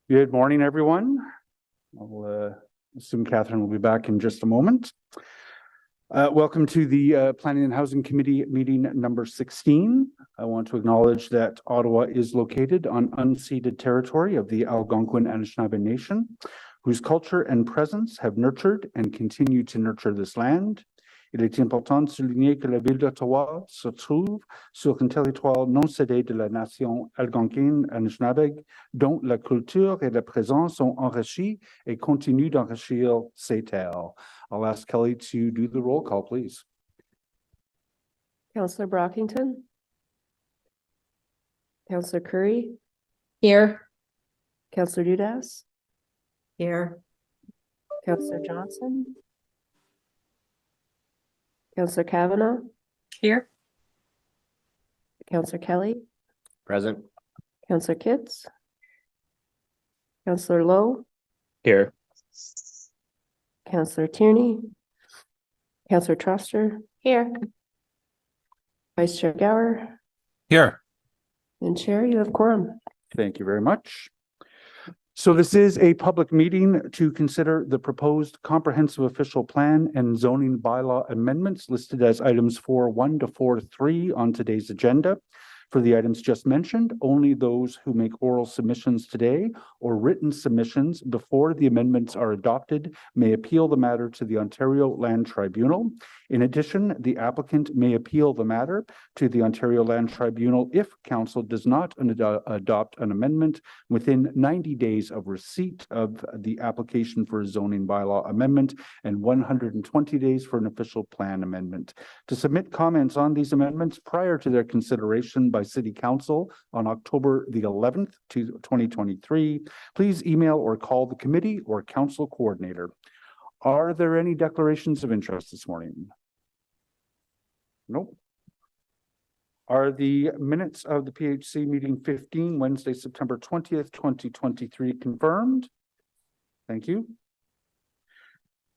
Good morning, everyone. I'll assume Catherine will be back in just a moment. Welcome to the Planning and Housing Committee meeting number 16. I want to acknowledge that Ottawa is located on unceded territory of the Algonquin Anishinaabe Nation, whose culture and presence have nurtured and continue to nurture this land. Il est important de souligner que la ville d'Ottawa se trouve sur un territoire non cédé de la nation algonquine Anishinaabe, dont la culture et la présence sont enrichies et continuent d'enrichir ces terres. I'll ask Kelly to do the roll call, please. Councillor Brockington. Councillor Curry. Here. Councillor Dudas. Here. Councillor Johnson. Councillor Kavanaugh. Here. Councillor Kelly. Present. Councillor Kitts. Councillor Lowe. Here. Councillor Tierney. Councillor Truster. Here. Vice Chair Gower. Here. And Chair, you have quorum. Thank you very much. So this is a public meeting to consider the proposed comprehensive official plan and zoning bylaw amendments listed as items 4.1 to 4.3 on today's agenda. For the items just mentioned, only those who make oral submissions today or written submissions before the amendments are adopted may appeal the matter to the Ontario Land Tribunal. In addition, the applicant may appeal the matter to the Ontario Land Tribunal if Council does not adopt an amendment within 90 days of receipt of the application for a zoning bylaw amendment and 120 days for an official plan amendment. To submit comments on these amendments prior to their consideration by City Council on October the 11th, 2023, please email or call the committee or council coordinator. Are there any declarations of interest this morning? Nope. Are the minutes of the PHC meeting 15, Wednesday, September 20th, 2023 confirmed? Thank you.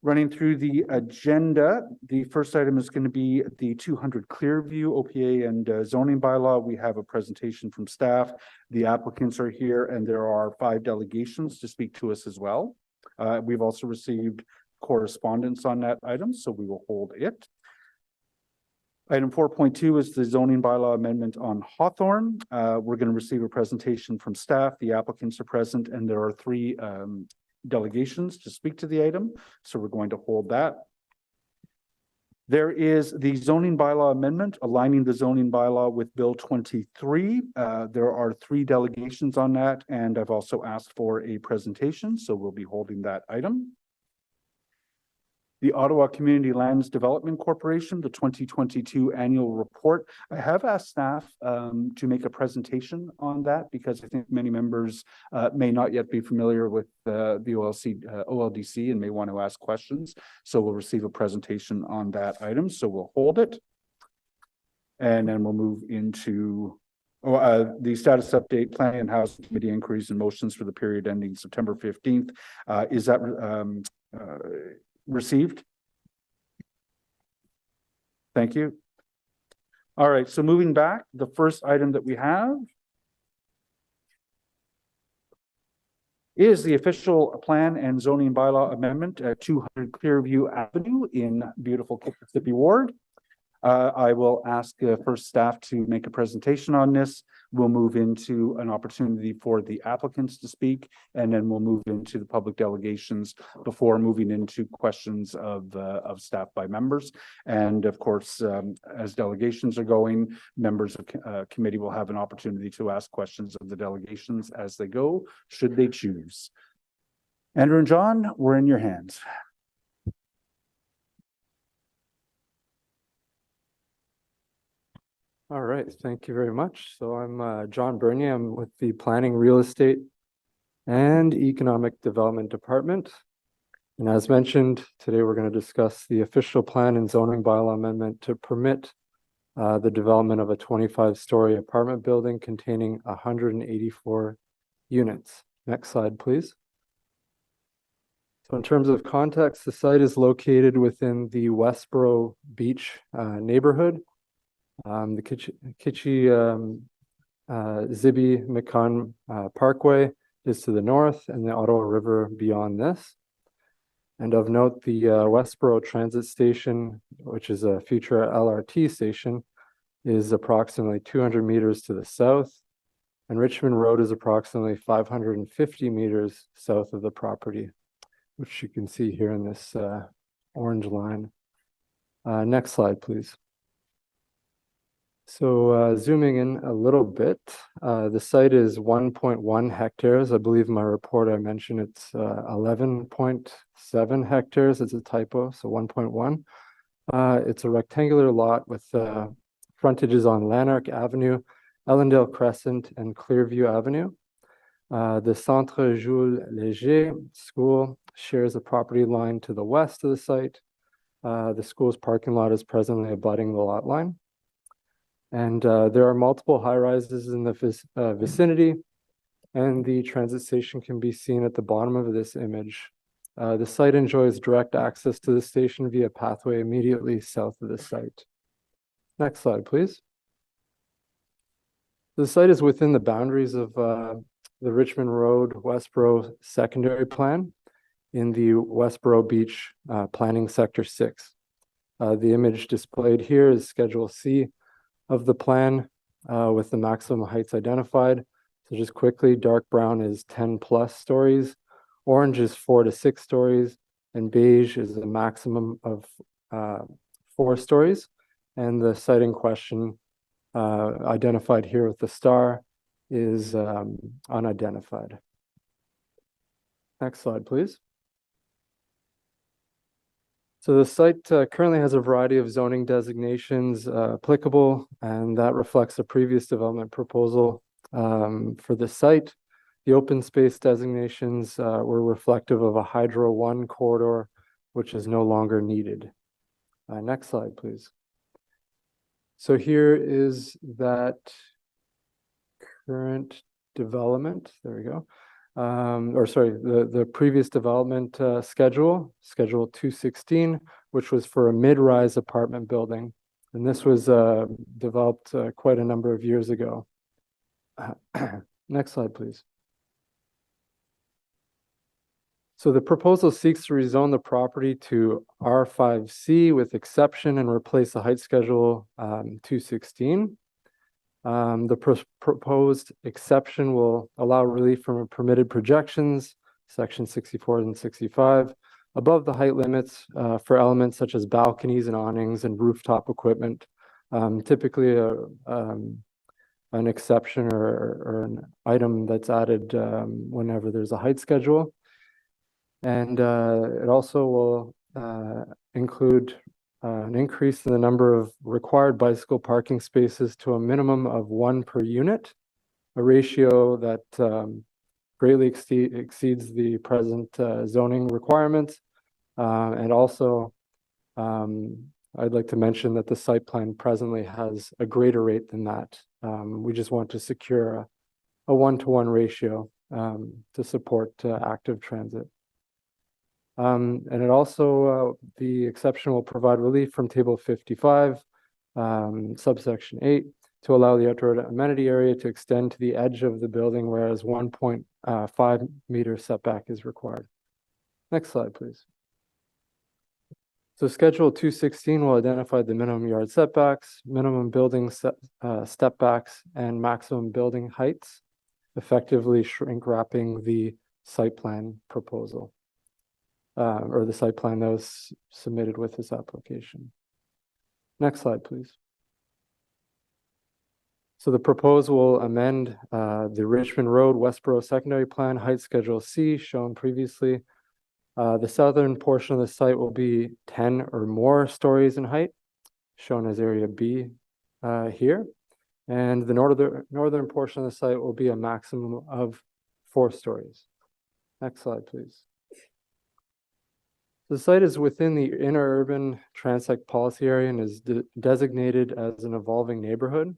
Running through the agenda, the first item is going to be the 200 Clearview OPA and zoning bylaw. We have a presentation from staff. The applicants are here and there are 5 delegations to speak to us as well. We've also received correspondence on that item, so we will hold it. Item 4.2 is the zoning bylaw amendment on Hawthorne. We're going to receive a presentation from staff. The applicants are present and there are 3 delegations to speak to the item, so we're going to hold that. There is the zoning bylaw amendment aligning the zoning bylaw with Bill 23. There are 3 delegations on that, and I've also asked for a presentation, so we'll be holding that item. The Ottawa Community Lands Development Corporation, the 2022 annual report. I have asked staff to make a presentation on that because I think many members may not yet be familiar with the OLDC and may want to ask questions. So we'll receive a presentation on that item. So we'll hold it. And then we'll move into the status update, Planning and Housing Committee inquiries and motions for the period ending September 15th. Is that received? Thank you. All right, so moving back, the first item that we have is the official plan and zoning bylaw amendment at 200 Clearview Avenue in beautiful Mississippi Ward. I will ask first staff to make a presentation on this. We'll move into an opportunity for the applicants to speak, and then we'll move into the public delegations before moving into questions of staff by members. And of course, as delegations are going, members of committee will have an opportunity to ask questions of the delegations as they go, should they choose. Andrew and John, we're in your hands. All right, thank you very much. So I'm John Bernier. I'm with the Planning, Real Estate and Economic Development Department. And as mentioned, today we're going to discuss the official plan and zoning bylaw amendment to permit the development of a 25-story apartment building containing 184 units. Next slide, please. So in terms of context, the site is located within the Westboro Beach neighborhood. The Kitchie Zibi McCon Parkway is to the north and the Ottawa River beyond this. And of note, the Westboro Transit Station, which is a future LRT station, is approximately 200 meters to the south. And Richmond Road is approximately 550 meters south of the property, which you can see here in this orange line. Next slide, please. So zooming in a little bit, the site is 1.1 hectares. I believe in my report I mentioned it's 11.7 hectares. It's a typo, so 1.1. It's a rectangular lot with frontages on Laurier Avenue, Ellendale Crescent, and Clearview Avenue. The Centre Jules Léger School shares a property line to the west of the site. The school's parking lot is presently abutting the lot line. And there are multiple high-rises in the vicinity, and the transit station can be seen at the bottom of this image. The site enjoys direct access to the station via pathway immediately south of the site. Next slide, please. The site is within the boundaries of the Richmond Road Westboro secondary plan in the Westboro Beach Planning Sector 6. The image displayed here is Schedule C of the plan with the maximum heights identified. So just quickly, dark brown is 10 plus stories, orange is 4 to 6 stories, and beige is a maximum of 4 stories. And the site in question, identified here with the star, is unidentified. Next slide, please. So the site currently has a variety of zoning designations applicable, and that reflects a previous development proposal for the site. The open space designations were reflective of a Hydro 1 corridor, which is no longer needed. Next slide, please. So here is that current development. There we go. The previous development schedule 216, which was for a mid-rise apartment building. And this was developed quite a number of years ago. Next slide, please. So the proposal seeks to rezone the property to R5C with exception and replace the height schedule 216. The proposed exception will allow relief from permitted projections, section 64 and 65, above the height limits for elements such as balconies and awnings and rooftop equipment. Typically an exception or an item that's added whenever there's a height schedule. And it also will include an increase in the number of required bicycle parking spaces to a minimum of 1 per unit, a ratio that greatly exceeds the present zoning requirements. And also, I'd like to mention that the site plan presently has a greater rate than that. We just want to secure a 1-to-1 ratio to support active transit. And it also, the exception will provide relief from table 55, subsection 8, to allow the outdoor amenity area to extend to the edge of the building, whereas 1.5 meter setback is required. Next slide, please. So schedule 216 will identify the minimum yard setbacks, minimum building step backs, and maximum building heights, effectively shrink wrapping the site plan proposal. Or the site plan that was submitted with this application. Next slide, please. So the proposal will amend the Richmond Road Westboro Secondary Plan Height Schedule C shown previously. The southern portion of the site will be 10 or more stories in height, shown as Area B here. And the northern portion of the site will be a maximum of 4 stories. Next slide, please. The site is within the interurban transect policy area and is designated as an evolving neighborhood.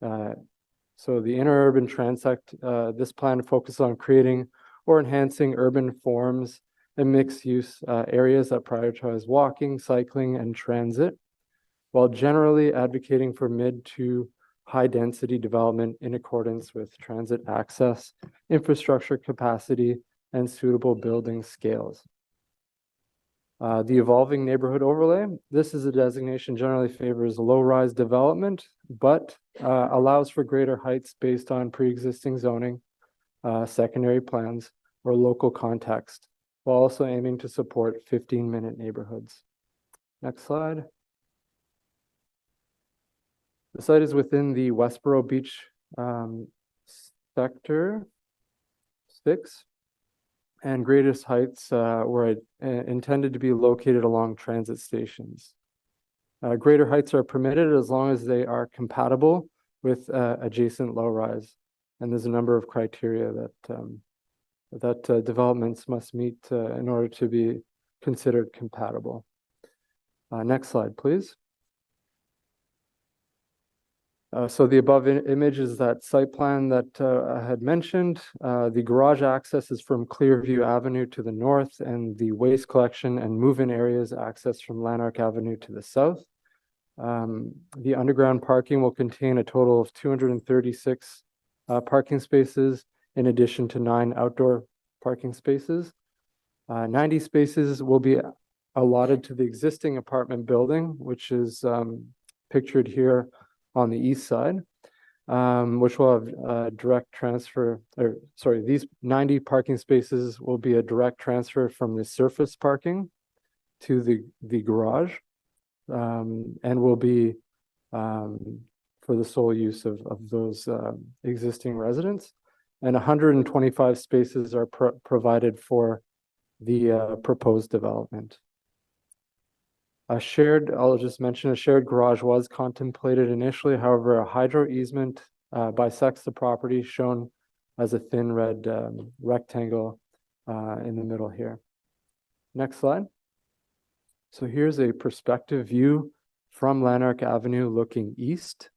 So the interurban transect, this plan focuses on creating or enhancing urban forms and mixed-use areas that prioritize walking, cycling, and transit, while generally advocating for mid to high-density development in accordance with transit access, infrastructure capacity, and suitable building scales. The evolving neighborhood overlay, this is a designation generally favors low-rise development, but allows for greater heights based on pre-existing zoning, secondary plans, or local context, while also aiming to support 15-minute neighborhoods. Next slide. The site is within the Westboro Beach Sector 6, and greatest heights were intended to be located along transit stations. Greater heights are permitted as long as they are compatible with adjacent low-rise, and there's a number of criteria that developments must meet in order to be considered compatible. Next slide, please. So the above image is that site plan that I had mentioned. The garage access is from Clearview Avenue to the north, and the waste collection and move-in areas access from Lanark Avenue to the south. The underground parking will contain a total of 236 parking spaces, in addition to 9 outdoor parking spaces. 90 spaces will be allotted to the existing apartment building, which is pictured here on the east side, which will have direct transfer, or sorry, these 90 parking spaces will be a direct transfer from the surface parking to the garage, and will be for the sole use of those existing residents. And 125 spaces are provided for the proposed development. I'll just mention a shared garage was contemplated initially. However, a hydro easement bisects the property, shown as a thin red rectangle in the middle here. Next slide. So here's a perspective view from Lanark Avenue looking east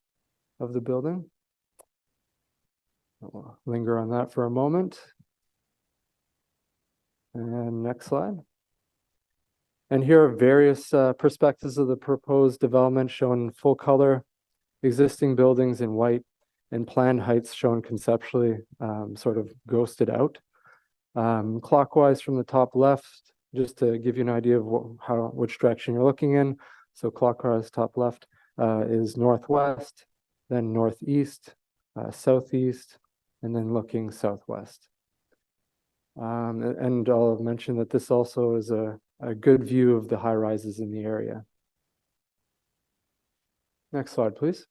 of the building. I'll linger on that for a moment. And next slide. And here are various perspectives of the proposed development shown in full color, existing buildings in white, and planned heights shown conceptually, sort of ghosted out. Clockwise from the top left, just to give you an idea of which direction you're looking in. So clockwise top left is northwest, then northeast, southeast, and then looking southwest. And I'll mention that this also is a good view of the high rises in the area. Next slide, please.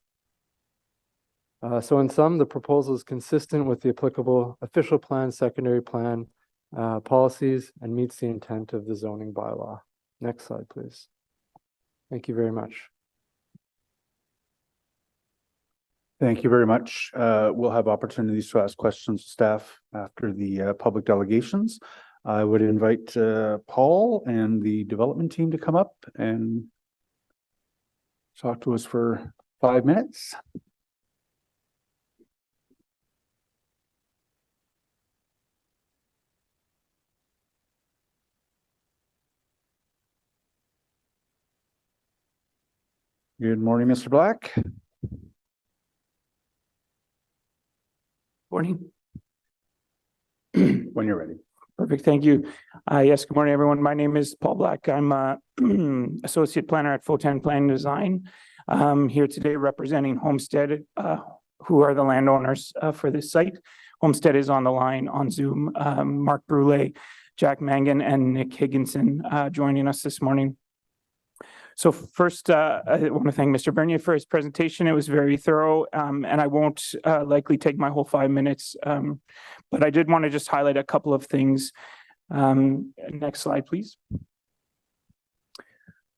So in sum, the proposal is consistent with the applicable official plan, secondary plan policies, and meets the intent of the zoning bylaw. Next slide, please. Thank you very much. Thank you very much. We'll have opportunities to ask questions to staff after the public delegations. I would invite Paul and the development team to come up and talk to us for 5 minutes. Good morning, Mr. Black. Morning. When you're ready. Perfect. Thank you. Yes, good morning, everyone. My name is Paul Black. I'm associate planner at Foten Plan Design. Here today representing Homestead, who are the landowners for this site. Homestead is on the line on Zoom. Mark Brule, Jack Mangan, and Nick Higginson joining us this morning. So first, I want to thank Mr. Bernier for his presentation. It was very thorough, and I won't likely take my whole 5 minutes, but I did want to just highlight a couple of things. Next slide, please.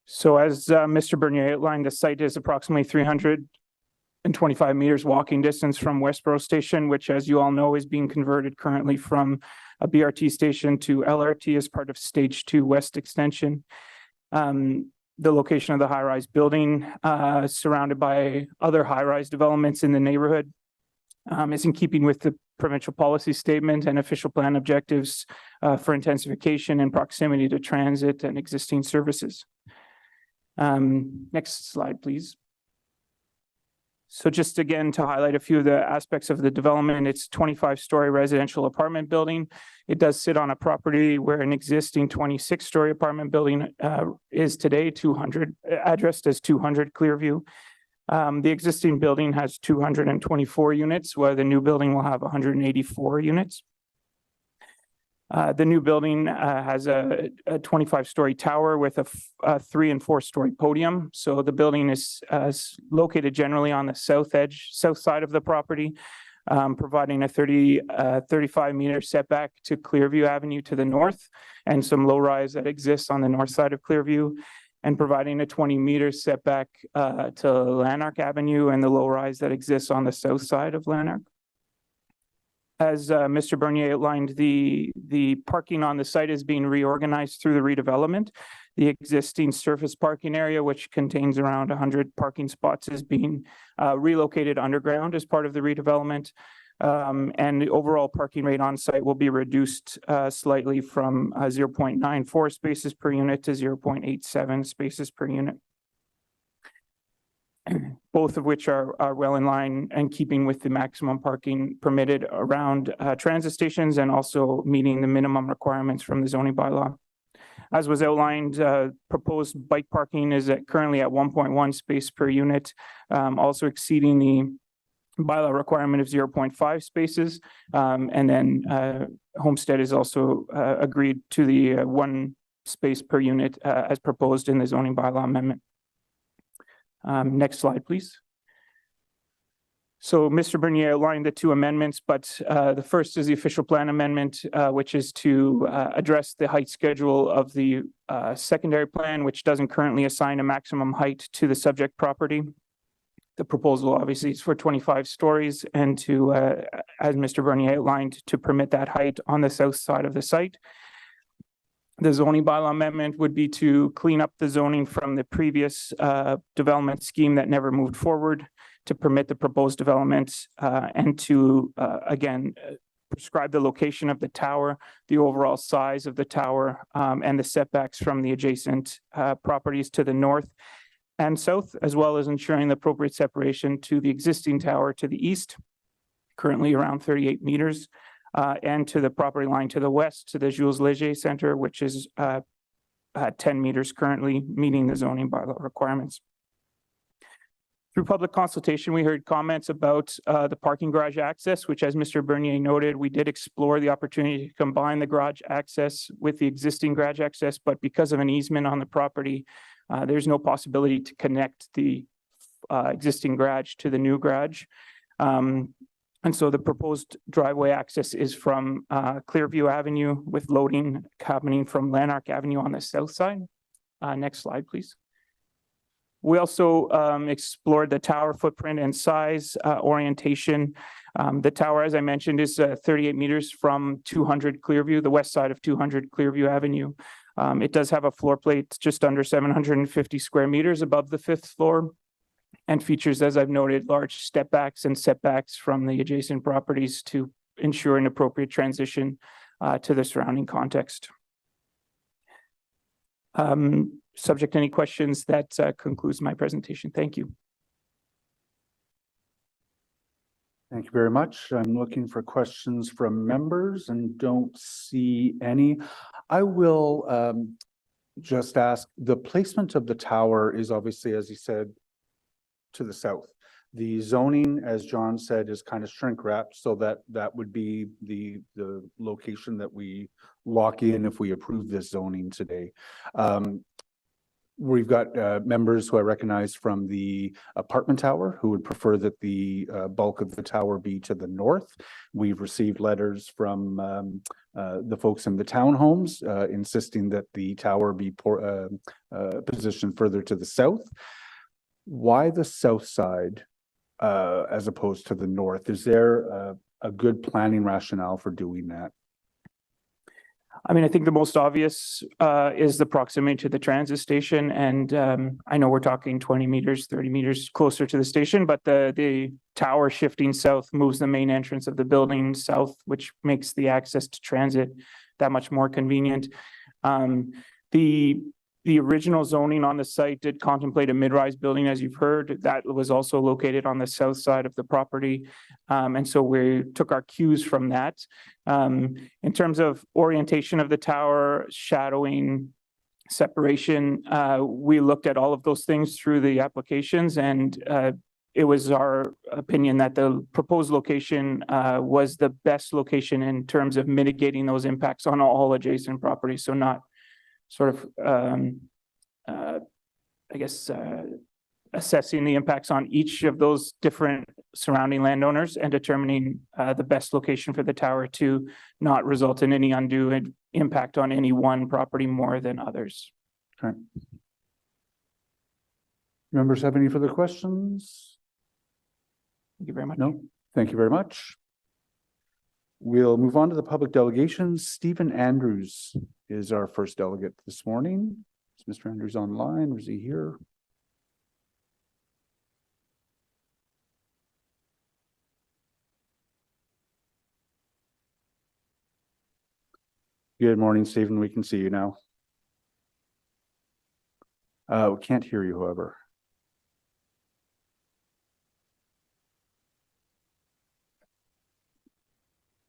So as Mr. Bernier outlined, the site is approximately 325 meters walking distance from Westboro Station, which, as you all know, is being converted currently from a BRT station to LRT as part of Stage 2 West Extension. The location of the high-rise building, surrounded by other high-rise developments in the neighborhood, is in keeping with the provincial policy statement and official plan objectives for intensification and proximity to transit and existing services. Next slide, please. So just again, to highlight a few of the aspects of the development, it's 25-story residential apartment building. It does sit on a property where an existing 26-story apartment building is today, addressed as 200 Clearview. The existing building has 224 units, while the new building will have 184 units. The new building has a 25-story tower with a 3- and 4-story podium. So the building is located generally on the south side of the property, providing a 35-meter setback to Clearview Avenue to the north, and some low-rise that exists on the north side of Clearview, and providing a 20-meter setback to Lanark Avenue and the low-rise that exists on the south side of Lanark. As Mr. Bernier outlined, the parking on the site is being reorganized through the redevelopment. The existing surface parking area, which contains around 100 parking spots, is being relocated underground as part of the redevelopment. And the overall parking rate on site will be reduced slightly from 0.94 spaces per unit to 0.87 spaces per unit. Both of which are well in line and keeping with the maximum parking permitted around transit stations, and also meeting the minimum requirements from the zoning bylaw. As was outlined, proposed bike parking is currently at 1.1 space per unit, also exceeding the bylaw requirement of 0.5 spaces. And then Homestead is also agreed to the 1 space per unit as proposed in the zoning bylaw amendment. Next slide, please. So Mr. Bernier outlined the 2 amendments, but the first is the official plan amendment, which is to address the height schedule of the secondary plan, which doesn't currently assign a maximum height to the subject property. The proposal obviously is for 25 stories, and to, as Mr. Bernier outlined, to permit that height on the south side of the site. The zoning bylaw amendment would be to clean up the zoning from the previous development scheme that never moved forward, to permit the proposed developments, and to again prescribe the location of the tower, the overall size of the tower, and the setbacks from the adjacent properties to the north and south, as well as ensuring the appropriate separation to the existing tower to the east, currently around 38 meters. And to the property line to the west, to the Jules Leger Center, which is 10 meters currently, meeting the zoning bylaw requirements. Through public consultation, we heard comments about the parking garage access, which, as Mr. Bernier noted, we did explore the opportunity to combine the garage access with the existing garage access, but because of an easement on the property, there's no possibility to connect the existing garage to the new garage. And so the proposed driveway access is from Clearview Avenue, with loading happening from Lanark Avenue on the south side. Next slide, please. We also explored the tower footprint and size, orientation. The tower, as I mentioned, is 38 meters from 200 Clearview, the west side of 200 Clearview Avenue. It does have a floor plate just under 750 square meters above the 5th floor, and features, as I've noted, large step backs and setbacks from the adjacent properties to ensure an appropriate transition to the surrounding context. Subject to any questions, that concludes my presentation. Thank you. Thank you very much. I'm looking for questions from members and don't see any. I will just ask, the placement of the tower is obviously, as you said, to the south. The zoning, as John said, is kind of shrink wrapped, so that would be the location that we lock in if we approve this zoning today. We've got members who I recognize from the apartment tower who would prefer that the bulk of the tower be to the north. We've received letters from the folks in the townhomes insisting that the tower be positioned further to the south. Why the south side as opposed to the north? Is there a good planning rationale for doing that? I mean, I think the most obvious is the proximity to the transit station. And I know we're talking 20 meters, 30 meters closer to the station, but the tower shifting south moves the main entrance of the building south, which makes the access to transit that much more convenient. The the original zoning on the site did contemplate a mid-rise building, as you've heard, that was also located on the south side of the property. And so we took our cues from that. In terms of orientation of the tower, shadowing, separation, we looked at all of those things through the applications, and it was our opinion that the proposed location was the best location in terms of mitigating those impacts on all adjacent properties. So not sort of, I guess, assessing the impacts on each of those different surrounding landowners and determining the best location for the tower to not result in any undue impact on any one property more than others. Okay. Members have any further questions? Thank you very much. No, thank you very much. We'll move on to the public delegations. Stephen Andrews is our first delegate this morning. Is Mr. Andrews online or is he here? Good morning, Stephen. We can see you now. We can't hear you, however.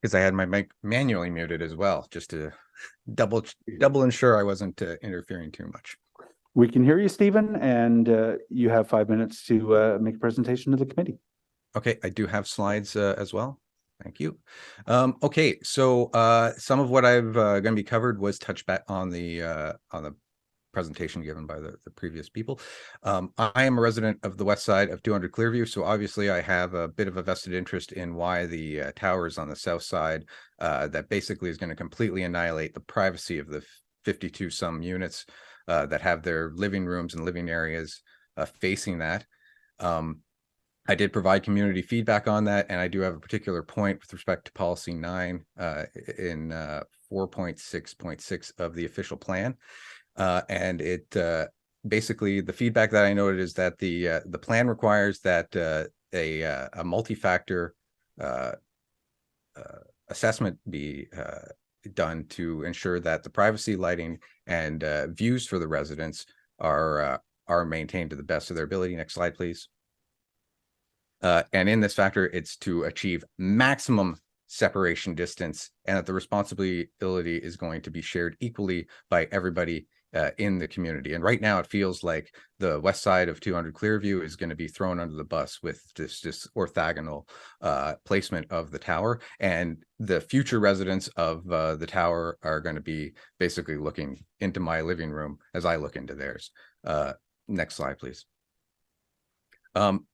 Because I had my mic manually muted as well, just to double ensure I wasn't interfering too much. We can hear you, Stephen, and you have 5 minutes to make a presentation to the committee. Okay, I do have slides as well. Thank you. Okay, so some of what I've going to be covered was touched back on the presentation given by the previous people. I am a resident of the west side of 200 Clearview, so obviously I have a bit of a vested interest in why the towers on the south side that basically is going to completely annihilate the privacy of the 52 some units that have their living rooms and living areas facing that. I did provide community feedback on that, and I do have a particular point with respect to policy 9 in 4.6.6 of the official plan. And it basically, the feedback that I noted is that the plan requires that a multi-factor assessment be done to ensure that the privacy, lighting, and views for the residents are maintained to the best of their ability. Next slide, please. And in this factor, it's to achieve maximum separation distance, and that the responsibility is going to be shared equally by everybody in the community. And right now it feels like the west side of 200 Clearview is going to be thrown under the bus with this orthogonal placement of the tower, and the future residents of the tower are going to be basically looking into my living room as I look into theirs. Next slide, please.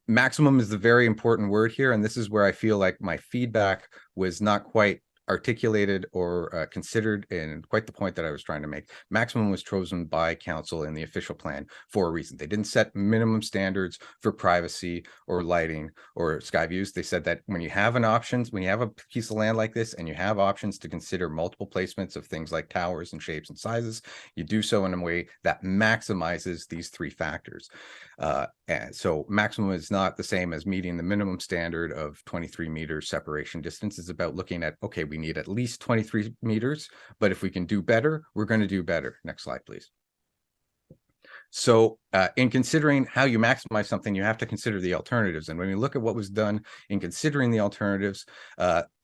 Maximum is the very important word here, and this is where I feel like my feedback was not quite articulated or considered in quite the point that I was trying to make. Maximum was chosen by council in the official plan for a reason. They didn't set minimum standards for privacy or lighting or sky views. They said that when you have an options, when you have a piece of land like this and you have options to consider multiple placements of things like towers and shapes and sizes, you do so in a way that maximizes these three factors. And so maximum is not the same as meeting the minimum standard of 23 meters separation distance. It's about looking at, okay, we need at least 23 meters, but if we can do better, we're going to do better. Next slide, please. So in considering how you maximize something, you have to consider the alternatives. And when we look at what was done in considering the alternatives,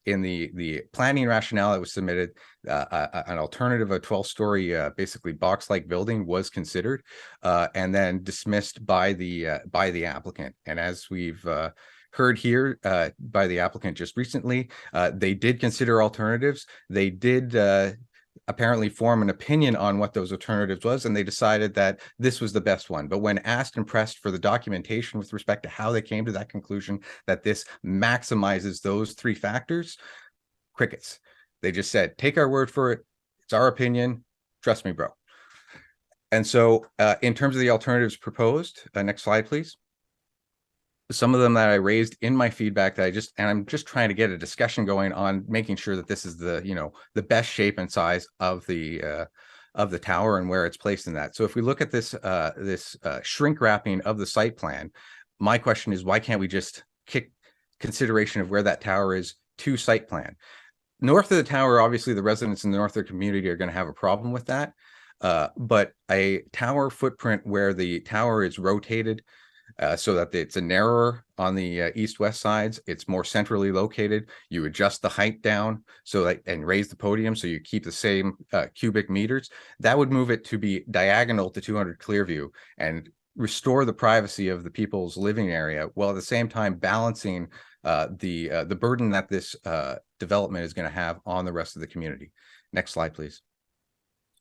in the planning rationale that was submitted, an alternative, a 12-story basically box-like building was considered and then dismissed by the applicant. And as we've heard here by the applicant just recently, they did consider alternatives. They did apparently form an opinion on what those alternatives was, and they decided that this was the best one. But when asked and pressed for the documentation with respect to how they came to that conclusion, that this maximizes those three factors, crickets. They just said, take our word for it. It's our opinion. Trust me, bro. And so in terms of the alternatives proposed, next slide, please. Some of them that I raised in my feedback that I'm just trying to get a discussion going on making sure that this is the, the best shape and size of the tower and where it's placed in that. So if we look at this, shrink wrapping of the site plan, my question is, why can't we just kick consideration of where that tower is to site plan? North of the tower, obviously the residents in the north of the community are going to have a problem with that. But a tower footprint where the tower is rotated so that it's a narrower on the east-west sides. It's more centrally located. You adjust the height down so that and raise the podium so you keep the same cubic meters. That would move it to be diagonal to 200 Clearview and restore the privacy of the people's living area, while at the same time balancing the burden that this development is going to have on the rest of the community. Next slide, please.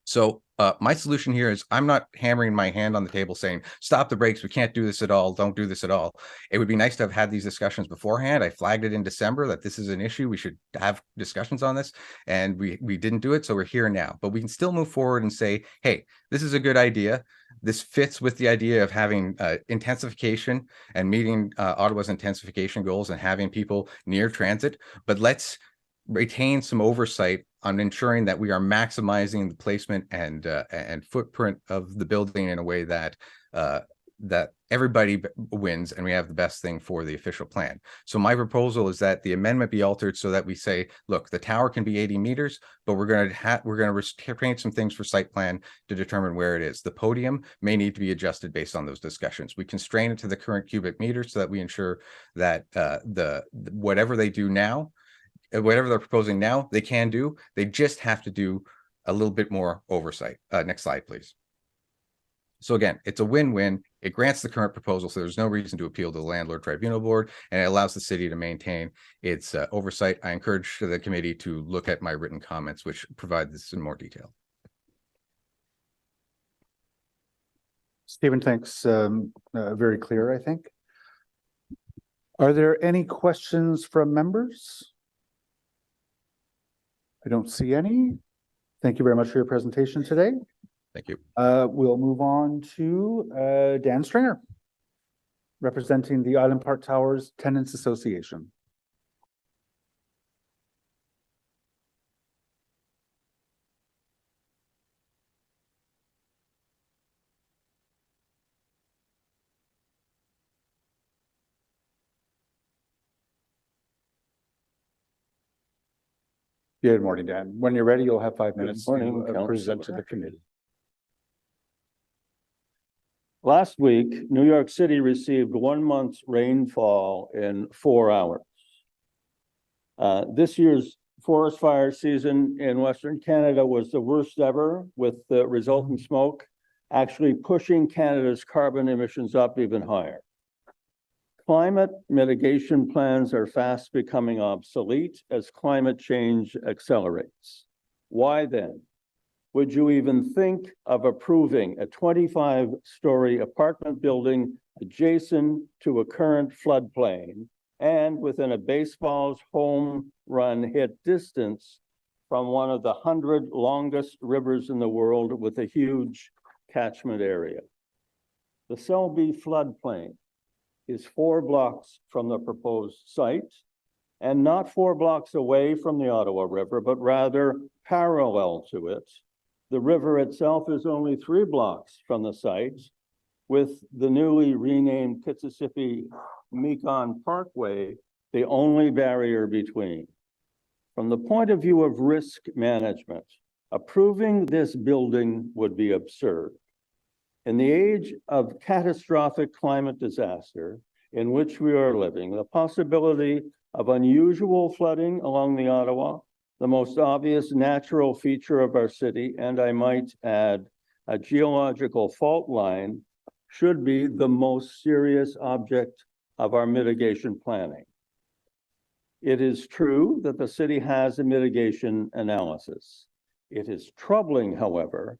So my solution here is I'm not hammering my hand on the table saying, stop the brakes. We can't do this at all. Don't do this at all. It would be nice to have had these discussions beforehand. I flagged it in December that this is an issue. We should have discussions on this. And we didn't do it. So we're here now. But we can still move forward and say, hey, this is a good idea. This fits with the idea of having intensification and meeting Ottawa's intensification goals and having people near transit. But let's retain some oversight on ensuring that we are maximizing the placement and footprint of the building in a way that that everybody wins and we have the best thing for the official plan. So my proposal is that the amendment be altered so that we say, look, the tower can be 80 meters, but we're going to restrain some things for site plan to determine where it is. The podium may need to be adjusted based on those discussions. We constrain it to the current cubic meters so that we ensure that whatever they do now, whatever they're proposing now, they can do. They just have to do a little bit more oversight. Next slide, please. So again, it's a win-win. It grants the current proposal, so there's no reason to appeal to the Landlord Tribunal Board, and it allows the city to maintain its oversight. I encourage the committee to look at my written comments, which provide this in more detail. Stephen, thanks. Very clear, I think. Are there any questions from members? I don't see any. Thank you very much for your presentation today. Thank you. We'll move on to Dan Stringer, representing the Island Park Towers Tenants Association. Good morning, Dan. When you're ready, you'll have 5 minutes to present to the committee. Last week, New York City received 1 month's rainfall in 4 hours. This year's forest fire season in Western Canada was the worst ever, with the resultant smoke actually pushing Canada's carbon emissions up even higher. Climate mitigation plans are fast becoming obsolete as climate change accelerates. Why then would you even think of approving a 25-story apartment building adjacent to a current floodplain and within a baseball's home run hit distance from one of the 100 longest rivers in the world with a huge catchment area? The Selby floodplain is 4 blocks from the proposed site and not 4 blocks away from the Ottawa River, but rather parallel to it. The river itself is only 3 blocks from the site, with the newly renamed Mississippi-Mekong Parkway the only barrier between. From the point of view of risk management, approving this building would be absurd. In the age of catastrophic climate disaster in which we are living, the possibility of unusual flooding along the Ottawa, the most obvious natural feature of our city, and I might add, a geological fault line, should be the most serious object of our mitigation planning. It is true that the city has a mitigation analysis. It is troubling, however,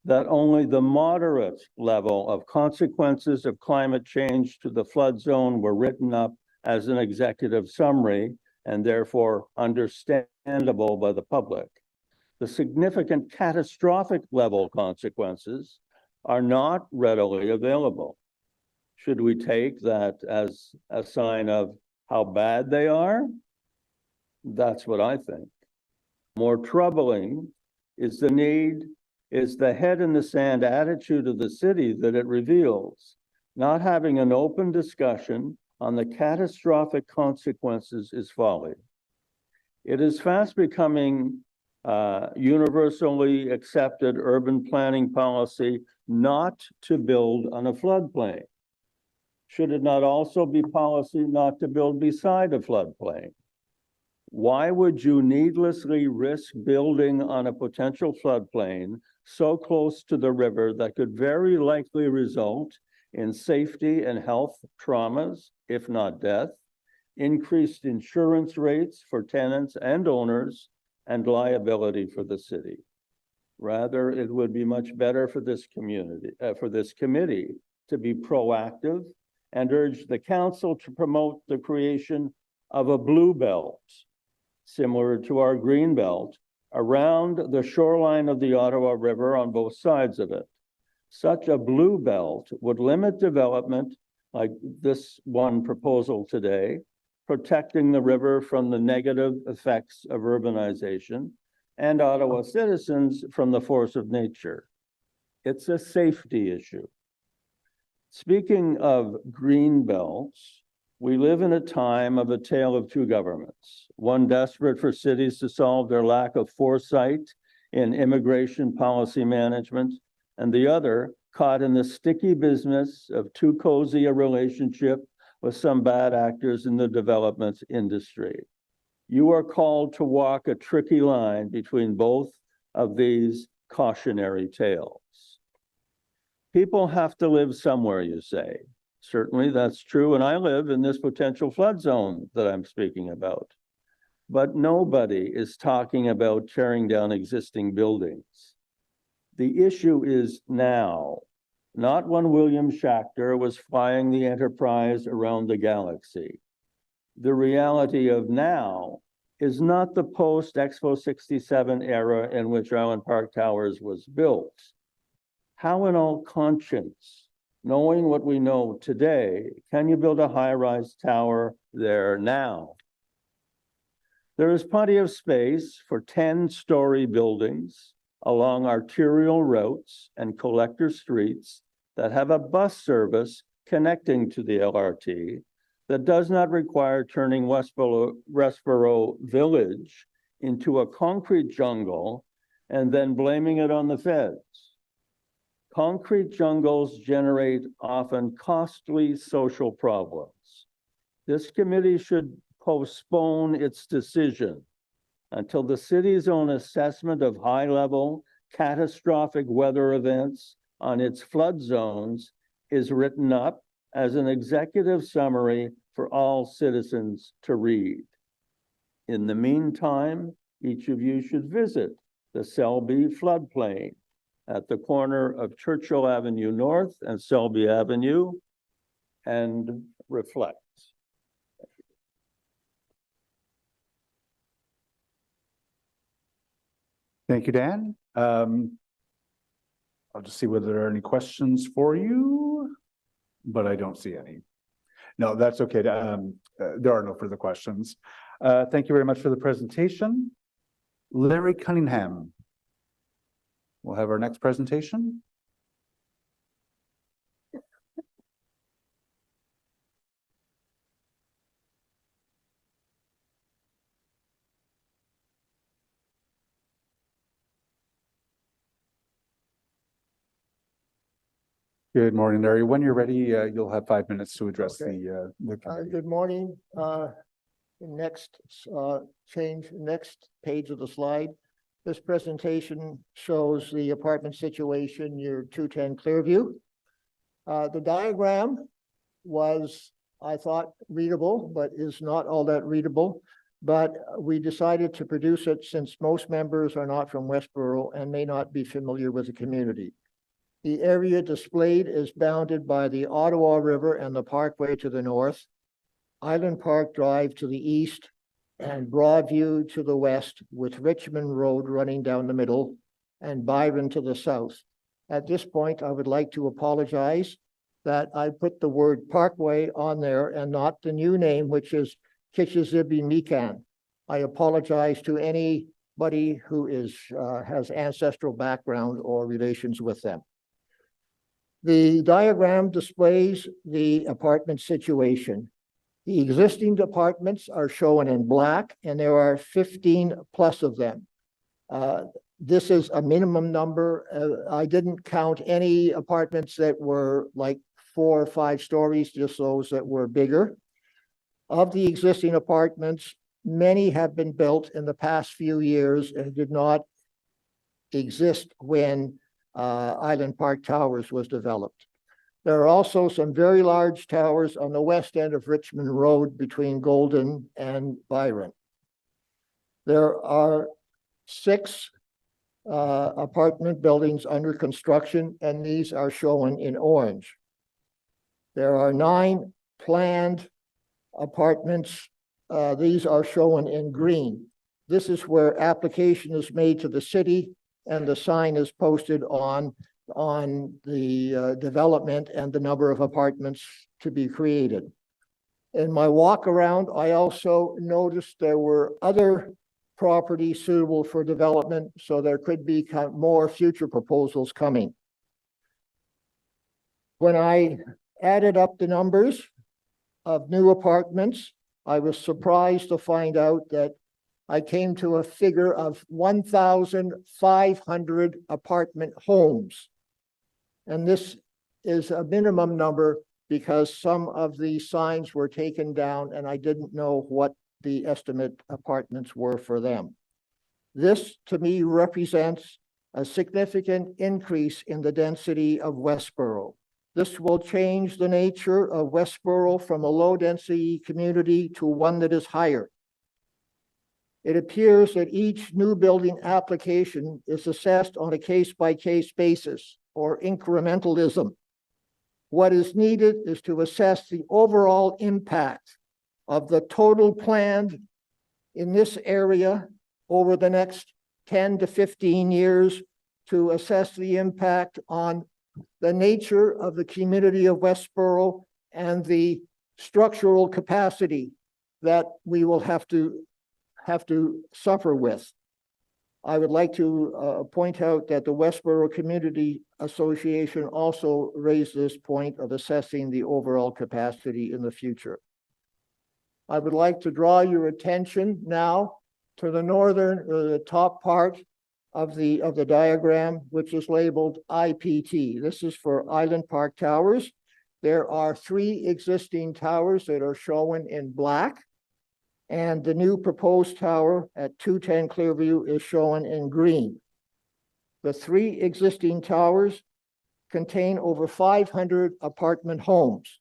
that only the moderate level of consequences of climate change to the flood zone were written up as an executive summary and therefore understandable by the public. The significant catastrophic level consequences are not readily available. Should we take that as a sign of how bad they are? That's what I think. More troubling is the head in the sand attitude of the city that it reveals. Not having an open discussion on the catastrophic consequences is folly. It is fast becoming universally accepted urban planning policy not to build on a floodplain? Should it not also be policy not to build beside a floodplain? Why would you needlessly risk building on a potential floodplain so close to the river that could very likely result in safety and health traumas, if not death, increased insurance rates for tenants and owners, and liability for the city? Rather, it would be much better for this committee to be proactive and urge the council to promote the creation of a blue belt, similar to our green belt, around the shoreline of the Ottawa River on both sides of it. Such a blue belt would limit development like this one proposal today, protecting the river from the negative effects of urbanization and Ottawa citizens from the force of nature. It's a safety issue. Speaking of green belts, we live in a time of a tale of two governments, one desperate for cities to solve their lack of foresight in immigration policy management, and the other caught in the sticky business of too cozy a relationship with some bad actors in the development industry. You are called to walk a tricky line between both of these cautionary tales. People have to live somewhere, you say. Certainly that's true, and I live in this potential flood zone that I'm speaking about. But nobody is talking about tearing down existing buildings. The issue is now, not when William Schachter was flying the Enterprise around the galaxy. The reality of now is not the post-Expo 67 era in which Island Park Towers was built. How in all conscience, knowing what we know today, can you build a high-rise tower there now? There is plenty of space for 10-story buildings along arterial routes and collector streets that have a bus service connecting to the LRT that does not require turning Westboro Village into a concrete jungle and then blaming it on the feds. Concrete jungles generate often costly social problems. This committee should postpone its decision until the city's own assessment of high-level catastrophic weather events on its flood zones is written up as an executive summary for all citizens to read. In the meantime, each of you should visit the Selby floodplain at the corner of Churchill Avenue North and Selby Avenue and reflect. Thank you, Dan. I'll just see whether there are any questions for you, but I don't see any. No, that's okay. There are no further questions. Thank you very much for the presentation. Larry Cunningham will have our next presentation. Good morning, Larry. When you're ready, you'll have 5 minutes to address the committee. Good morning. Next page of the slide. This presentation shows the apartment situation near 210 Clearview. The diagram was, I thought, readable, but is not all that readable. But we decided to produce it since most members are not from Westboro and may not be familiar with the community. The area displayed is bounded by the Ottawa River and the Parkway to the north, Island Park Drive to the east, and Broadview to the west, with Richmond Road running down the middle, and Byron to the south. At this point, I would like to apologize that I put the word Parkway on there and not the new name, which is Kitchizibee Mikan. I apologize to anybody who has ancestral background or relations with them. The diagram displays the apartment situation. The existing apartments are shown in black, and there are 15 plus of them. This is a minimum number. I didn't count any apartments that were like 4 or 5 stories, just those that were bigger. Of the existing apartments, many have been built in the past few years and did not exist when Island Park Towers was developed. There are also some very large towers on the west end of Richmond Road between Golden and Byron. There are 6 apartment buildings under construction, and these are shown in orange. There are 9 planned apartments. These are shown in green. This is where application is made to the city and the sign is posted on the development and the number of apartments to be created. In my walk around, I also noticed there were other properties suitable for development, so there could be more future proposals coming. When I added up the numbers of new apartments, I was surprised to find out that I came to a figure of 1,500 apartment homes. And this is a minimum number because some of the signs were taken down and I didn't know what the estimate apartments were for them. This, to me, represents a significant increase in the density of Westboro. This will change the nature of Westboro from a low-density community to one that is higher. It appears that each new building application is assessed on a case-by-case basis or incrementalism. What is needed is to assess the overall impact of the total planned in this area over the next 10 to 15 years to assess the impact on the nature of the community of Westboro and the structural capacity that we will have to suffer with. I would like to point out that the Westboro Community Association also raised this point of assessing the overall capacity in the future. I would like to draw your attention now to the northern, the top part of the diagram, which is labeled IPT. This is for Island Park Towers. There are 3 existing towers that are shown in black, and the new proposed tower at 210 Clearview is shown in green. The 3 existing towers contain over 500 apartment homes.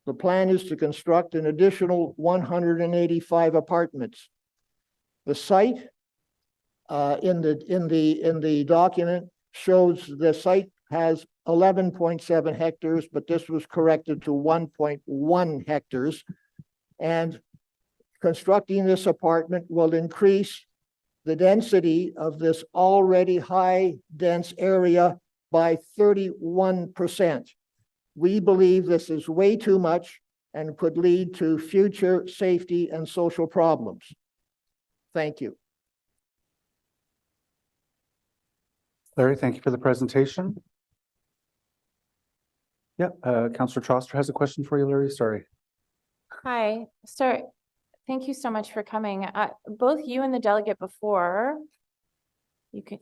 The plan is to construct an additional 185 apartments. The site in the document shows the site has 11.7 hectares, but this was corrected to 1.1 hectares. And constructing this apartment will increase the density of this already high dense area by 31%. We believe this is way too much and could lead to future safety and social problems. Thank you. Larry, thank you for the presentation. Yeah, Councillor Troster has a question for you, Larry. Sorry. Hi, sir. Thank you so much for coming. Both you and the delegate before, you could.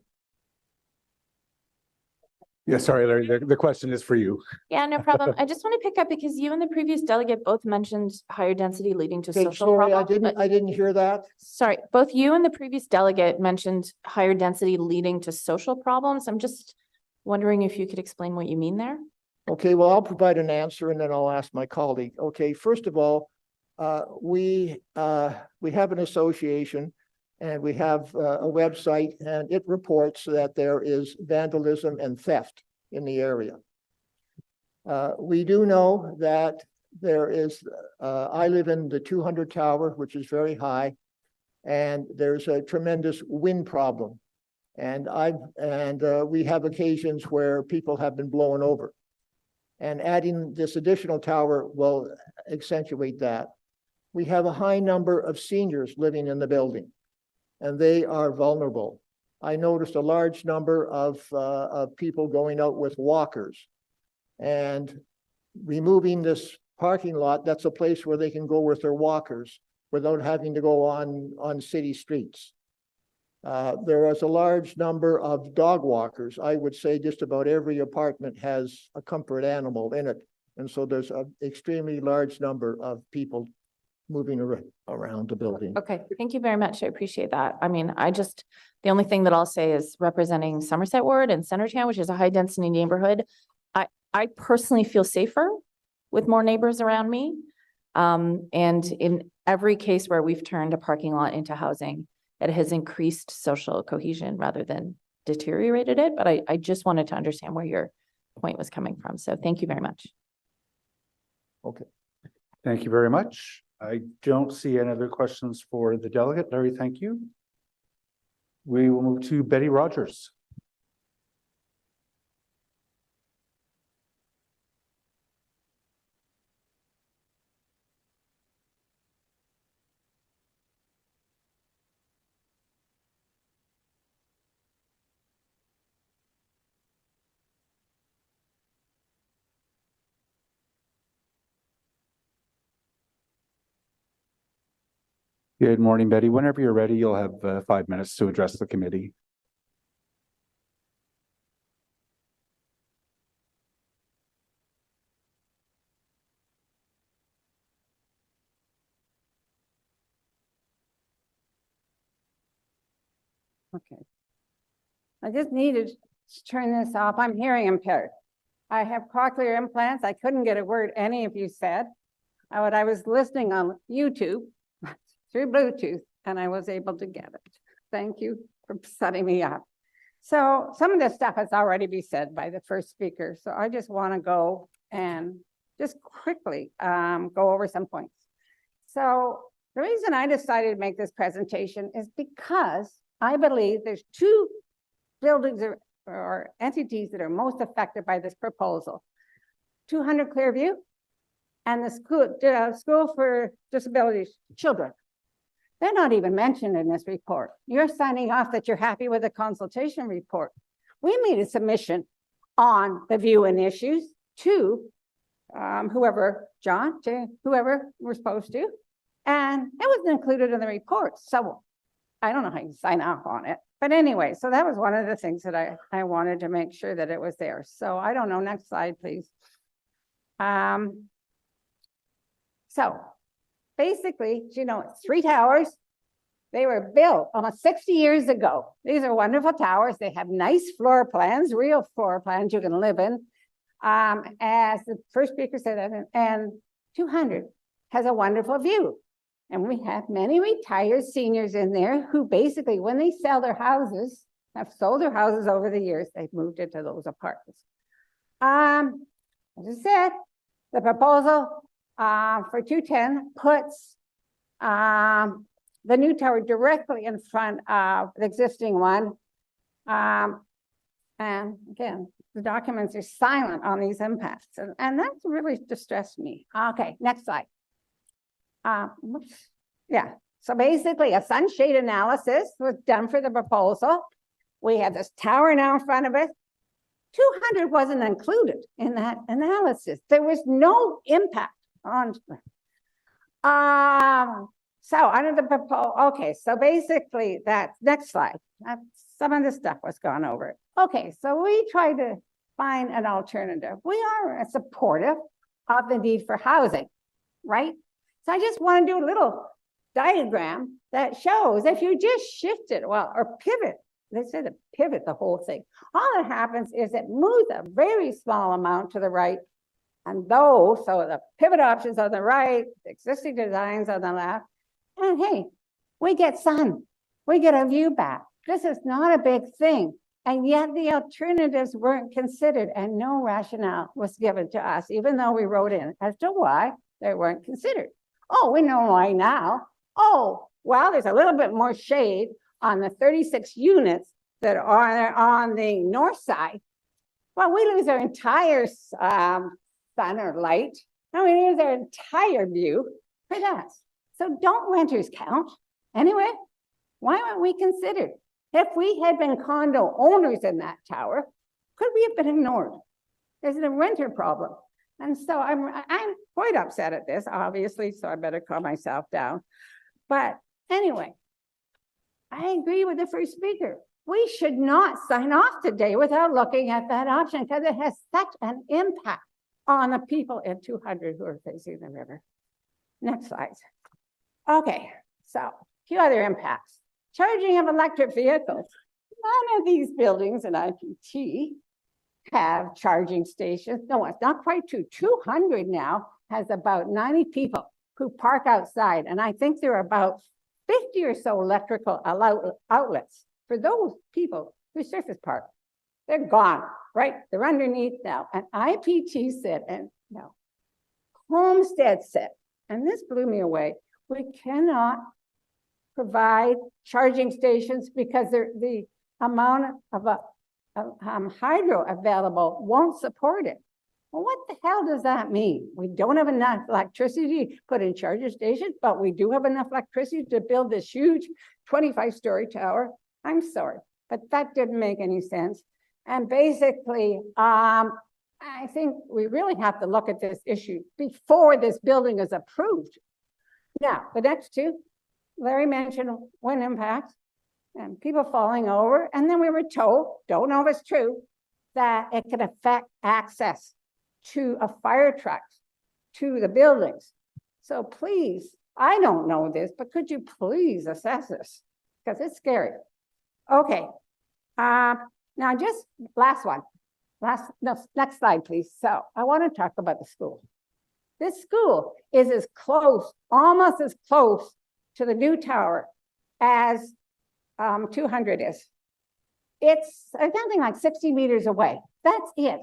Yeah, sorry, Larry. The question is for you. Yeah, no problem. I just want to pick up because you and the previous delegate both mentioned higher density leading to Okay, social sorry, problems. I didn't hear that. Sorry, both you and the previous delegate mentioned higher density leading to social problems. I'm just wondering if you could explain what you mean there. Okay, well, I'll provide an answer and then I'll ask my colleague. Okay, first of all, we have an association and we have a website, and it reports that there is vandalism and theft in the area. We do know that there is, I live in the 200 tower, which is very high, and there's a tremendous wind problem. And we have occasions where people have been blown over. And adding this additional tower will accentuate that. We have a high number of seniors living in the building, and they are vulnerable. I noticed a large number of people going out with walkers, and removing this parking lot, that's a place where they can go with their walkers without having to go on city streets. There was a large number of dog walkers. I would say just about every apartment has a comfort animal in it. And so there's an extremely large number of people moving around the building. Okay, thank you very much. I appreciate that. I mean, the only thing that I'll say is representing Somerset Ward and Centertown, which is a high density neighborhood. I personally feel safer with more neighbors around me. And in every case where we've turned a parking lot into housing, it has increased social cohesion rather than deteriorated it. But I just wanted to understand where your point was coming from. So thank you very much. Okay. Thank you very much. I don't see any other questions for the delegate. Larry, thank you. We will move to Betty Rogers. Good morning, Betty. Whenever you're ready, you'll have 5 minutes to address the committee. Okay. I just needed to turn this off. I'm hearing impaired. I have cochlear implants. I couldn't get a word any of you said. I was listening on YouTube through Bluetooth and I was able to get it. Thank you for setting me up. So some of this stuff has already been said by the first speaker. So I just want to go and just quickly go over some points. So the reason I decided to make this presentation is because I believe there's two buildings or entities that are most affected by this proposal. 200 Clearview and the school for disability children. They're not even mentioned in this report. You're signing off that you're happy with the consultation report. We made a submission on the view and issues to whoever we're supposed to, and it wasn't included in the report. So I don't know how you sign off on it. But anyway, so that was one of the things that I wanted to make sure that it was there. So I don't know, next slide, please. So basically, you know, it's 3 towers. They were built almost 60 years ago. These are wonderful towers. They have nice floor plans, real floor plans you can live in. As the first speaker said, and 200 has a wonderful view. And we have many retired seniors in there who basically, when they sell their houses, have sold their houses over the years, they've moved into those apartments. As I said, the proposal for 210 puts the new tower directly in front of the existing one. And again, the documents are silent on these impacts. And that's really distressed me. Okay, next slide. Yeah, so basically a sunshade analysis was done for the proposal. We have this tower now in front of us. 200 wasn't included in that analysis. There was no impact on. So under the proposal, okay, so basically that's next slide. Some of this stuff was gone over. Okay, so we tried to find an alternative. We are supportive of the need for housing, right? So I just want to do a little diagram that shows if you just shift it, or pivot, they say to pivot the whole thing. All that happens is it moves a very small amount to the right. And so the pivot options on the right, existing designs on the left, and hey, we get sun, we get a view back. This is not a big thing. And yet the alternatives weren't considered and no rationale was given to us, even though we wrote in as to why they weren't considered. Oh, we know why now. Oh, well, there's a little bit more shade on the 36 units that are on the north side. Well, we lose our entire sun or light. And we lose our entire view for that. So don't renters count? Anyway, why weren't we considered? If we had been condo owners in that tower, could we have been ignored? There's a renter problem. And so I'm quite upset at this, obviously, so I better calm myself down. But anyway, I agree with the first speaker. We should not sign off today without looking at that option because it has such an impact on the people in 200 who are facing the river. Next slide. Okay, so a few other impacts. Charging of electric vehicles. None of these buildings in IPT have charging stations. No, it's not quite true. 200 now has about 90 people who park outside. And I think there are about 50 or so electrical outlets for those people who surface park. They're gone, right? They're underneath now. And IPT said, and no, Homestead said, and this blew me away, we cannot provide charging stations because the amount of hydro available won't support it. Well, what the hell does that mean? We don't have enough electricity to put in charging stations, but we do have enough electricity to build this huge 25-story tower. I'm sorry, but that didn't make any sense. And basically, I think we really have to look at this issue before this building is approved. Now, the next two, Larry mentioned wind impacts and people falling over. And then we were told, don't know if it's true, that it could affect access to a fire truck to the buildings. So please, I don't know this, but could you please assess this? Because it's scary. Okay. Now just last one. Next slide, please. So I want to talk about the school. This school is as close, almost as close to the new tower as 200 is. It's something like 60 meters away. That's it.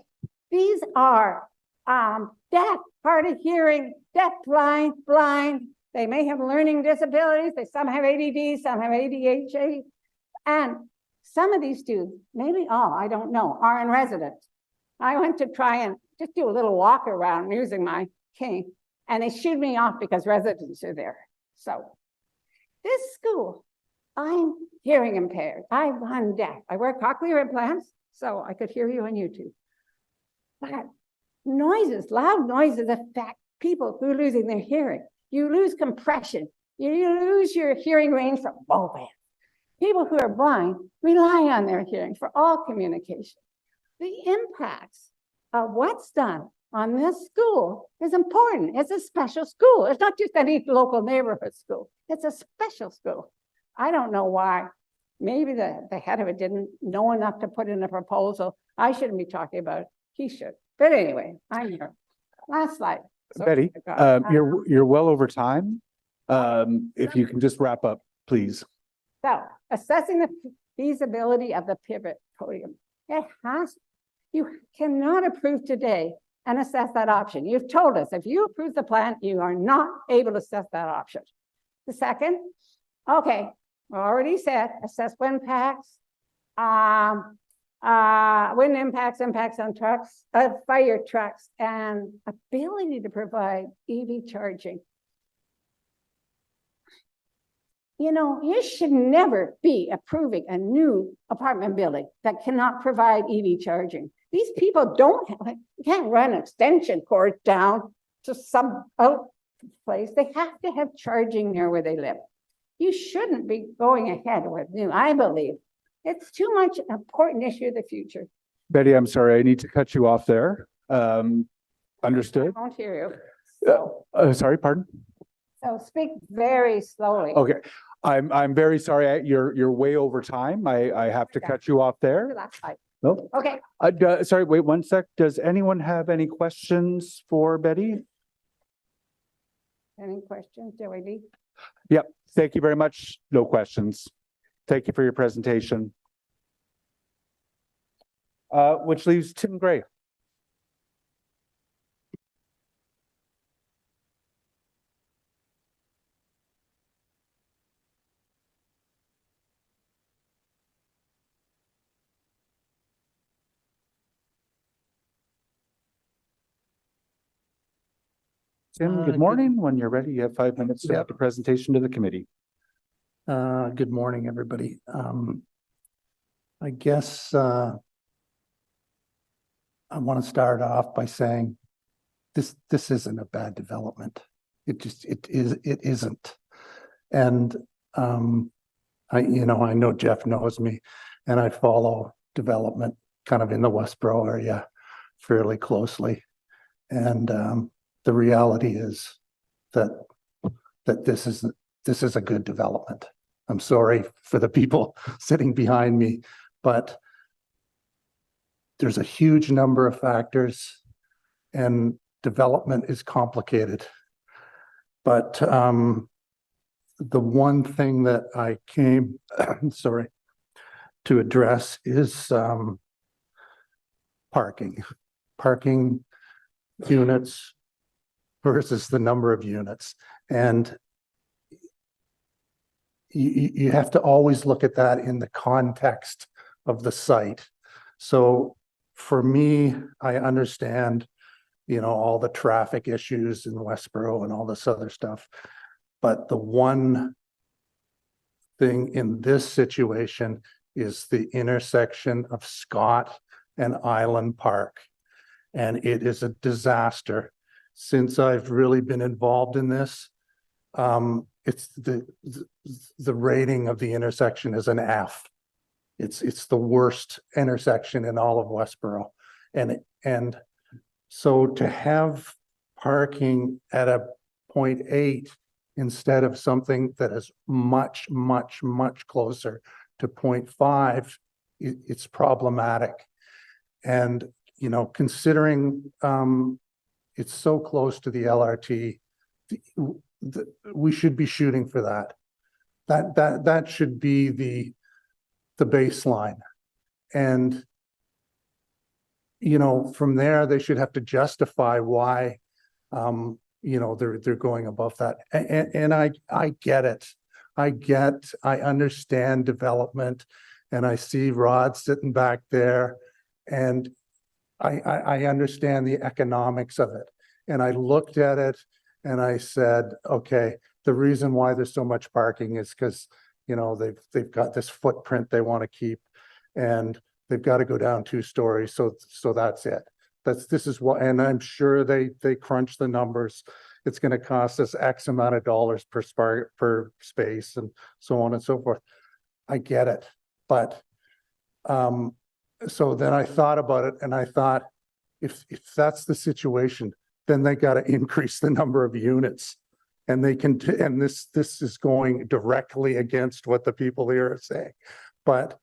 These are deaf, hard of hearing, deaf, blind. They may have learning disabilities. Some have ADD, some have ADHD. And some of these students, maybe all, I don't know, are in residence. I went to try and just do a little walk around using my cane, and they shooed me off because residents are there. So this school, I'm hearing impaired. I'm deaf. I wear cochlear implants, so I could hear you on YouTube. But noises, loud noises affect people who are losing their hearing. You lose compression. You lose your hearing range from both ends. People who are blind rely on their hearing for all communication. The impacts of what's done on this school is important. It's a special school. It's not just any local neighborhood school. It's a special school. I don't know why. Maybe the head of it didn't know enough to put in a proposal. I shouldn't be talking about it. He should. But anyway, I'm here. Last slide. Betty, you're well over time. If you can just wrap up, please. So assessing the feasibility of the pivot podium. You cannot approve today and assess that option. You've told us if you approve the plan, you are not able to assess that option. The second, okay, I already said assess wind impacts, impacts on trucks, fire trucks, and ability to provide EV charging. You know, you should never be approving a new apartment building that cannot provide EV charging. These people can't run extension cords down to some place. They have to have charging near where they live. You shouldn't be going ahead with new, I believe. It's too much an important issue of the future. Betty, I'm sorry, I need to cut you off there. Understood. I won't hear you. So, Sorry, pardon? So speak very slowly. Okay, I'm very sorry. You're way over time. I have to cut you off there. Nope. Okay. Sorry, wait 1 sec. Does anyone have any questions for Betty? Any questions, Joey? Yep. Thank you very much. No questions. Thank you for your presentation. Which leaves Tim Gray. Tim, good morning. When you're ready, you have 5 minutes to have the presentation to the committee. Good morning, everybody. I guess I want to start off by saying this isn't a bad development. It isn't. And I know Jeff knows me, and I follow development kind of in the Westboro area fairly closely. And the reality is that this is a good development. I'm sorry for the people sitting behind me, but there's a huge number of factors, and development is complicated. But the one thing that I came, sorry, to address is parking units versus the number of units. And you have to always look at that in the context of the site. So for me, I understand, all the traffic issues in Westboro and all this other stuff. But the one thing in this situation is the intersection of Scott and Island Park. And it is a disaster. Since I've really been involved in this, it's the rating of the intersection is an F. It's the worst intersection in all of Westboro. And so to have parking at a 0.8 instead of something that is much, much, much closer to 0.5, it's problematic. And, considering it's so close to the LRT, we should be shooting for that. That should be the baseline. And, from there, they should have to justify why, they're going above that. And I get it. I understand development, and I see Rod sitting back there, and I understand the economics of it. And I looked at it and I said, okay, the reason why there's so much parking is because, they've got this footprint they want to keep, and they've got to go down 2 stories. So that's it. This is what, and I'm sure they crunch the numbers. It's going to cost us X amount of dollars per space, and so on and so forth. I get it. But so then I thought about it, and I thought, if that's the situation, then they got to increase the number of units. And they can, and this is going directly against what the people here are saying, but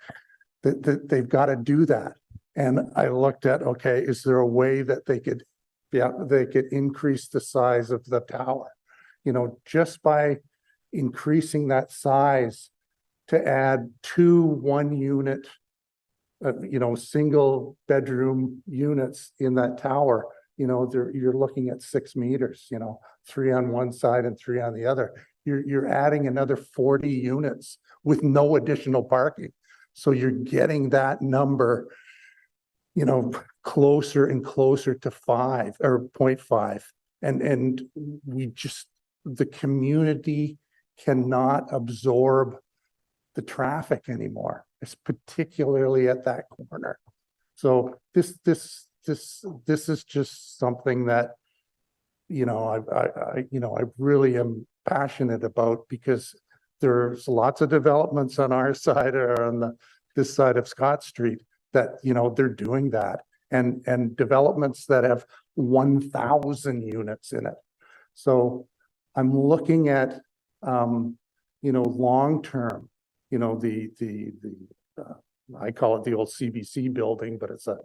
they've got to do that. And I looked at, okay, is there a way that they could increase the size of the tower? Just by increasing that size to add 2 1-unit, single bedroom units in that tower, you're looking at 6 meters, 3 on one side and 3 on the other. You're adding another 40 units with no additional parking. So you're getting that number, closer and closer to 5 or 0.5. And the community cannot absorb the traffic anymore. It's particularly at that corner. So this is just something that, I really am passionate about, because there's lots of developments on our side or on this side of Scott Street that, they're doing that, and developments that have 1,000 units in it. So I'm looking at, long-term, I call it the old CBC building, but it's a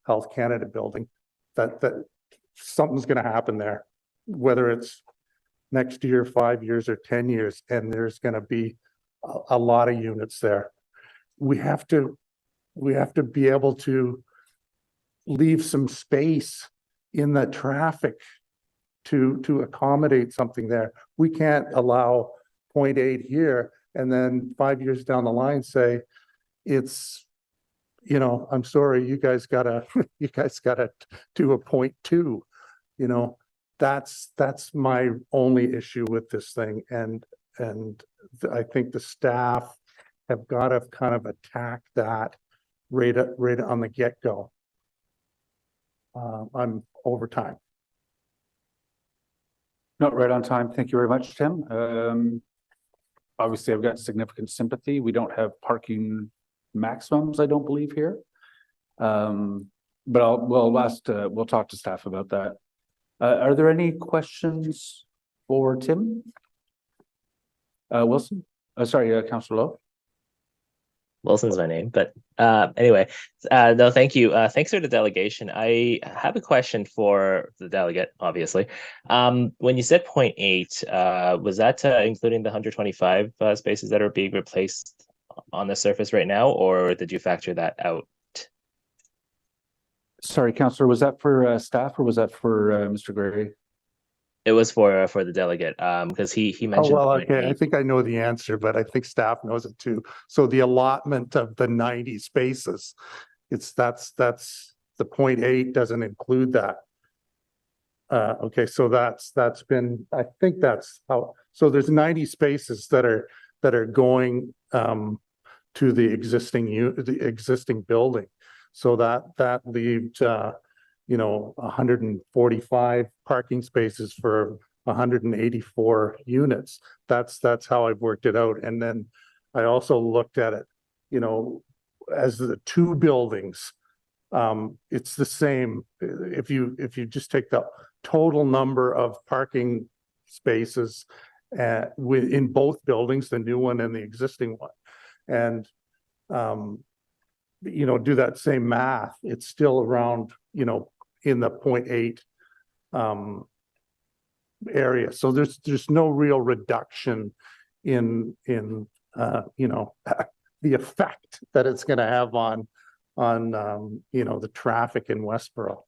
Health Canada building, that something's going to happen there, whether it's next year, 5 years, or 10 years, and there's going to be a lot of units there. We have to be able to leave some space in the traffic to accommodate something there. We can't allow 0.8 here and then 5 years down the line say it's, I'm sorry, you guys gotta do a 0.2. That's my only issue with this thing. And I think the staff have got to kind of attack that right on the get-go. I'm over time. Not right on time. Thank you very much, Tim. obviously I've got significant sympathy. We don't have parking maximums, I don't believe here. But we'll talk to staff about that. Are there any questions for Tim? Wilson? Sorry, Councillor Lowe. Wilson's my name, but anyway, no, thank you. Thanks for the delegation. I have a question for the delegate, obviously. When you said 0.8, was that including the 125 spaces that are being replaced on the surface right now, or did you factor that out? Sorry, Councillor, was that for staff or was that for Mr. Gray? It was for the delegate, because he Oh, mentioned well, okay, I 0.8. think I know the answer, but I think staff knows it too. So the allotment of the 90 spaces, that's the 0.8 doesn't include that. Okay, so that's been, I think that's how, so there's 90 spaces that are going to the existing building. So that leaves 145 parking spaces for 184 units. That's how I've worked it out. And then I also looked at it, as the two buildings, it's the same. If you just take the total number of parking spaces in both buildings, the new one and the existing one, and do that same math, it's still around, in the 0.8 area. So there's no real reduction in the effect that it's going to have on the traffic in Westboro.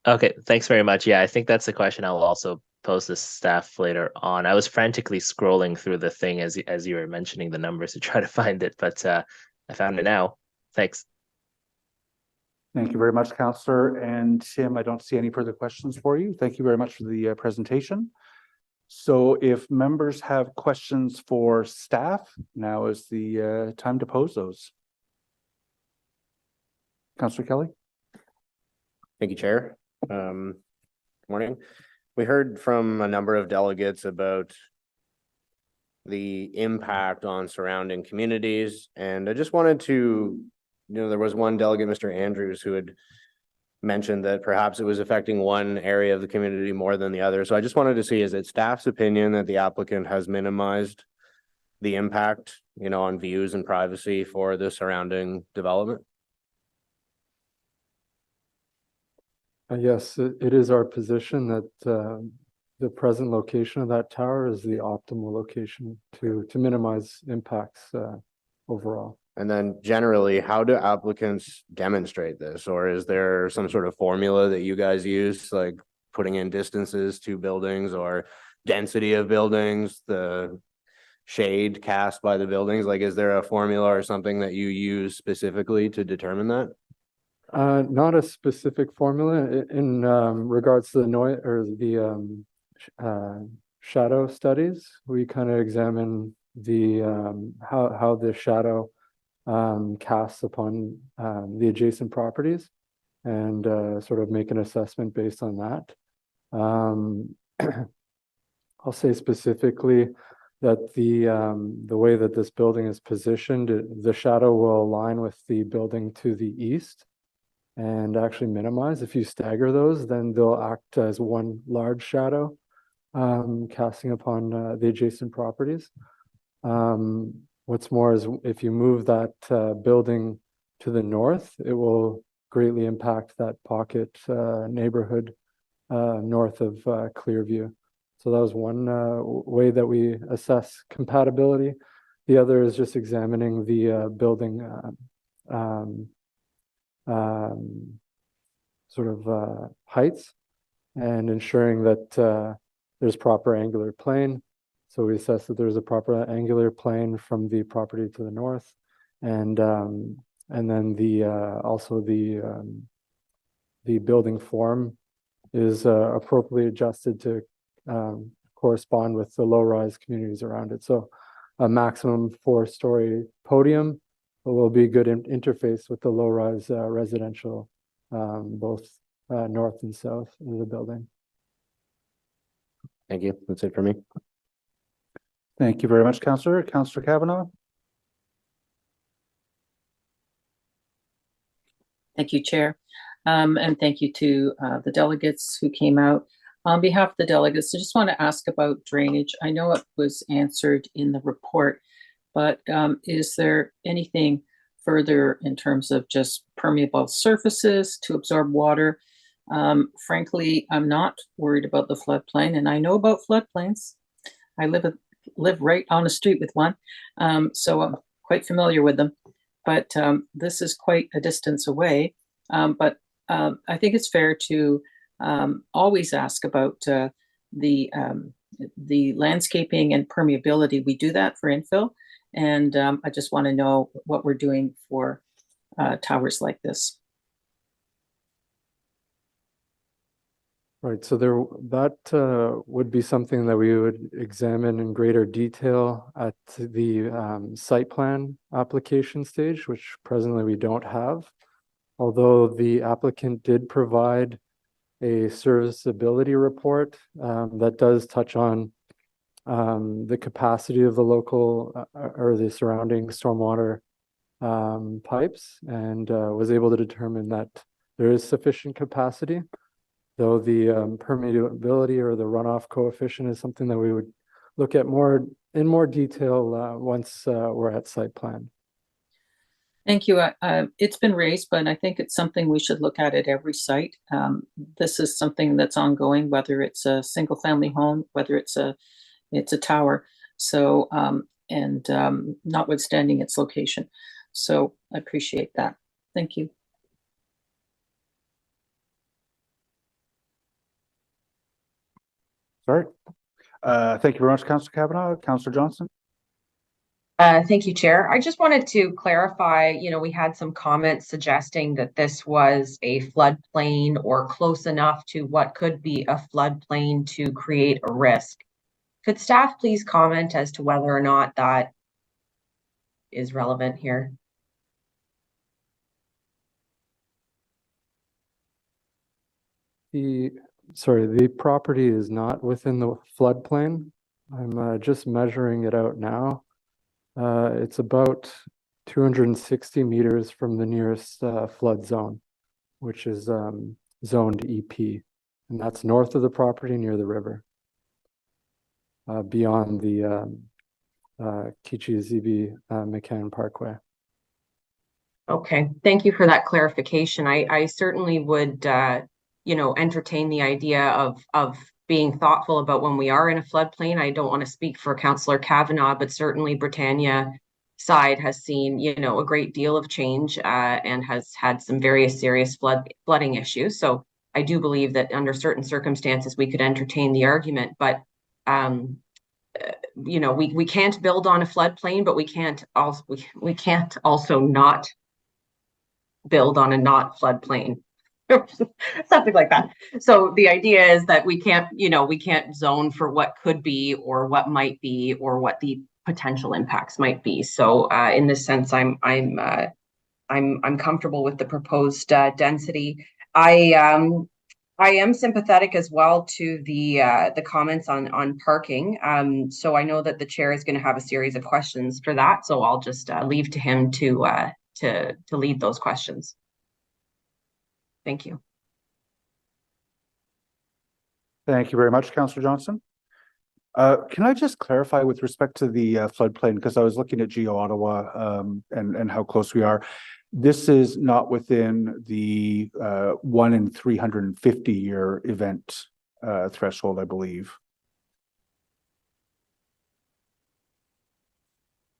Okay, thanks very much. Yeah, I think that's the question I'll also pose to staff later on. I was frantically scrolling through the thing as you were mentioning the numbers to try to find it, but I found it now. Thanks. Thank you very much, Councillor. And Tim, I don't see any further questions for you. Thank you very much for the presentation. So if members have questions for staff, now is the time to pose those. Councillor Kelly? Thank you, Chair. Good morning. We heard from a number of delegates about the impact on surrounding communities, and I just wanted to, there was one delegate, Mr. Andrews, who had mentioned that perhaps it was affecting one area of the community more than the other. So I just wanted to see, is it staff's opinion that the applicant has minimized the impact, on views and privacy for the surrounding development? Yes, it is our position that the present location of that tower is the optimal location to minimize impacts overall. And then generally, how do applicants demonstrate this? Or is there some sort of formula that you guys use, like putting in distances to buildings or density of buildings, the shade cast by the buildings? Like, is there a formula or something that you use specifically to determine that? Not a specific formula in regards to the noise or the shadow studies. We kind of examine the how the shadow casts upon the adjacent properties and sort of make an assessment based on that. I'll say specifically that the way that this building is positioned, the shadow will align with the building to the east and actually minimize. If you stagger those, then they'll act as one large shadow casting upon the adjacent properties. What's more is if you move that building to the north, it will greatly impact that pocket neighborhood north of Clearview. So that was one way that we assess compatibility. The other is just examining the building sort of heights and ensuring that there's proper angular plane. So we assess that there's a proper angular plane from the property to the north, and then the also the building form is appropriately adjusted to correspond with the low-rise communities around it. So a maximum 4-story podium will be good interface with the low-rise residential, both north and south of the building. Thank you. That's it for me. Thank you very much, Councillor. Councillor Kavanaugh. Thank you, Chair. And thank you to the delegates who came out. On behalf of the delegates, I just want to ask about drainage. I know it was answered in the report, but is there anything further in terms of just permeable surfaces to absorb water? Frankly, I'm not worried about the floodplain, and I know about floodplains. I live right on the street with one, so I'm quite familiar with them. But this is quite a distance away. But I think it's fair to always ask about the landscaping and permeability. We do that for infill, and I just want to know what we're doing for towers like this. Right, so that would be something that we would examine in greater detail at the site plan application stage, which presently we don't have. Although the applicant did provide a serviceability report that does touch on the capacity of the local or the surrounding stormwater pipes, and was able to determine that there is sufficient capacity. Though the permeability or the runoff coefficient is something that we would look at in more detail once we're at site plan. Thank you. It's been raised, but I think it's something we should look at every site. This is something that's ongoing, whether it's a single family home, whether it's a tower. So, notwithstanding its location. So I appreciate that. Thank you. Sorry. Thank you very much, Councillor Kavanaugh. Councillor Johnson. Thank you, Chair. I just wanted to clarify, we had some comments suggesting that this was a floodplain or close enough to what could be a floodplain to create a risk. Could staff please comment as to whether or not that is relevant here? The property is not within the floodplain. I'm just measuring it out now. It's about 260 meters from the nearest flood zone, which is zoned EP. And that's north of the property near the river, beyond the Kichizibi McCann Parkway. Okay, thank you for that clarification. I certainly would entertain the idea of being thoughtful about when we are in a floodplain. I don't want to speak for Councillor Kavanaugh, but certainly Britannia side has seen, a great deal of change and has had some very serious flooding issues. So I do believe that under certain circumstances we could entertain the argument, but we can't build on a floodplain, but we can't also not build on a not floodplain. Something like that. So the idea is that we can't zone for what could be or what might be or what the potential impacts might be. So in this sense, I'm comfortable with the proposed density. I am sympathetic as well to the comments on parking. So I know that the chair is going to have a series of questions for that. So I'll just leave to him to lead those questions. Thank you. Thank you very much, Councillor Johnson. Can I just clarify with respect to the floodplain, because I was looking at Geo Ottawa and how close we are. This is not within the 1 in 350 year event threshold, I believe.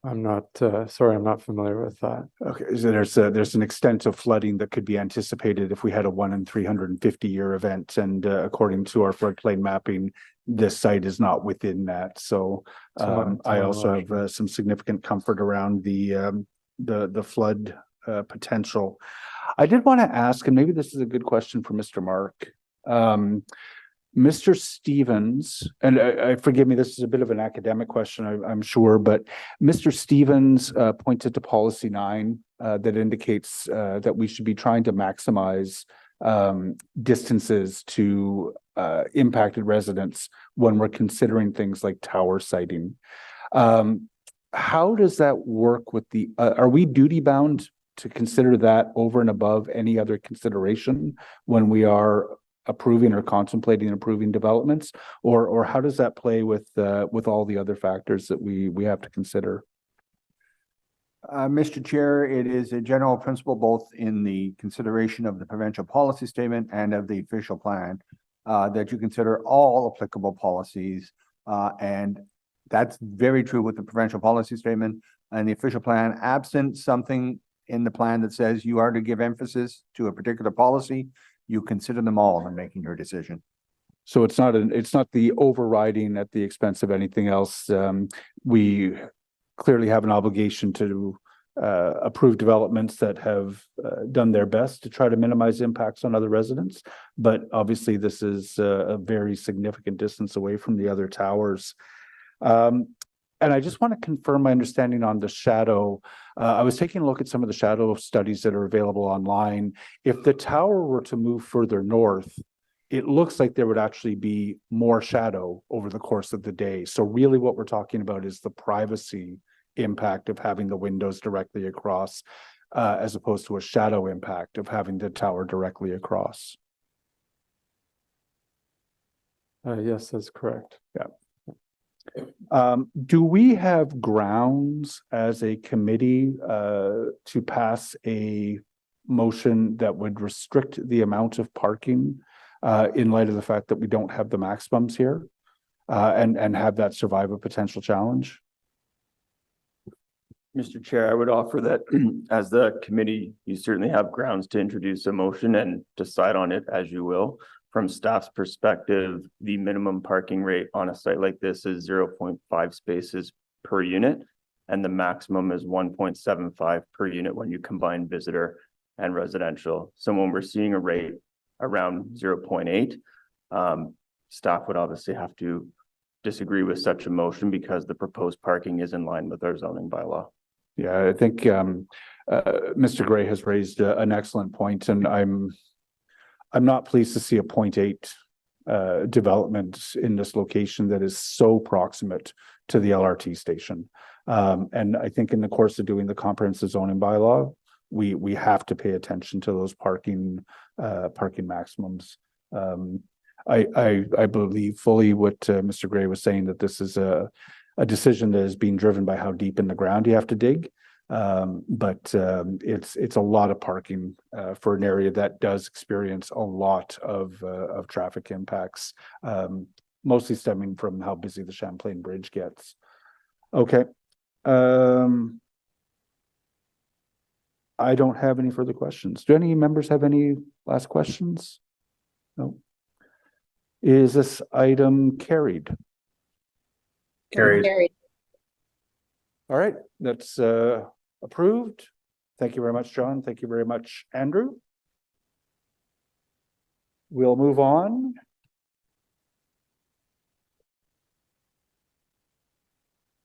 I'm not sorry, I'm not familiar with that. Okay, so there's an extent of flooding that could be anticipated if we had a 1 in 350 year event, and according to our floodplain mapping, this site is not within that. So I also have some significant comfort around the flood potential. I did want to ask, and maybe this is a good question for Mr. Mark. Mr. Stevens, and forgive me, this is a bit of an academic question, I'm sure, but Mr. Stevens pointed to policy 9 that indicates that we should be trying to maximize distances to impacted residents when we're considering things like tower siting. How does that work with the, are we duty bound to consider that over and above any other consideration when we are approving or contemplating approving developments? Or how does that play with all the other factors that we have to consider? Mr. Chair, it is a general principle both in the consideration of the provincial policy statement and of the official plan that you consider all applicable policies. And that's very true with the provincial policy statement and the official plan. Absent something in the plan that says you are to give emphasis to a particular policy, you consider them all in making your decision. So it's not the overriding at the expense of anything else. We clearly have an obligation to approve developments that have done their best to try to minimize impacts on other residents. But obviously this is a very significant distance away from the other towers. And I just want to confirm my understanding on the shadow. I was taking a look at some of the shadow studies that are available online. If the tower were to move further north, it looks like there would actually be more shadow over the course of the day. So really what we're talking about is the privacy impact of having the windows directly across, as opposed to a shadow impact of having the tower directly across. Yes, that's correct. Yeah. Do we have grounds as a committee to pass a motion that would restrict the amount of parking in light of the fact that we don't have the maximums here and have that survive a potential challenge? Mr. Chair, I would offer that as the committee, you certainly have grounds to introduce a motion and decide on it as you will. From staff's perspective, the minimum parking rate on a site like this is 0.5 spaces per unit, and the maximum is 1.75 per unit when you combine visitor and residential. So when we're seeing a rate around 0.8, staff would obviously have to disagree with such a motion because the proposed parking is in line with our zoning bylaw. Yeah, I think Mr. Gray has raised an excellent point, and I'm not pleased to see a 0.8 development in this location that is so proximate to the LRT station. And I think in the course of doing the comprehensive zoning bylaw, we have to pay attention to those parking maximums. I believe fully what Mr. Gray was saying, that this is a decision that is being driven by how deep in the ground you have to dig. But it's a lot of parking for an area that does experience a lot of traffic impacts, mostly stemming from how busy the Champlain Bridge gets. Okay. I don't have any further questions. Do any members have any last questions? No. Is this item carried? Carried. All right, that's approved. Thank you very much, John. Thank you very much, Andrew. We'll move on.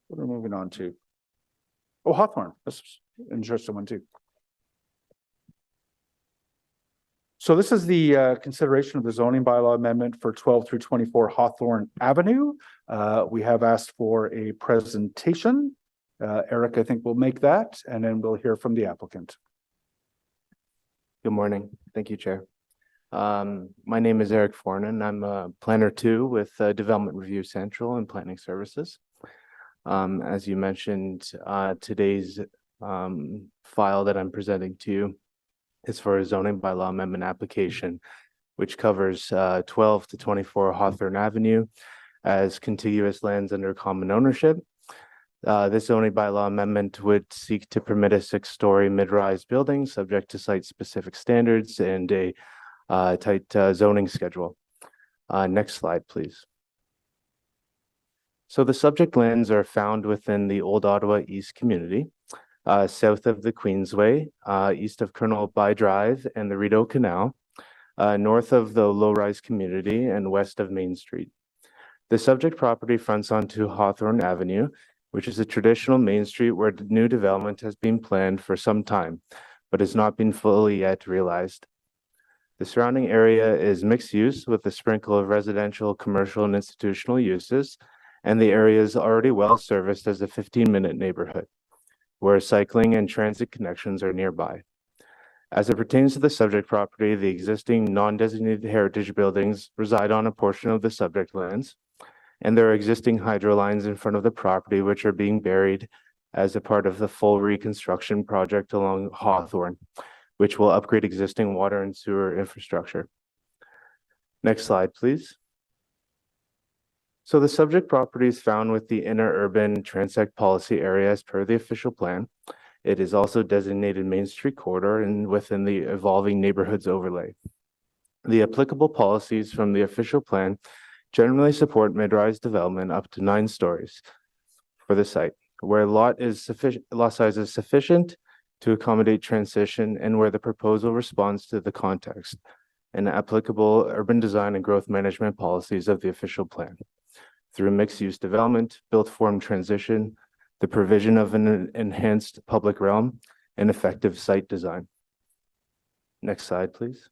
What are we moving on to? Oh, Hawthorne. That's an interesting one too. So this is the consideration of the zoning bylaw amendment for 12 through 24 Hawthorne Avenue. We have asked for a presentation. Eric, I think we'll make that, and then we'll hear from the applicant. Good morning. Thank you, Chair. My name is Eric Fornan. I'm a planner 2 with Development Review Central and Planning Services. As you mentioned, today's file that I'm presenting to you is for a zoning bylaw amendment application, which covers 12 to 24 Hawthorne Avenue as contiguous lands under common ownership. This zoning bylaw amendment would seek to permit a 6-story mid-rise building subject to site-specific standards and a tight zoning schedule. Next slide, please. So the subject lands are found within the Old Ottawa East community, south of the Queensway, east of Colonel By Drive and the Rideau Canal, north of the low-rise community, and west of Main Street. The subject property fronts onto Hawthorne Avenue, which is a traditional main street where new development has been planned for some time, but has not been fully yet realized. The surrounding area is mixed use with a sprinkle of residential, commercial, and institutional uses, and the area is already well serviced as a 15-minute neighborhood, where cycling and transit connections are nearby. As it pertains to the subject property, the existing non-designated heritage buildings reside on a portion of the subject lands, and there are existing hydro lines in front of the property which are being buried as a part of the full reconstruction project along Hawthorne, which will upgrade existing water and sewer infrastructure. Next slide, please. So the subject property is found with the inner urban transect policy area as per the official plan. It is also designated Main Street corridor and within the evolving neighborhoods overlay. The applicable policies from the official plan generally support mid-rise development up to 9 stories for the site, where lot size is sufficient to accommodate transition and where the proposal responds to the context and applicable urban design and growth management policies of the official plan through mixed-use development, built form transition, the provision of an enhanced public realm, and effective site design. Next slide, please.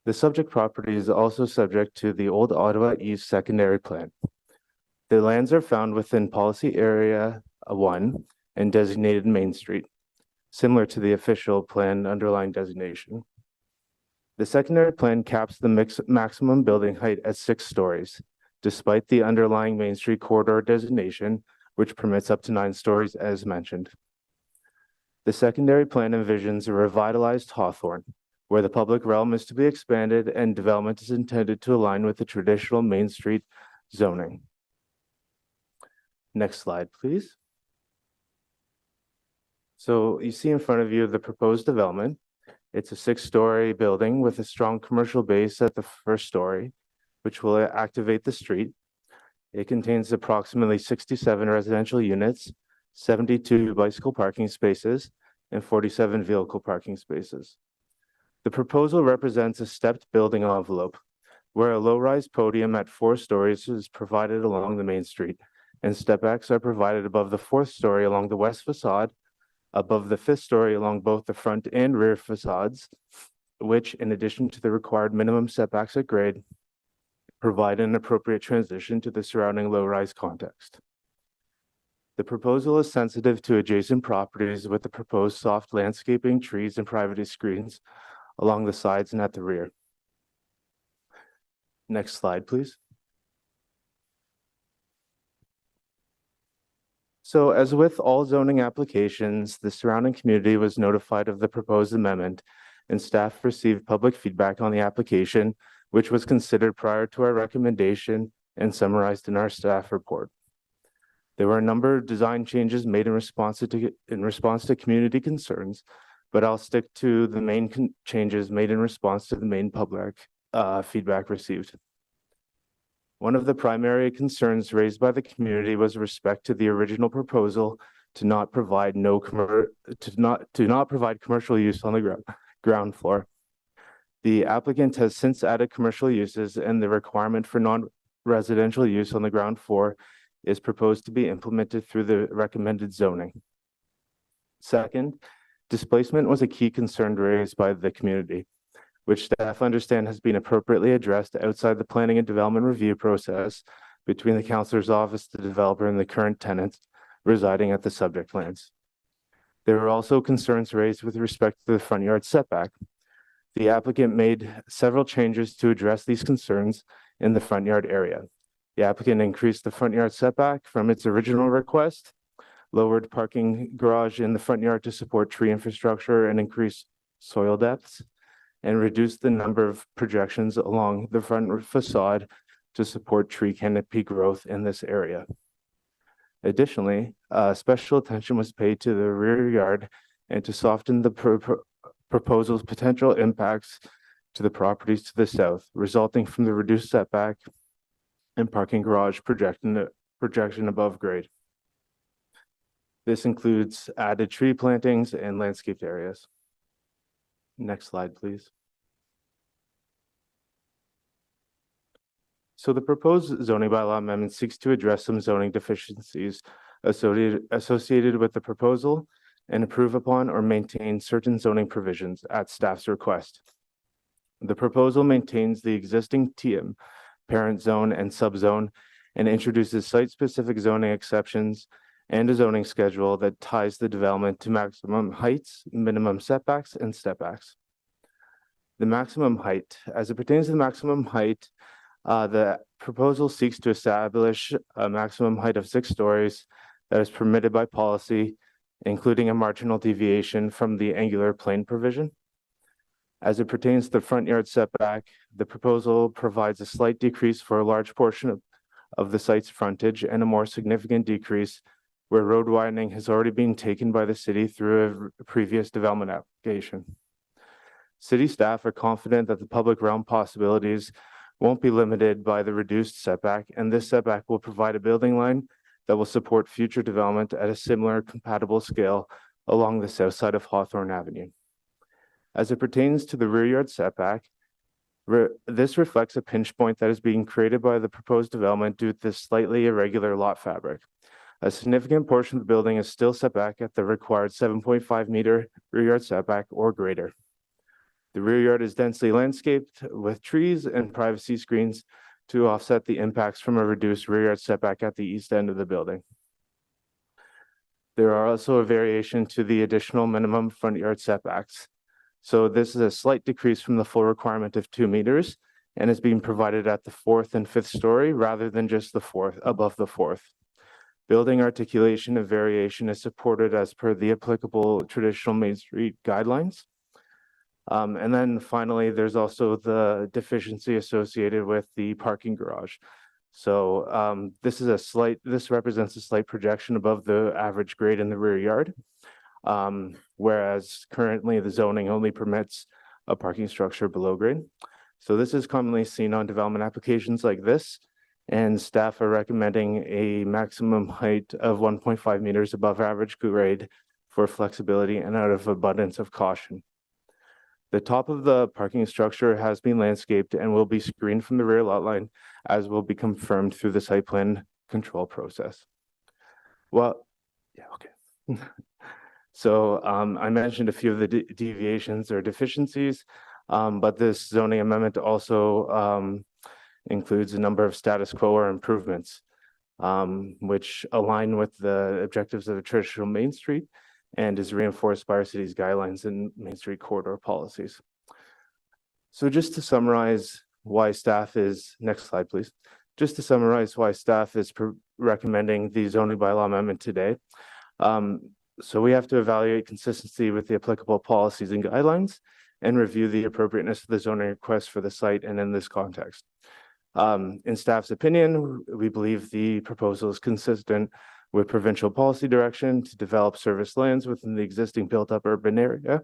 The subject property is also subject to the Old Ottawa East Secondary Plan. The lands are found within Policy Area 1 and designated Main Street, similar to the official plan underlying designation. The secondary plan caps the maximum building height at 6 stories, despite the underlying Main Street corridor designation, which permits up to 9 stories as mentioned. The secondary plan envisions a revitalized Hawthorne, where the public realm is to be expanded and development is intended to align with the traditional Main Street zoning. Next slide, please. So you see in front of you the proposed development. It's a 6-story building with a strong commercial base at the first story, which will activate the street. It contains approximately 67 residential units, 72 bicycle parking spaces, and 47 vehicle parking spaces. The proposal represents a stepped building envelope, where a low-rise podium at 4 stories is provided along the main street, and step-backs are provided above the 4th story along the west facade, above the 5th story along both the front and rear facades, which, in addition to the required minimum setbacks at grade, provide an appropriate transition to the surrounding low-rise context. The proposal is sensitive to adjacent properties with the proposed soft landscaping, trees, and privacy screens along the sides and at the rear. Next slide, please. So as with all zoning applications, the surrounding community was notified of the proposed amendment, and staff received public feedback on the application, which was considered prior to our recommendation and summarized in our staff report. There were a number of design changes made in response to community concerns, but I'll stick to the main changes made in response to the main public feedback received. One of the primary concerns raised by the community was respect to the original proposal to not provide commercial use on the ground floor. The applicant has since added commercial uses, and the requirement for non-residential use on the ground floor is proposed to be implemented through the recommended zoning. Second, displacement was a key concern raised by the community, which staff understand has been appropriately addressed outside the planning and development review process between the councillor's office, the developer, and the current tenants residing at the subject lands. There were also concerns raised with respect to the front yard setback. The applicant made several changes to address these concerns in the front yard area. The applicant increased the front yard setback from its original request, lowered parking garage in the front yard to support tree infrastructure and increase soil depths, and reduced the number of projections along the front facade to support tree canopy growth in this area. Additionally, special attention was paid to the rear yard and to soften the proposal's potential impacts to the properties to the south, resulting from the reduced setback and parking garage projection above grade. This includes added tree plantings and landscaped areas. Next slide, please. So the proposed zoning bylaw amendment seeks to address some zoning deficiencies associated with the proposal and approve upon or maintain certain zoning provisions at staff's request. The proposal maintains the existing TM, parent zone and subzone, and introduces site-specific zoning exceptions and a zoning schedule that ties the development to maximum heights, minimum setbacks, and stepbacks. The maximum height, as it pertains to the maximum height, the proposal seeks to establish a maximum height of 6 stories that is permitted by policy, including a marginal deviation from the angular plane provision. As it pertains to the front yard setback, the proposal provides a slight decrease for a large portion of the site's frontage and a more significant decrease where road widening has already been taken by the city through a previous development application. City staff are confident that the public realm possibilities won't be limited by the reduced setback, and this setback will provide a building line that will support future development at a similar compatible scale along the south side of Hawthorne Avenue. As it pertains to the rear yard setback, this reflects a pinch point that is being created by the proposed development due to the slightly irregular lot fabric. A significant portion of the building is still set back at the required 7.5 meter rear yard setback or greater. The rear yard is densely landscaped with trees and privacy screens to offset the impacts from a reduced rear yard setback at the east end of the building. There are also a variation to the additional minimum front yard setbacks. So this is a slight decrease from the full requirement of 2 meters and is being provided at the 4th and 5th story rather than just the 4th above the 4th. Building articulation and variation is supported as per the applicable traditional Main Street guidelines. And then finally, there's also the deficiency associated with the parking garage. So this represents a slight projection above the average grade in the rear yard. Whereas currently the zoning only permits a parking structure below grade. So this is commonly seen on development applications like this, and staff are recommending a maximum height of 1.5 meters above average grade for flexibility and out of abundance of caution. The top of the parking structure has been landscaped and will be screened from the rear lot line, as will be confirmed through the site plan control process. Well, yeah, okay. So I mentioned a few of the deviations or deficiencies, but this zoning amendment also includes a number of status quo or improvements, which align with the objectives of the traditional Main Street and is reinforced by our city's guidelines and Main Street corridor policies. So just to summarize why staff is, next slide, please. Just to summarize why staff is recommending the zoning bylaw amendment today. So we have to evaluate consistency with the applicable policies and guidelines and review the appropriateness of the zoning request for the site and in this context. In staff's opinion, we believe the proposal is consistent with provincial policy direction to develop service lands within the existing built-up urban area.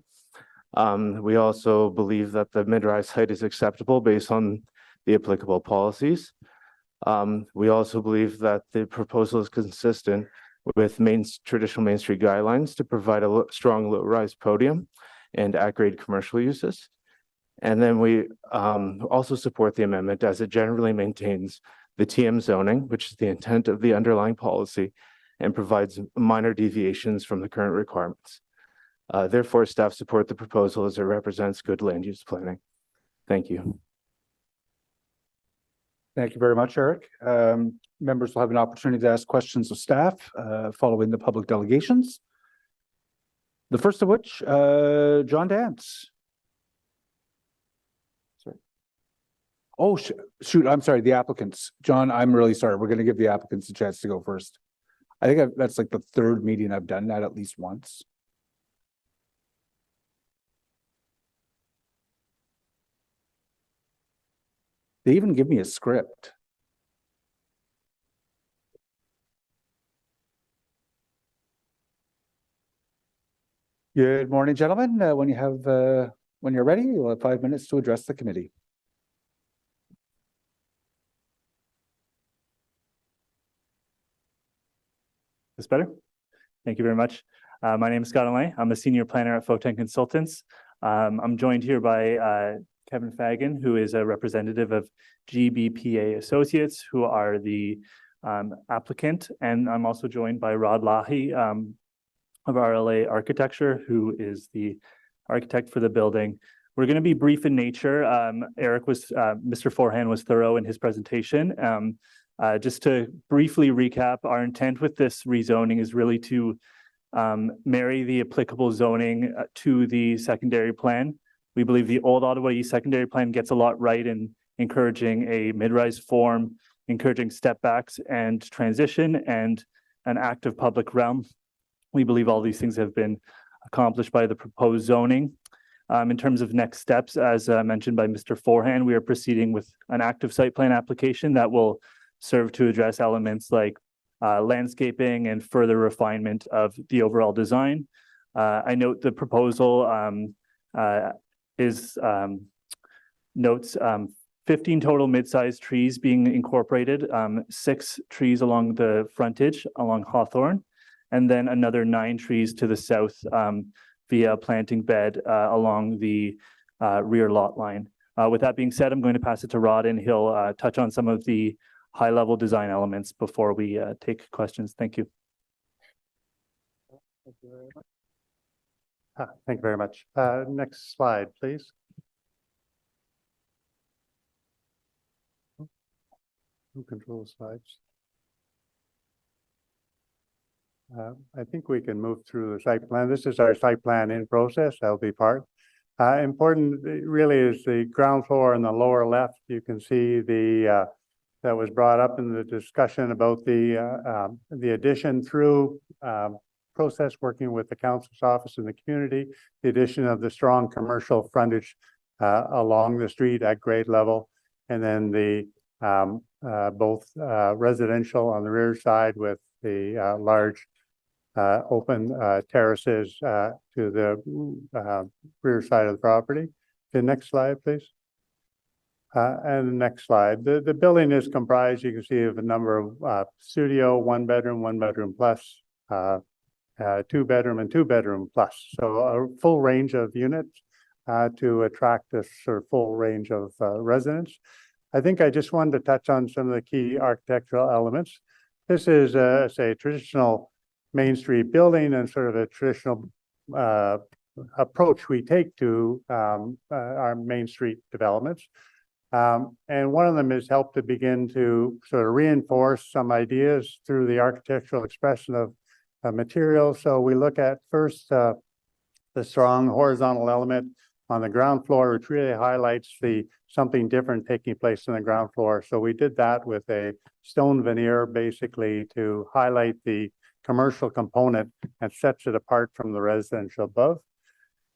We also believe that the mid-rise height is acceptable based on the applicable policies. We also believe that the proposal is consistent with traditional Main Street guidelines to provide a strong low-rise podium and at-grade commercial uses. And then we also support the amendment as it generally maintains the TM zoning, which is the intent of the underlying policy, and provides minor deviations from the current requirements. Therefore, staff support the proposal as it represents good land use planning. Thank you. Thank you very much, Eric. Members will have an opportunity to ask questions of staff following the public delegations. The first of which, John Dance. Sorry. Oh, shoot, I'm sorry, the applicants. John, I'm really sorry. We're going to give the applicants a chance to go first. I think that's like the 3rd meeting I've done that at least once. They even give me a script. Good morning, gentlemen. When you're ready, you'll have 5 minutes to address the committee. This better? Thank you very much. My name is Scott Alay. I'm a senior planner at Foten Consultants. I'm joined here by Kevin Fagan, who is a representative of GBPA Associates, who are the applicant. And I'm also joined by Rod Lahi of RLA Architecture, who is the architect for the building. We're going to be brief in nature. Mr. Forehand was thorough in his presentation. Just to briefly recap, our intent with this rezoning is really to marry the applicable zoning to the secondary plan. We believe the old Ottawa East secondary plan gets a lot right in encouraging a mid-rise form, encouraging step backs and transition, and an active public realm. We believe all these things have been accomplished by the proposed zoning. In terms of next steps, as mentioned by Mr. Forehand, we are proceeding with an active site plan application that will serve to address elements like landscaping and further refinement of the overall design. I note the proposal notes 15 total mid-sized trees being incorporated, 6 trees along the frontage along Hawthorne, and then another 9 trees to the south via planting bed along the rear lot line. With that being said, I'm going to pass it to Rod, and he'll touch on some of the high-level design elements before we take questions. Thank you. Thank you very much. Thank you very much. Next slide, please. Who controls slides? I think we can move through the site plan. This is our site plan in process, LB part. Important really is the ground floor in the lower left. You can see the that was brought up in the discussion about the addition through process working with the council's office and the community, the addition of the strong commercial frontage along the street at grade level, and then the both residential on the rear side with the large open terraces to the rear side of the property. The next slide, please. And the next slide. The building is comprised, you can see, of a number of studio, 1 bedroom, 1 bedroom plus, 2 bedroom and 2 bedroom plus. So a full range of units to attract this sort of full range of residents. I think I just wanted to touch on some of the key architectural elements. This is say, a traditional Main Street building and sort of a traditional approach we take to our Main Street developments. And one of them is help to begin to sort of reinforce some ideas through the architectural expression of materials. So we look at first the strong horizontal element on the ground floor, which really highlights the something different taking place on the ground floor. So we did that with a stone veneer, basically to highlight the commercial component and sets it apart from the residential above.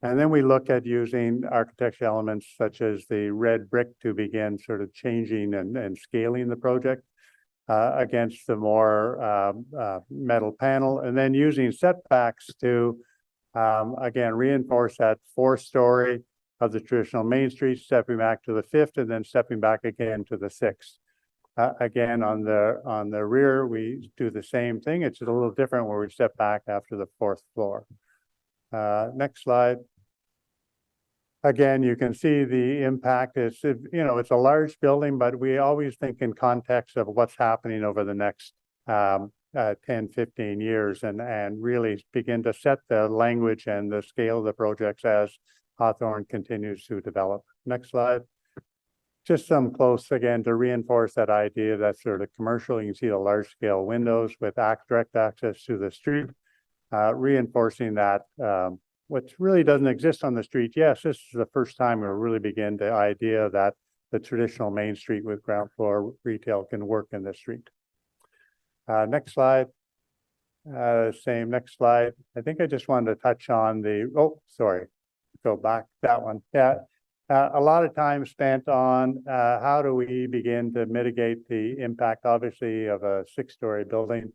And then we look at using architectural elements such as the red brick to begin sort of changing and scaling the project against the more metal panel, and then using setbacks to again reinforce that 4-story of the traditional Main Street, stepping back to the 5th, and then stepping back again to the 6th. Again, on the rear, we do the same thing. It's a little different where we step back after the 4th floor. Next slide. Again, you can see the impact. It's, you know, it's a large building, but we always think in context of what's happening over the next 10, 15 years and really begin to set the language and the scale of the projects as Hawthorne continues to develop. Next slide. Just some close again to reinforce that idea that sort of commercial. You can see the large scale windows with direct access to the street, reinforcing that which really doesn't exist on the street. Yes, this is the first time we really begin the idea that the traditional Main Street with ground floor retail can work in the street. Next slide. Same next slide. I think I just wanted to touch on the, oh, sorry, go back that one. Yeah. A lot of time spent on how do we begin to mitigate the impact, obviously, of a 6-story building,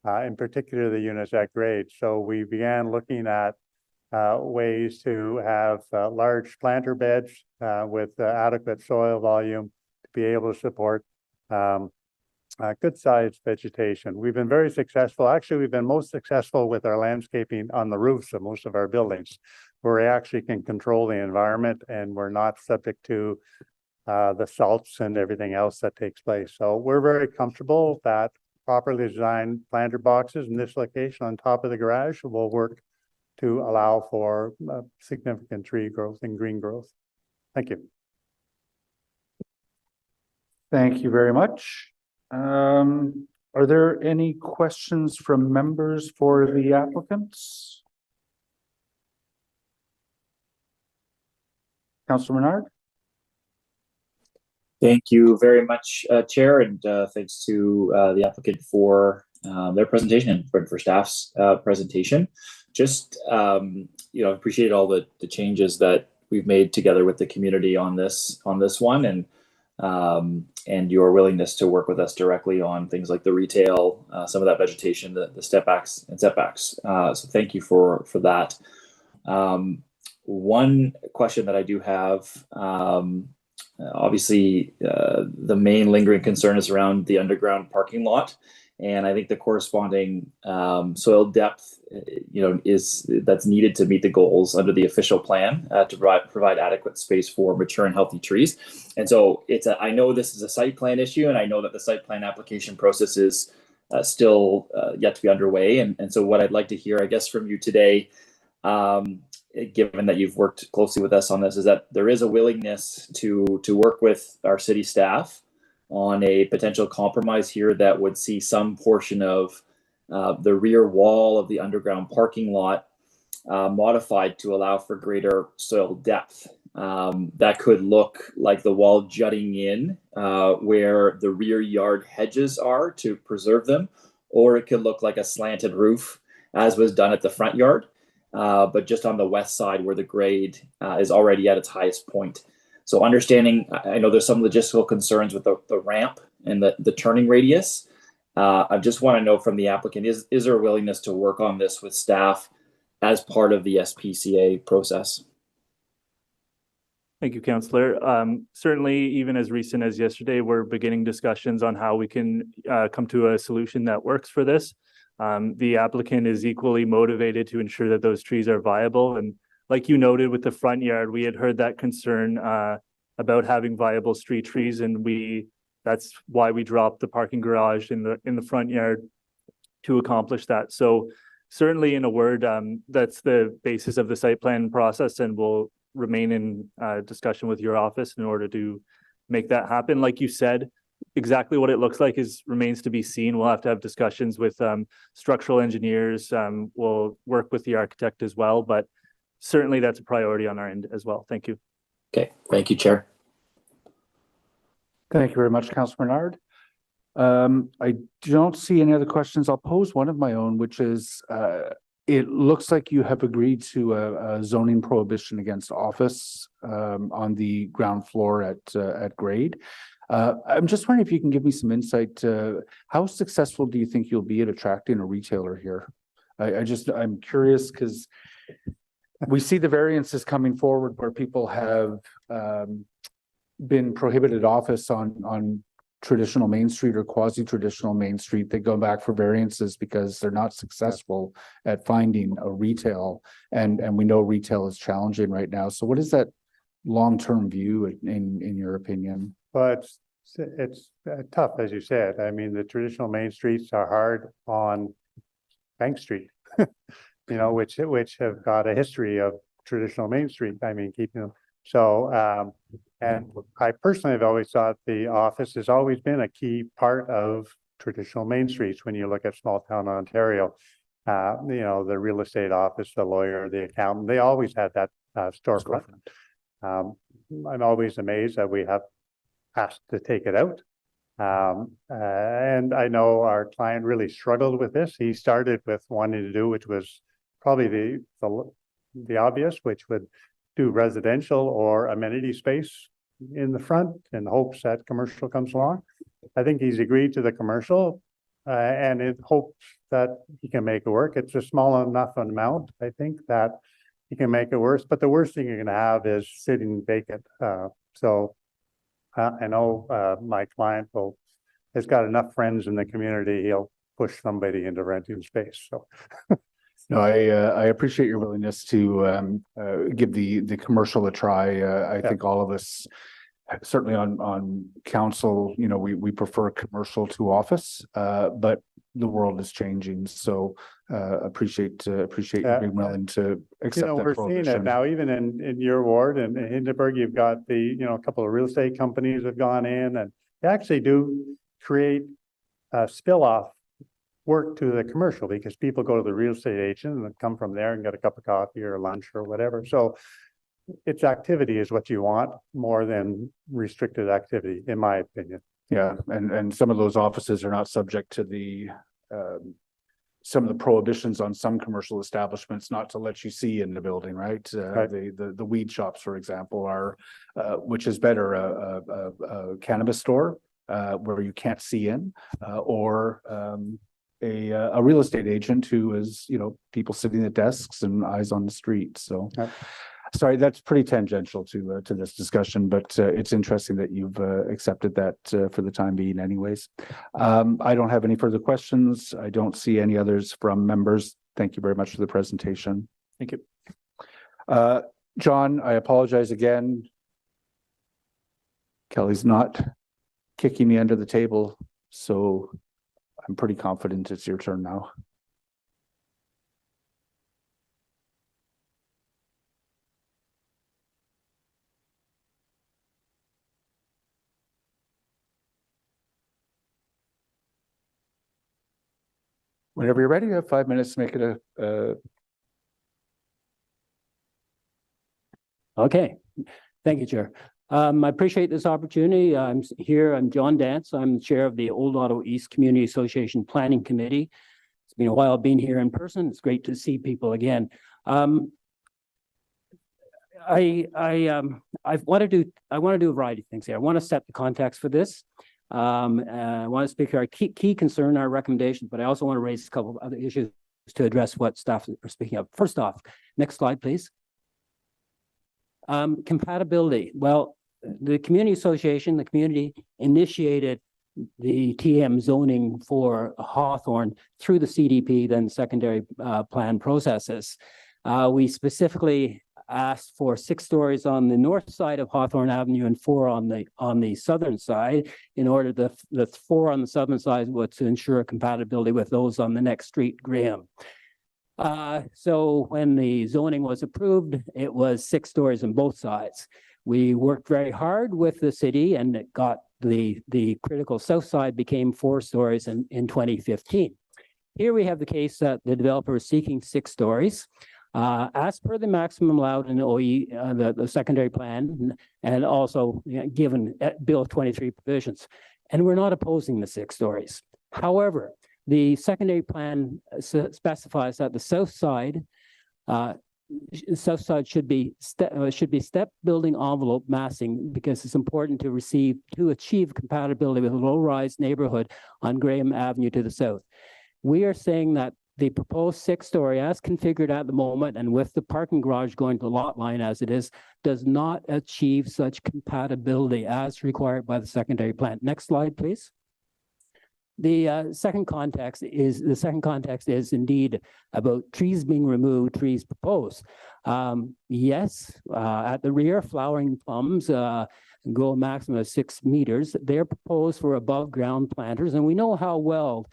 in particular the units at grade. So we began looking at ways to have large planter beds with adequate soil volume to be able to support good sized vegetation. We've been very successful. Actually, we've been most successful with our landscaping on the roofs of most of our buildings, where we actually can control the environment and we're not subject to the salts and everything else that takes place. So we're very comfortable that properly designed planter boxes in this location on top of the garage will work to allow for significant tree growth and green growth. Thank you. Thank you very much. Are there any questions from members for the applicants? Councilor Menard? Thank you very much, Chair, and thanks to the applicant for their presentation and for staff's presentation. Just, appreciate all the changes that we've made together with the community on this one, and your willingness to work with us directly on things like the retail, some of that vegetation, the step backs and setbacks. So thank you for that. One question that I do have, obviously, the main lingering concern is around the underground parking lot, and I think the corresponding soil depth, that's needed to meet the goals under the official plan to provide adequate space for mature and healthy trees. And so I know this is a site plan issue, and I know that the site plan application process is still yet to be underway. And so what I'd like to hear, I guess, from you today, given that you've worked closely with us on this, is that there is a willingness to work with our city staff on a potential compromise here that would see some portion of the rear wall of the underground parking lot modified to allow for greater soil depth. That could look like the wall jutting in where the rear yard hedges are to preserve them, or it could look like a slanted roof, as was done at the front yard. But just on the west side where the grade is already at its highest point. So understanding, I know there's some logistical concerns with the ramp and the turning radius. I just want to know from the applicant, is there a willingness to work on this with staff as part of the SPCA process? Thank you, Councillor. Certainly, even as recent as yesterday, we're beginning discussions on how we can come to a solution that works for this. The applicant is equally motivated to ensure that those trees are viable. And like you noted with the front yard, we had heard that concern about having viable street trees, and that's why we dropped the parking garage in the front yard to accomplish that. So certainly, in a word, that's the basis of the site plan process, and we'll remain in discussion with your office in order to make that happen. Like you said, exactly what it looks like remains to be seen. We'll have to have discussions with structural engineers. We'll work with the architect as well, but certainly that's a priority on our end as well. Thank you. Okay, thank you, Chair. Thank you very much, Councilor Menard. I don't see any other questions. I'll pose one of my own, which is, it looks like you have agreed to a zoning prohibition against office on the ground floor at grade. I'm just wondering if you can give me some insight. How successful do you think you'll be at attracting a retailer here? I'm curious because we see the variances coming forward where people have been prohibited office on traditional Main Street or quasi-traditional Main Street. They go back for variances because they're not successful at finding a retail, and we know retail is challenging right now. So what is that long-term view in your opinion? But it's tough, as you said. I mean, the traditional main streets are hard on Bank Street, which have got a history of traditional Main Street. I mean, keeping them. So, and I personally have always thought the office has always been a key part of traditional Main Streets. When you look at small town Ontario, the real estate office, the lawyer, the accountant, they always had that storefront. I'm always amazed that we have asked to take it out. And I know our client really struggled with this. He started with wanting to do, which was probably the obvious, which would do residential or amenity space in the front in hopes that commercial comes along. I think he's agreed to the commercial and in hopes that he can make it work. It's a small enough amount, I think, that he can make it worse. But the worst thing you're going to have is sitting vacant. I know my client has got enough friends in the community. He'll push somebody into renting space. So. No, I appreciate your willingness to give the commercial a try. I think all of us, certainly on council, we prefer commercial to office, but the world is changing. So appreciate you being willing to accept that we're seeing it now, even in your ward and in Hindenburg. You've got a couple of real estate companies have gone in, and they actually do create spill off work to the commercial, because people go to the real estate agent and then come from there and get a cup of coffee or lunch or whatever. So it's activity is what you want more than restricted activity, in my opinion. Yeah, and some of those offices are not subject to the some of the prohibitions on some commercial establishments not to let you see in the building, right? Right. The weed shops, for example, are which is better, a cannabis store where you can't see in, or a real estate agent who is, you know, people sitting at desks and eyes on the street. So. Right. Sorry, that's pretty tangential to this discussion, but it's interesting that you've accepted that for the time being anyways. I don't have any further questions. I don't see any others from members. Thank you very much for the presentation. Thank you. John, I apologize again. Kelly's not kicking me under the table, so I'm pretty confident it's your turn now. Whenever you're ready, you have 5 minutes to make it a Okay, thank you, Chair. I appreciate this opportunity. I'm John Dance. I'm the chair of the Old Ottawa East Community Association Planning Committee. It's been a while being here in person. It's great to see people again. I want to do a variety of things here. I want to set the context for this. I want to speak to our key concern, our recommendation, but I also want to raise a couple of other issues to address what staff are speaking of. First off, next slide, please. Compatibility. Well, the community association, the community initiated the TM zoning for Hawthorne through the CDP, then secondary plan processes. We specifically asked for 6 stories on the north side of Hawthorne Avenue and 4 on the southern side, in order the 4 on the southern side was to ensure compatibility with those on the next street, Graham. So when the zoning was approved, it was 6 stories on both sides. We worked very hard with the city, and it got the critical south side became 4 stories in 2015. Here we have the case that the developer is seeking 6 stories. As per the maximum allowed in the OE, the secondary plan, and also given Bill 23 provisions. And we're not opposing the 6 stories. However, the secondary plan specifies that the south side should be step building envelope massing, because it's important to achieve compatibility with a low-rise neighborhood on Graham Avenue to the south. We are saying that the proposed 6-story, as configured at the moment, and with the parking garage going to the lot line as it is, does not achieve such compatibility as required by the secondary plan. Next slide, please. The second context is indeed about trees being removed, trees proposed. Yes, at the rear, flowering plums go a maximum of 6 meters. They're proposed for above ground planters, and we know how well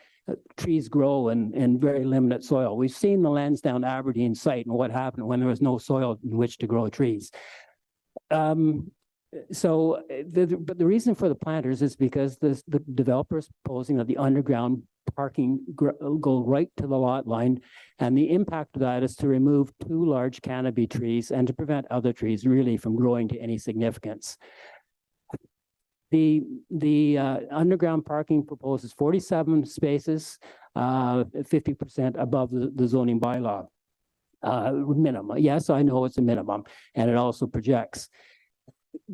trees grow in very limited soil. We've seen the Lansdowne Aberdeen site and what happened when there was no soil in which to grow trees. But the reason for the planters is because the developer is proposing that the underground parking go right to the lot line, and the impact of that is to remove 2 large canopy trees and to prevent other trees really from growing to any significance. The underground parking proposes 47 spaces, 50% above the zoning bylaw minimum. Yes, I know it's a minimum, and it also projects.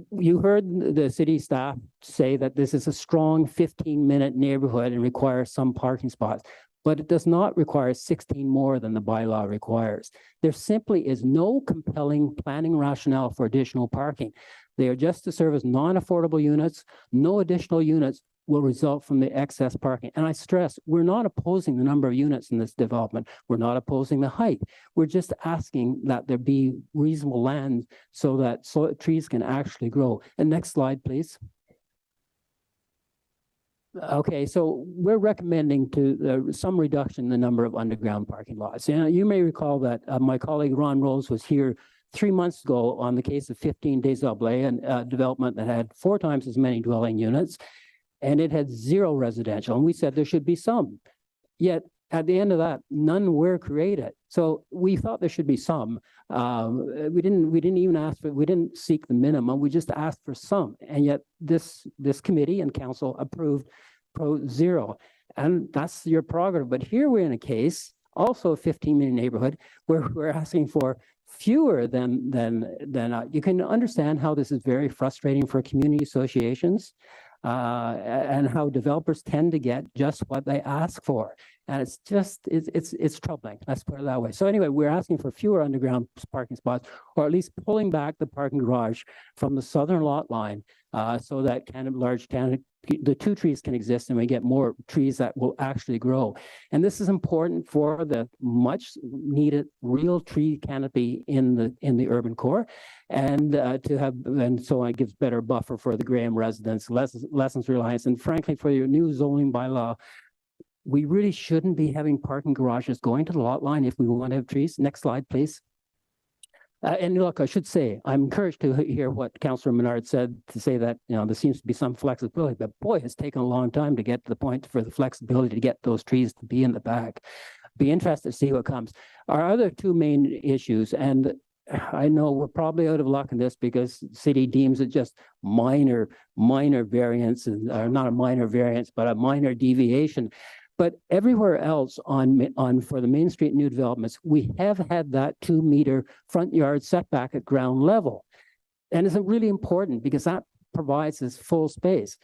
You heard the city staff say that this is a strong 15-minute neighborhood and requires some parking spots, but it does not require 16 more than the bylaw requires. There simply is no compelling planning rationale for additional parking. They are just to serve as non-affordable units. No additional units will result from the excess parking. And I stress, we're not opposing the number of units in this development. We're not opposing the height. We're just asking that there be reasonable land so that trees can actually grow. And next slide, please. Okay, so we're recommending some reduction in the number of underground parking lots. And you may recall that my colleague Ron Rose was here 3 months ago on the case of 15 Des Oblais, and development that had 4 times as many dwelling units. and it had 0 residential, and we said there should be some. Yet at the end of that, none were created. So we thought there should be some. We didn't even ask for, we didn't seek the minimum. We just asked for some. And yet this committee and council approved pro 0. And that's your prerogative. But here we're in a case, also a 15 minute neighborhood, where we're asking for fewer than you can understand how this is very frustrating for community associations, and how developers tend to get just what they ask for. And it's just, it's troubling. Let's put it that way. So anyway, we're asking for fewer underground parking spots, or at least pulling back the parking garage from the southern lot line, so that the 2 trees can exist and we get more trees that will actually grow. And this is important for the much needed real tree canopy in the urban core, and so it gives better buffer for the Graham residents, lessens reliance, and frankly, for your new zoning bylaw, we really shouldn't be having parking garages going to the lot line if we want to have trees. Next slide, please. And look, I should say, I'm encouraged to hear what Councillor Menard said, to say that, there seems to be some flexibility, but boy, it's taken a long time to get to the point for the flexibility to get those trees to be in the back. Be interested to see what comes. Our other 2 main issues, and I know we're probably out of luck in this because the city deems it just minor variance, or not a minor variance, but a minor deviation. But everywhere else for the Main Street new developments, we have had that 2 meter front yard setback at ground level. And it's really important because that provides this full space.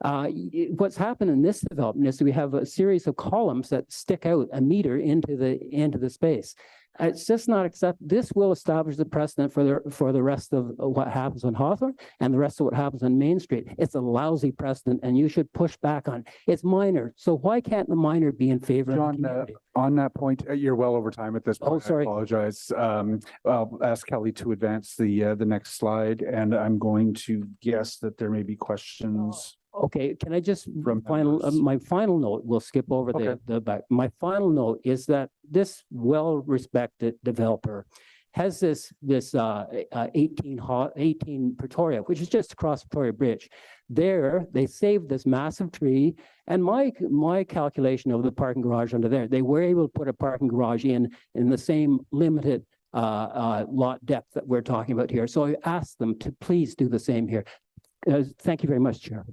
What's happened in this development is we have a series of columns that stick out 1 meter into the space. It's just not acceptable. This will establish the precedent for the rest of what happens on Hawthorne and the rest of what happens on Main Street. It's a lousy precedent, and you should push back on it. It's minor, so why can't the minor be in favor of the community? On that point, you're well over time at this point. Oh, sorry. I apologize. I'll ask Kelly to advance the next slide, and I'm going to guess that there may be questions. Okay, can I just From my final note, we'll skip over the back. My final note is that this well-respected developer has this 18 Pretoria, which is just across Pretoria Bridge. There, they saved this massive tree, and my calculation of the parking garage under there, they were able to put a parking garage in the same limited lot depth that we're talking about here. So I asked them to please do the same here. Thank you very much, Chair.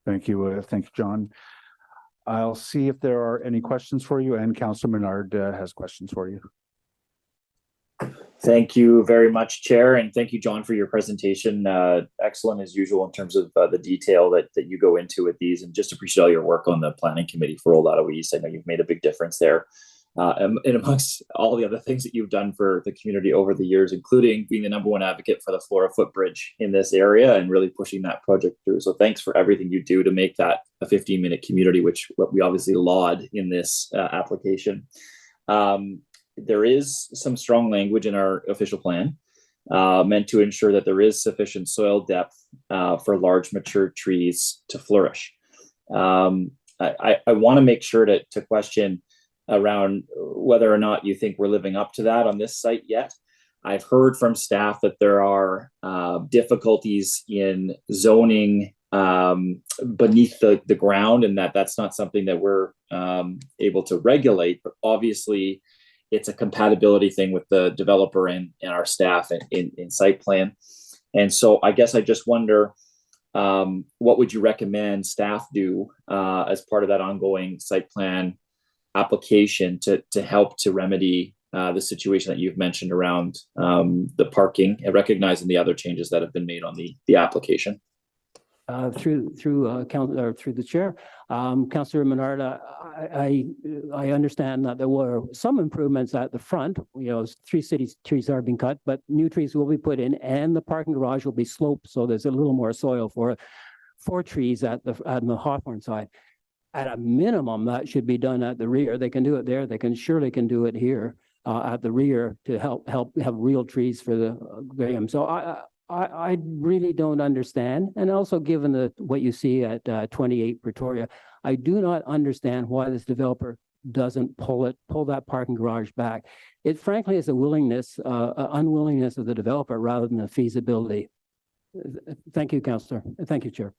Thank you, John. I'll see if there are any questions for you, and Councillor Menard has questions for you. Thank you very much, Chair, and thank you, John, for your presentation. Excellent as usual in terms of the detail that you go into with these, and just appreciate all your work on the planning committee for Old East. I know you've made a big difference there. And amongst all the other things that you've done for the community over the years, including being the #1 advocate for the Flora footbridge in this area and really pushing that project through. So thanks for everything you do to make that a 15-minute community, which we obviously laud in this application. There is some strong language in our official plan meant to ensure that there is sufficient soil depth for large mature trees to flourish. I want to make sure to question around whether or not you think we're living up to that on this site yet. I've heard from staff that there are difficulties in zoning beneath the ground, and that's not something that we're able to regulate, but obviously it's a compatibility thing with the developer and our staff in site plan. And so I guess I just wonder, what would you recommend staff do as part of that ongoing site plan application to help to remedy the situation that you've mentioned around the parking, and recognizing the other changes that have been made on the application? Through the chair, Councillor Menard, I understand that there were some improvements at the front. 3 trees are being cut, but new trees will be put in, and the parking garage will be sloped, so there's a little more soil for trees at the Hawthorne side. At a minimum, that should be done at the rear. They can do it there. They can surely do it here at the rear to help have real trees for the Graham. So I really don't understand. And also given what you see at 28 Pretoria, I do not understand why this developer doesn't pull that parking garage back. It frankly is a unwillingness of the developer rather than a feasibility. Thank you, Councillor. Thank you, Chair.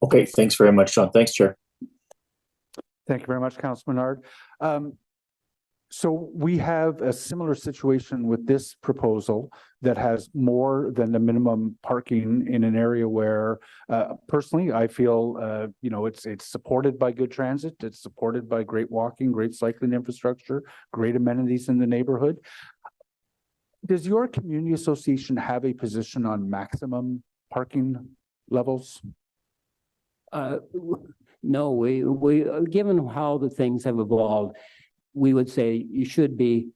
Okay, thanks very much, John. Thanks, Chair. Thank you very much, Councilman Nard. So we have a similar situation with this proposal that has more than the minimum parking in an area where, personally, I feel, it's supported by good transit. It's supported by great walking, great cycling infrastructure, great amenities in the neighborhood. Does your community association have a position on maximum parking levels? No, we given how the things have evolved, we would say you should be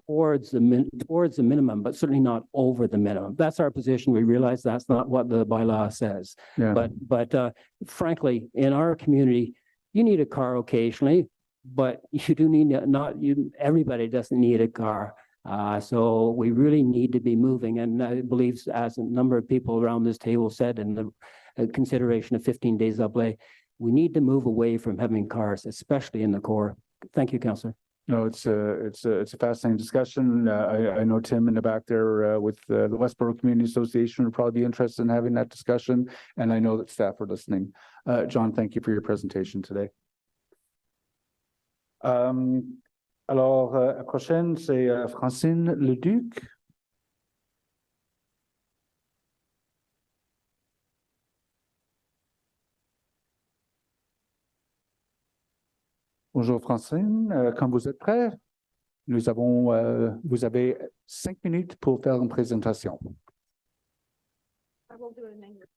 towards the minimum, but certainly not over the minimum. That's our position. We realize that's not what the bylaw says. Yeah. But frankly, in our community, you need a car occasionally, but you do need everybody doesn't need a car. So we really need to be moving. And I believe, as a number of people around this table said, in the consideration of 15 days up late, we need to move away from having cars, especially in the core. Thank you, Councillor. No, it's a fascinating discussion. I know Tim in the back there with the Westboro Community Association would probably be interested in having that discussion, and I know that staff are listening. John, thank you for your presentation today. Alors, la prochaine, c'est Francine Leduc. Bonjour Francine, quand vous êtes prêt, vous avez 5 minutes pour faire une présentation. I will do it in English.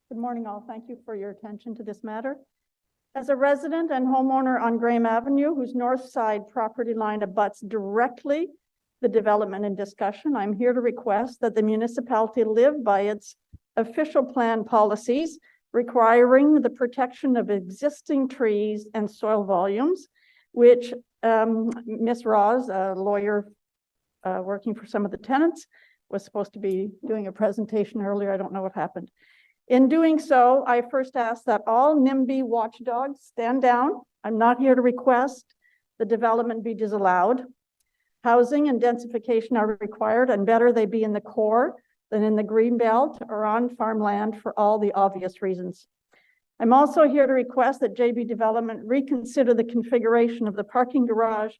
Good morning all. Thank you for your attention to this matter. As a resident and homeowner on Graham Avenue, whose north side property line abuts directly the development in discussion, I'm here to request that the municipality live by its official plan policies requiring the protection of existing trees and soil volumes, which Ms. Ross, a lawyer working for some of the tenants, was supposed to be doing a presentation earlier. I don't know what happened. In doing so, I first ask that all NIMBY watchdogs stand down. I'm not here to request the development be disallowed. Housing and densification are required, and better they be in the core than in the greenbelt or on farmland for all the obvious reasons. I'm also here to request that JB Development reconsider the configuration of the parking garage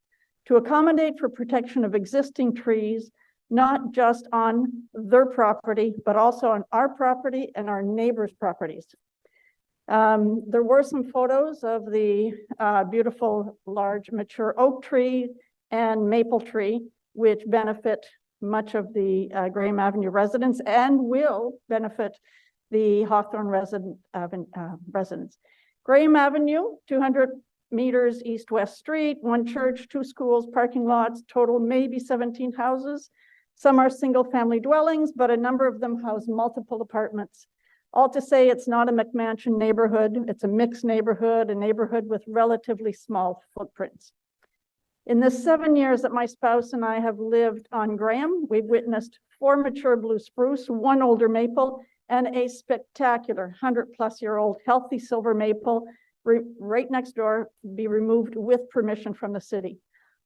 to accommodate for protection of existing trees, not just on their property, but also on our property and our neighbors' properties. There were some photos of the beautiful large mature oak tree and maple tree, which benefit much of the Graham Avenue residents and will benefit the Hawthorne residents. Graham Avenue, 200 meters east-west street, 1 church, 2 schools, parking lots, total maybe 17 houses. Some are single-family dwellings, but a number of them house multiple apartments. All to say it's not a McMansion neighborhood. It's a mixed neighborhood, a neighborhood with relatively small footprints. In the 7 years that my spouse and I have lived on Graham, we've witnessed 4 mature blue spruce, 1 older maple, and a spectacular 100-plus-year-old healthy silver maple right next door be removed with permission from the city.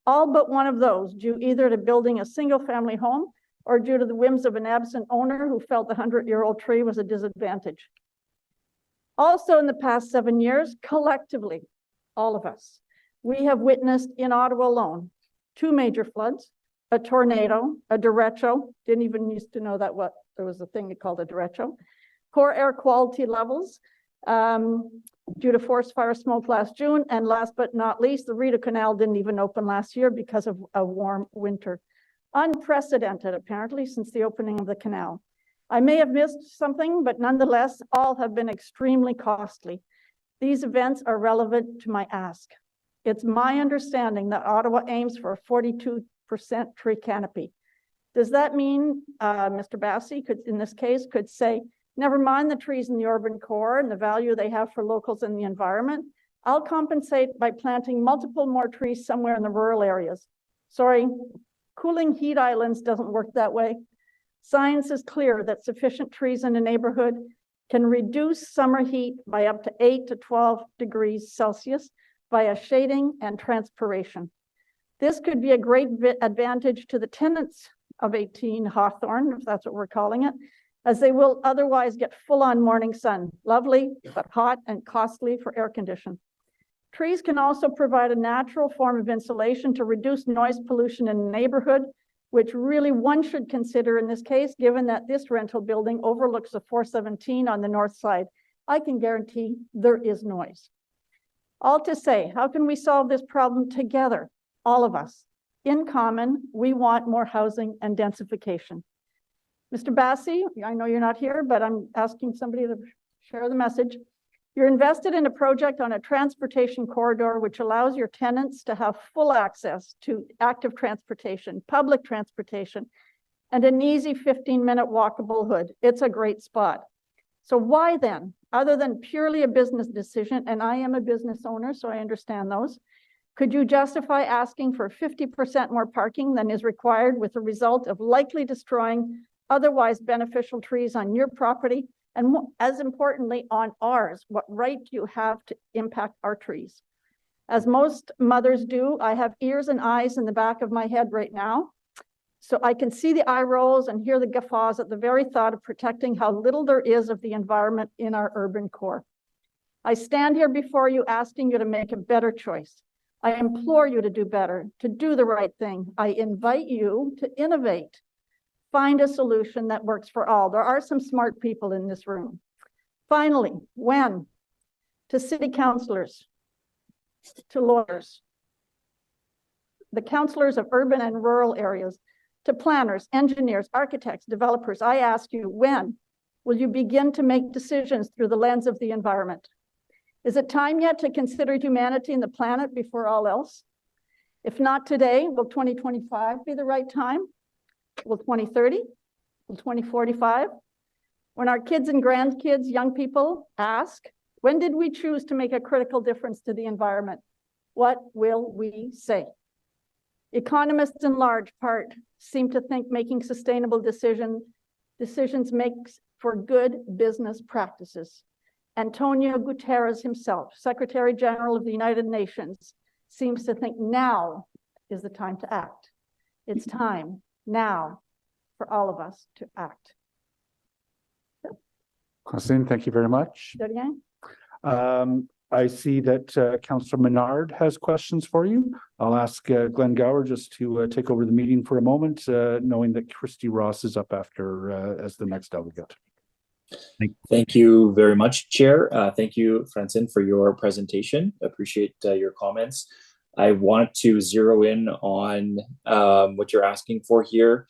All but one of those due either to building a single-family home or due to the whims of an absent owner who felt the 100-year-old tree was a disadvantage. Also in the past 7 years, collectively, all of us, we have witnessed in Ottawa alone 2 major floods, a tornado, a derecho, didn't even used to know that there was a thing called a derecho, poor air quality levels due to forest fire smoke last June, and last but not least, the Rideau Canal didn't even open last year because of a warm winter. Unprecedented, apparently, since the opening of the canal. I may have missed something, but nonetheless, all have been extremely costly. These events are relevant to my ask. It's my understanding that Ottawa aims for a 42% tree canopy. Does that mean Mr. Bassey could, in this case, could say, never mind the trees in the urban core and the value they have for locals in the environment, I'll compensate by planting multiple more trees somewhere in the rural areas. Sorry, cooling heat islands doesn't work that way. Science is clear that sufficient trees in a neighborhood can reduce summer heat by up to 8 to 12 degrees Celsius via shading and transpiration. This could be a great advantage to the tenants of 18 Hawthorne, if that's what we're calling it, as they will otherwise get full-on morning sun. Lovely, but hot and costly for air conditioning. Trees can also provide a natural form of insulation to reduce noise pollution in the neighborhood, which really one should consider in this case, given that this rental building overlooks the 417 on the north side. I can guarantee there is noise. All to say, how can we solve this problem together? All of us. In common, we want more housing and densification. Mr. Bassi, I know you're not here, but I'm asking somebody to share the message. You're invested in a project on a transportation corridor which allows your tenants to have full access to active transportation, public transportation, and an easy 15-minute walkable hood. It's a great spot. So why then, other than purely a business decision, and I am a business owner, so I understand those, could you justify asking for 50% more parking than is required with the result of likely destroying otherwise beneficial trees on your property? And as importantly, on ours, what right do you have to impact our trees? As most mothers do, I have ears and eyes in the back of my head right now. So I can see the eye rolls and hear the guffaws at the very thought of protecting how little there is of the environment in our urban core. I stand here before you asking you to make a better choice. I implore you to do better, to do the right thing. I invite you to innovate. Find a solution that works for all. There are some smart people in this room. Finally, when? To city councilors, to lawyers, the councilors of urban and rural areas, to planners, engineers, architects, developers, I ask you, when will you begin to make decisions through the lens of the environment? Is it time yet to consider humanity and the planet before all else? If not today, will 2025 be the right time? Will 2030? Will 2045? When our kids and grandkids, young people ask, when did we choose to make a critical difference to the environment? What will we say? Economists in large part seem to think making sustainable decisions makes for good business practices. Antonio Guterres himself, Secretary General of the United Nations, seems to think now is the time to act. It's time now for all of us to act. Christine, thank you very much. I see that Councillor Menard has questions for you. I'll ask Glenn Gower just to take over the meeting for a moment, knowing that Christy Ross is up after as the next delegate. Thank you very much, Chair. Thank you, Francine, for your presentation. Appreciate your comments. I want to zero in on what you're asking for here.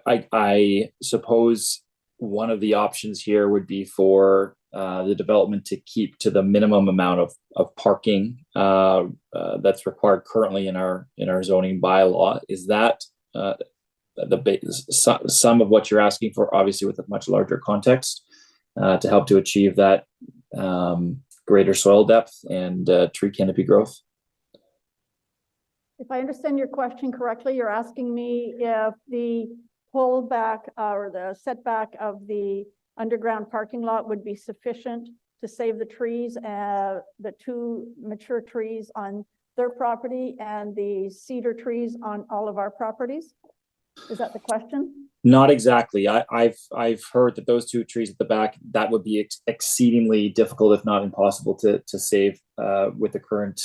I suppose one of the options here would be for the development to keep to the minimum amount of parking that's required currently in our zoning bylaw. Is that some of what you're asking for, obviously with a much larger context, to help to achieve that greater soil depth and tree canopy growth? If I understand your question correctly, you're asking me if the pullback or the setback of the underground parking lot would be sufficient to save the trees, the 2 mature trees on their property and the cedar trees on all of our properties? Is that the question? Not exactly. I've heard that those 2 trees at the back, that would be exceedingly difficult, if not impossible, to save with the current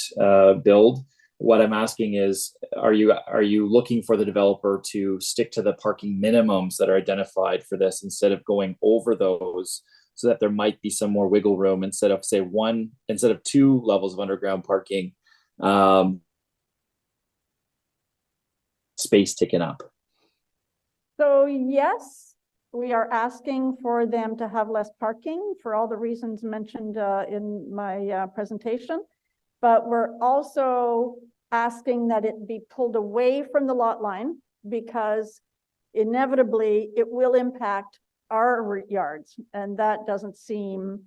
build. What I'm asking is, are you looking for the developer to stick to the parking minimums that are identified for this instead of going over those, so that there might be some more wiggle room instead of 2 levels of underground parking space taken up? So yes, we are asking for them to have less parking for all the reasons mentioned in my presentation, but we're also asking that it be pulled away from the lot line because inevitably it will impact our yards, and that doesn't seem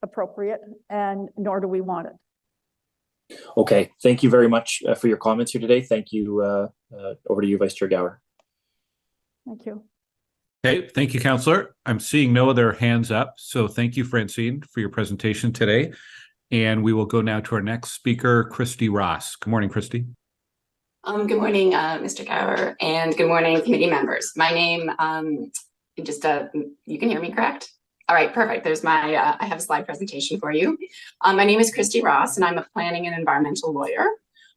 appropriate, and nor do we want it. Okay, thank you very much for your comments here today. Thank you. Over to you, Vice Chair Gower. Thank you. Okay, thank you, Councillor. I'm seeing no other hands up, so thank you, Francine, for your presentation today. And we will go now to our next speaker, Christy Ross. Good morning, Christy. Good morning, Mr. Gower, and good morning, committee members. My name, you can hear me, correct? All right, perfect. There's my, I have a slide presentation for you. My name is Christy Ross, and I'm a planning and environmental lawyer.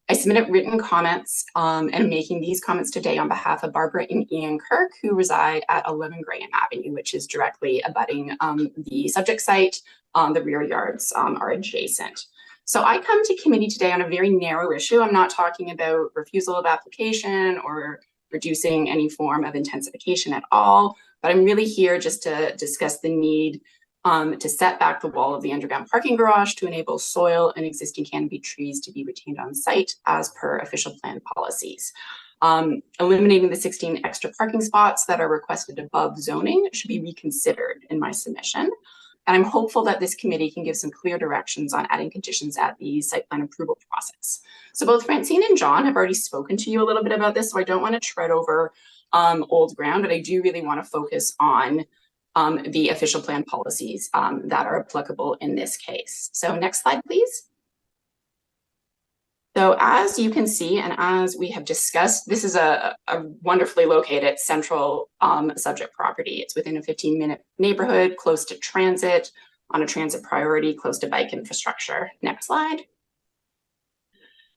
I submitted written comments and I'm making these comments today on behalf of Barbara and Ian Kirk, who reside at 11 Graham Avenue, which is directly abutting the subject site. The rear yards are adjacent. So I come to committee today on a very narrow issue. I'm not talking about refusal of application or reducing any form of intensification at all, but I'm really here just to discuss the need to set back the wall of the underground parking garage to enable soil and existing canopy trees to be retained on site as per official plan policies. Eliminating the 16 extra parking spots that are requested above zoning should be reconsidered in my submission. And I'm hopeful that this committee can give some clear directions on adding conditions at the site plan approval process. So both Francine and John have already spoken to you a little bit about this, so I don't want to tread over old ground, but I do really want to focus on the official plan policies that are applicable in this case. So next slide, please. So as you can see, and as we have discussed, this is a wonderfully located central subject property. It's within a 15-minute neighborhood, close to transit, on a transit priority, close to bike infrastructure. Next slide.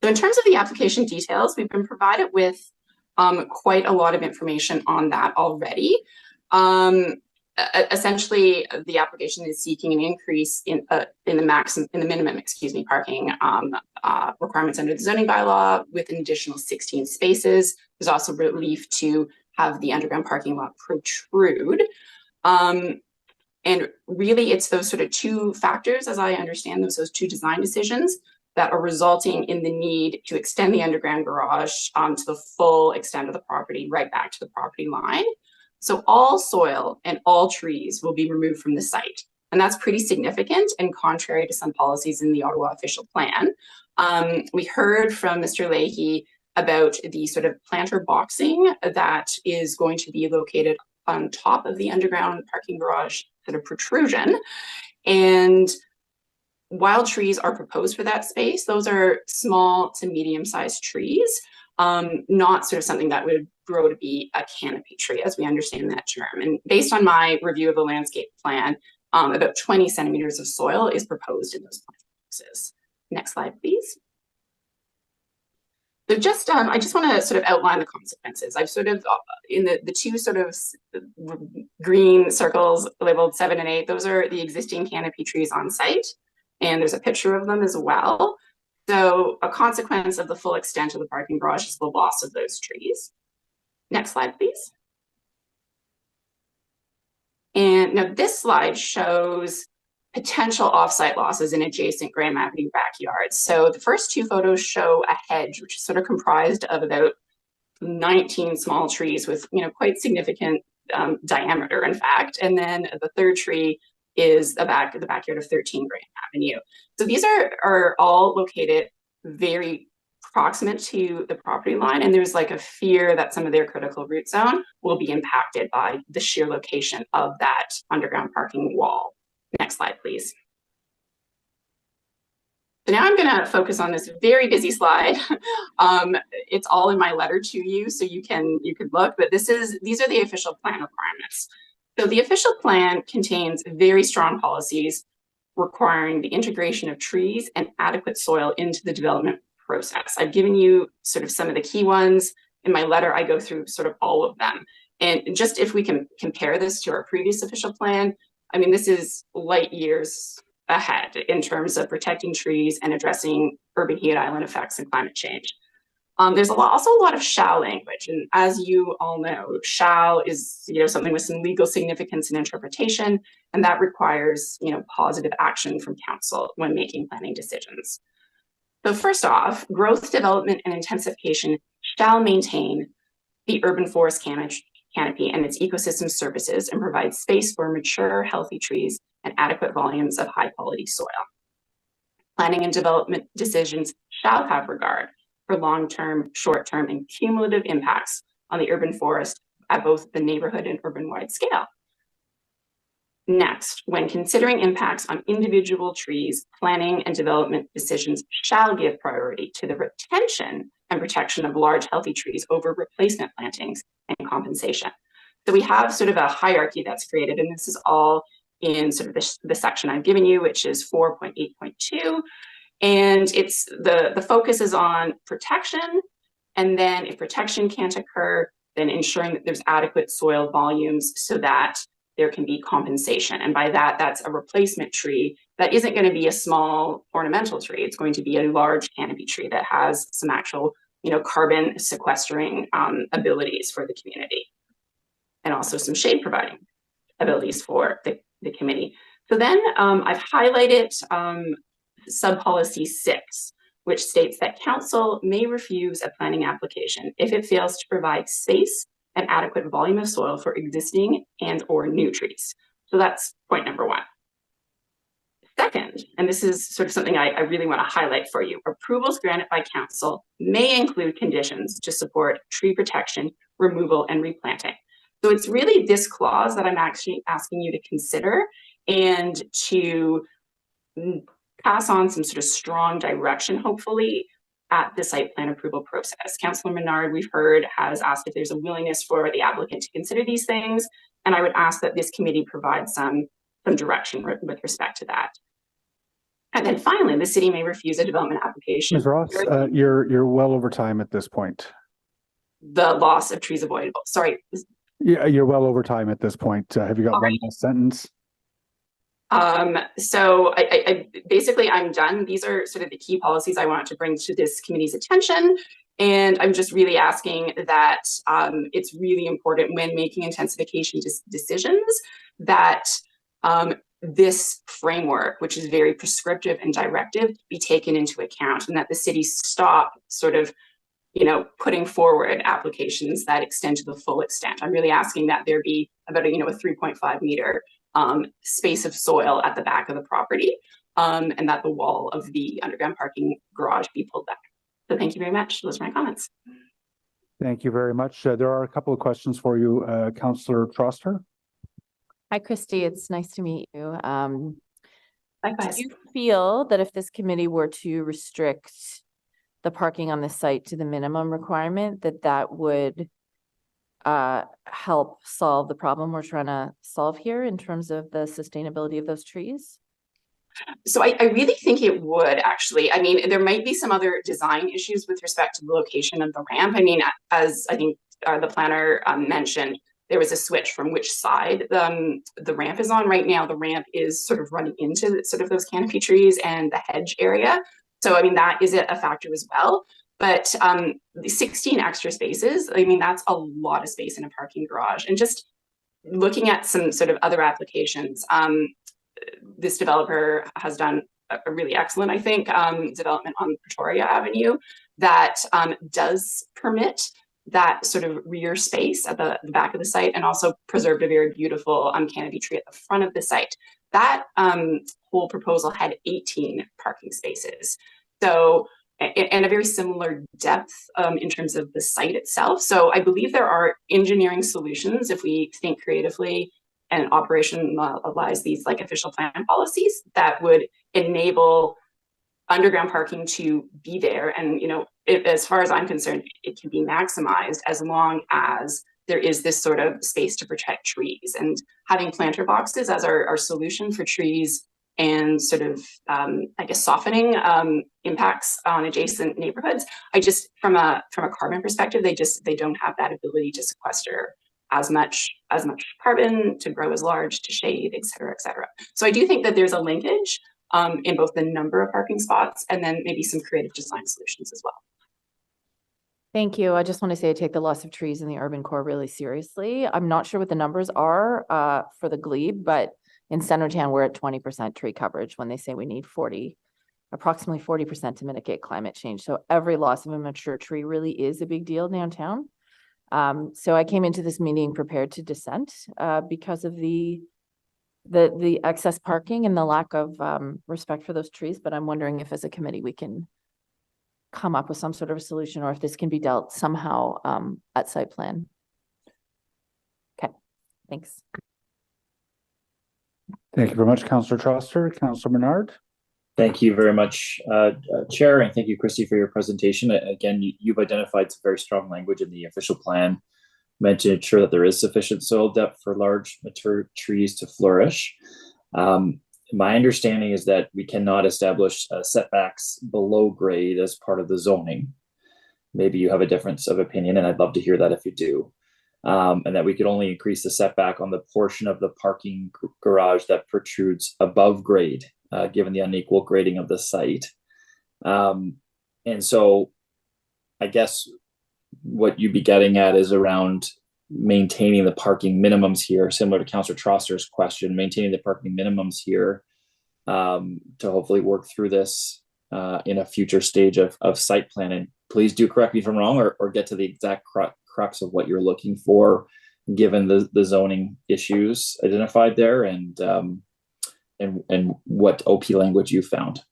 So in terms of the application details, we've been provided with quite a lot of information on that already. Essentially, the application is seeking an increase in the minimum, parking requirements under the zoning bylaw with an additional 16 spaces. There's also relief to have the underground parking lot protrude. And really, it's those sort of two factors, as I understand those two design decisions that are resulting in the need to extend the underground garage to the full extent of the property, right back to the property line. So all soil and all trees will be removed from the site. And that's pretty significant and contrary to some policies in the Ottawa official plan. We heard from Mr. Leahy about the sort of planter boxing that is going to be located on top of the underground parking garage sort of protrusion. And wild trees are proposed for that space. Those are small to medium-sized trees, not sort of something that would grow to be a canopy tree as we understand that term. And based on my review of the landscape plan, about 20 centimeters of soil is proposed in those plant boxes. Next slide, please. So just, I just want to sort of outline the consequences. I've sort of, in the two sort of green circles labeled 7 and 8, those are the existing canopy trees on site. And there's a picture of them as well. So a consequence of the full extent of the parking garage is the loss of those trees. Next slide, please. And now this slide shows potential offsite losses in adjacent Graham Avenue backyards. So the first two photos show a hedge, which is sort of comprised of about 19 small trees with, quite significant diameter, in fact. And then the third tree is the backyard of 13 Graham Avenue. So these are all located very proximate to the property line, and there's like a fear that some of their critical root zone will be impacted by the sheer location of that underground parking wall. Next slide, please. So now I'm going to focus on this very busy slide. It's all in my letter to you, so you can look, but these are the official plan requirements. So the official plan contains very strong policies requiring the integration of trees and adequate soil into the development process. I've given you sort of some of the key ones. In my letter, I go through sort of all of them. And just if we can compare this to our previous official plan, I mean, this is light years ahead in terms of protecting trees and addressing urban heat island effects and climate change. There's also a lot of shall language. And as you all know, shall is something with some legal significance and interpretation, and that requires positive action from council when making planning decisions. So first off, growth, development, and intensification shall maintain the urban forest canopy and its ecosystem services and provide space for mature, healthy trees and adequate volumes of high-quality soil. Planning and development decisions shall have regard for long-term, short-term, and cumulative impacts on the urban forest at both the neighborhood and urban-wide scale. Next, when considering impacts on individual trees, planning and development decisions shall give priority to the retention and protection of large healthy trees over replacement plantings and compensation. So we have sort of a hierarchy that's created, and this is all in sort of the section I've given you, which is 4.8.2. And it's the focus is on protection. And then if protection can't occur, then ensuring that there's adequate soil volumes so that there can be compensation. And by that, that's a replacement tree that isn't going to be a small ornamental tree. It's going to be a large canopy tree that has some actual, carbon sequestering abilities for the community, and also some shade providing abilities for the committee. So then I've highlighted sub-policy 6, which states that council may refuse a planning application if it fails to provide space and adequate volume of soil for existing and or new trees. So that's point number 1. Second, and this is sort of something I really want to highlight for you, approvals granted by council may include conditions to support tree protection, removal, and replanting. So it's really this clause that I'm actually asking you to consider and to pass on some sort of strong direction, hopefully, at the site plan approval process. Councillor Menard, we've heard, has asked if there's a willingness for the applicant to consider these things, and I would ask that this committee provide some direction with respect to that. And then finally, the city may refuse a development application. Ms. Ross, you're well over time at this point. The loss of trees avoidable. Sorry. Yeah, you're well over time at this point. Have you got one last sentence? So I basically I'm done. These are sort of the key policies I want to bring to this committee's attention. And I'm just really asking that it's really important when making intensification decisions that this framework, which is very prescriptive and directive, be taken into account, and that the city stop sort of, putting forward applications that extend to the full extent. I'm really asking that there be about a 3.5 meter space of soil at the back of the property, and that the wall of the underground parking garage be pulled back. So thank you very much. Those are my comments. Thank you very much. There are a couple of questions for you, Councillor Troster. Hi, Christy. It's nice to meet you. Likewise. Do you feel that if this committee were to restrict the parking on the site to the minimum requirement, that would help solve the problem we're trying to solve here in terms of the sustainability of those trees? So I really think it would, actually. I mean, there might be some other design issues with respect to the location of the ramp. I mean, as I think the planner mentioned, there was a switch from which side the ramp is on. Right now, the ramp is sort of running into sort of those canopy trees and the hedge area. So, I mean, that is a factor as well. But the 16 extra spaces, I mean, that's a lot of space in a parking garage. And just looking at some sort of other applications, this developer has done a really excellent, I think, development on Laurier Avenue that does permit that sort of rear space at the back of the site, and also preserved a very beautiful canopy tree at the front of the site. That whole proposal had 18 parking spaces. So, and a very similar depth in terms of the site itself. So I believe there are engineering solutions if we think creatively and operationalize these like official plan policies that would enable underground parking to be there. And, as far as I'm concerned, it can be maximized as long as there is this sort of space to protect trees. And having planter boxes as our solution for trees and sort of, I guess, softening impacts on adjacent neighborhoods. I just, from a carbon perspective, they don't have that ability to sequester as much carbon, to grow as large, to shade, et cetera, et cetera. So I do think that there's a linkage in both the number of parking spots and then maybe some creative design solutions as well. Thank you. I just want to say I take the loss of trees in the urban core really seriously. I'm not sure what the numbers are for the glebe, but in Centertown, we're at 20% tree coverage when they say we need approximately 40% to mitigate climate change. So every loss of a mature tree really is a big deal downtown. So I came into this meeting prepared to dissent because of the excess parking and the lack of respect for those trees. But I'm wondering if as a committee we can come up with some sort of a solution, or if this can be dealt somehow at site plan. Okay, thanks. Thank you very much, Councillor Troster. Councillor Menard. Thank you very much, Chair, and thank you, Christy, for your presentation. Again, you've identified some very strong language in the official plan meant to ensure that there is sufficient soil depth for large mature trees to flourish. My understanding is that we cannot establish setbacks below grade as part of the zoning. Maybe you have a difference of opinion, and I'd love to hear that if you do. And that we could only increase the setback on the portion of the parking garage that protrudes above grade, given the unequal grading of the site. And so I guess what you'd be getting at is around maintaining the parking minimums here, similar to Councillor Trosser's question, maintaining the parking minimums here to hopefully work through this in a future stage of site planning. Please do correct me if I'm wrong, or get to the exact crux of what you're looking for, given the zoning issues identified there, and what OP language you found.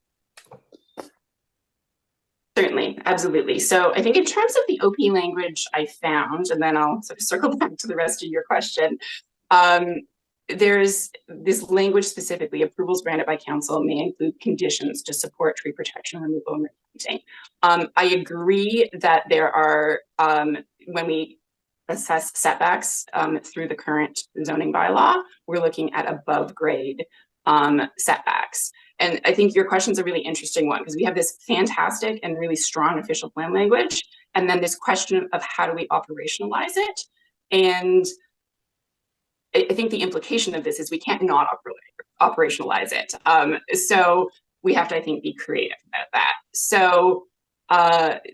Certainly, absolutely. So I think in terms of the OP language I found, and then I'll sort of circle back to the rest of your question, there's this language specifically: approvals granted by council may include conditions to support tree protection, removal, and replanting. I agree that there are, when we assess setbacks through the current zoning bylaw, we're looking at above grade setbacks. And I think your question is a really interesting one, because we have this fantastic and really strong official plan language, and then this question of how do we operationalize it. And I think the implication of this is we can't not operationalize it. So we have to, I think, be creative about that. So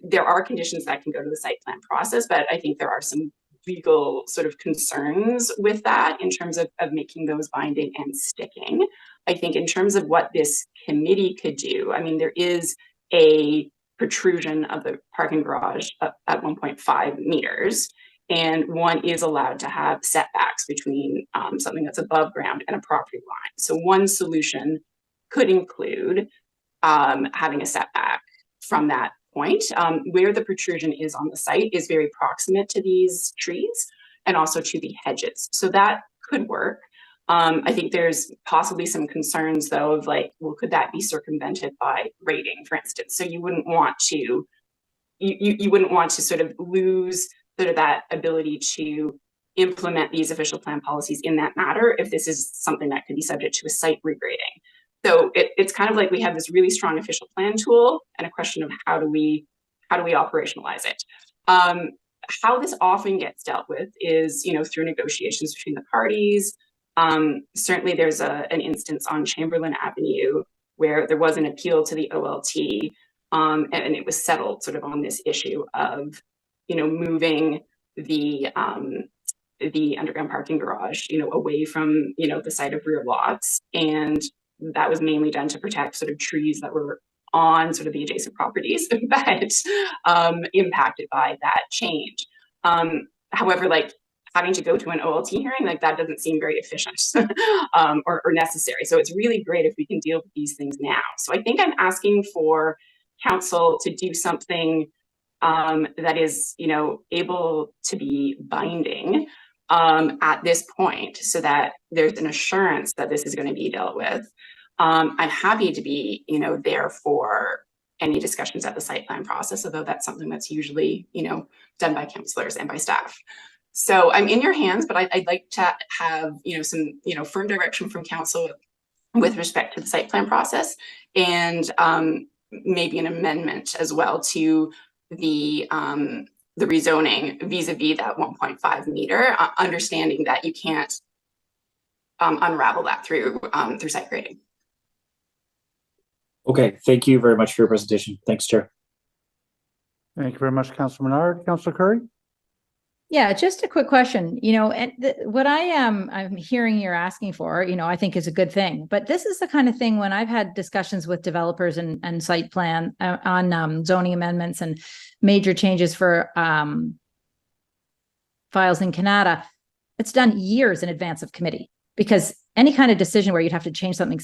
there are conditions that can go to the site plan process, but I think there are some legal sort of concerns with that in terms of making those binding and sticking. I think in terms of what this committee could do, I mean, there is a protrusion of the parking garage at 1.5 meters, and one is allowed to have setbacks between something that's above ground and a property line. So one solution could include having a setback from that point. Where the protrusion is on the site is very proximate to these trees and also to the hedges. So that could work. I think there's possibly some concerns though of like, well, could that be circumvented by grading, for instance? So you wouldn't want to, you wouldn't want to sort of lose sort of that ability to implement these official plan policies in that matter if this is something that could be subject to a site regrading. So it's kind of like we have this really strong official plan tool and a question of how do we operationalize it. How this often gets dealt with is, through negotiations between the parties. Certainly there's an instance on Champlain Avenue where there was an appeal to the OLT, and it was settled sort of on this issue of, moving the underground parking garage, away from, the site of rear lots. And that was mainly done to protect sort of trees that were on sort of the adjacent properties, but impacted by that change. However, like having to go to an OLT hearing, like that doesn't seem very efficient or necessary. So it's really great if we can deal with these things now. So I think I'm asking for council to do something that is, able to be binding at this point, so that there's an assurance that this is going to be dealt with. I'm happy to be, there for any discussions at the site plan process, although that's something that's usually, done by councillors and by staff. So I'm in your hands, but I'd like to have, some, firm direction from council with respect to the site plan process, and maybe an amendment as well to the rezoning vis-a-vis that 1.5 meter, understanding that you can't unravel that through site grading. Okay, thank you very much for your presentation. Thanks, Chair. Thank you very much, Councillor Menard. Councillor Curry? Yeah, just a quick question. And what I'm hearing you're asking for, I think is a good thing. But this is the kind of thing when I've had discussions with developers and site plan on zoning amendments and major changes for files in Canada, it's done years in advance of committee, because any kind of decision where you'd have to change something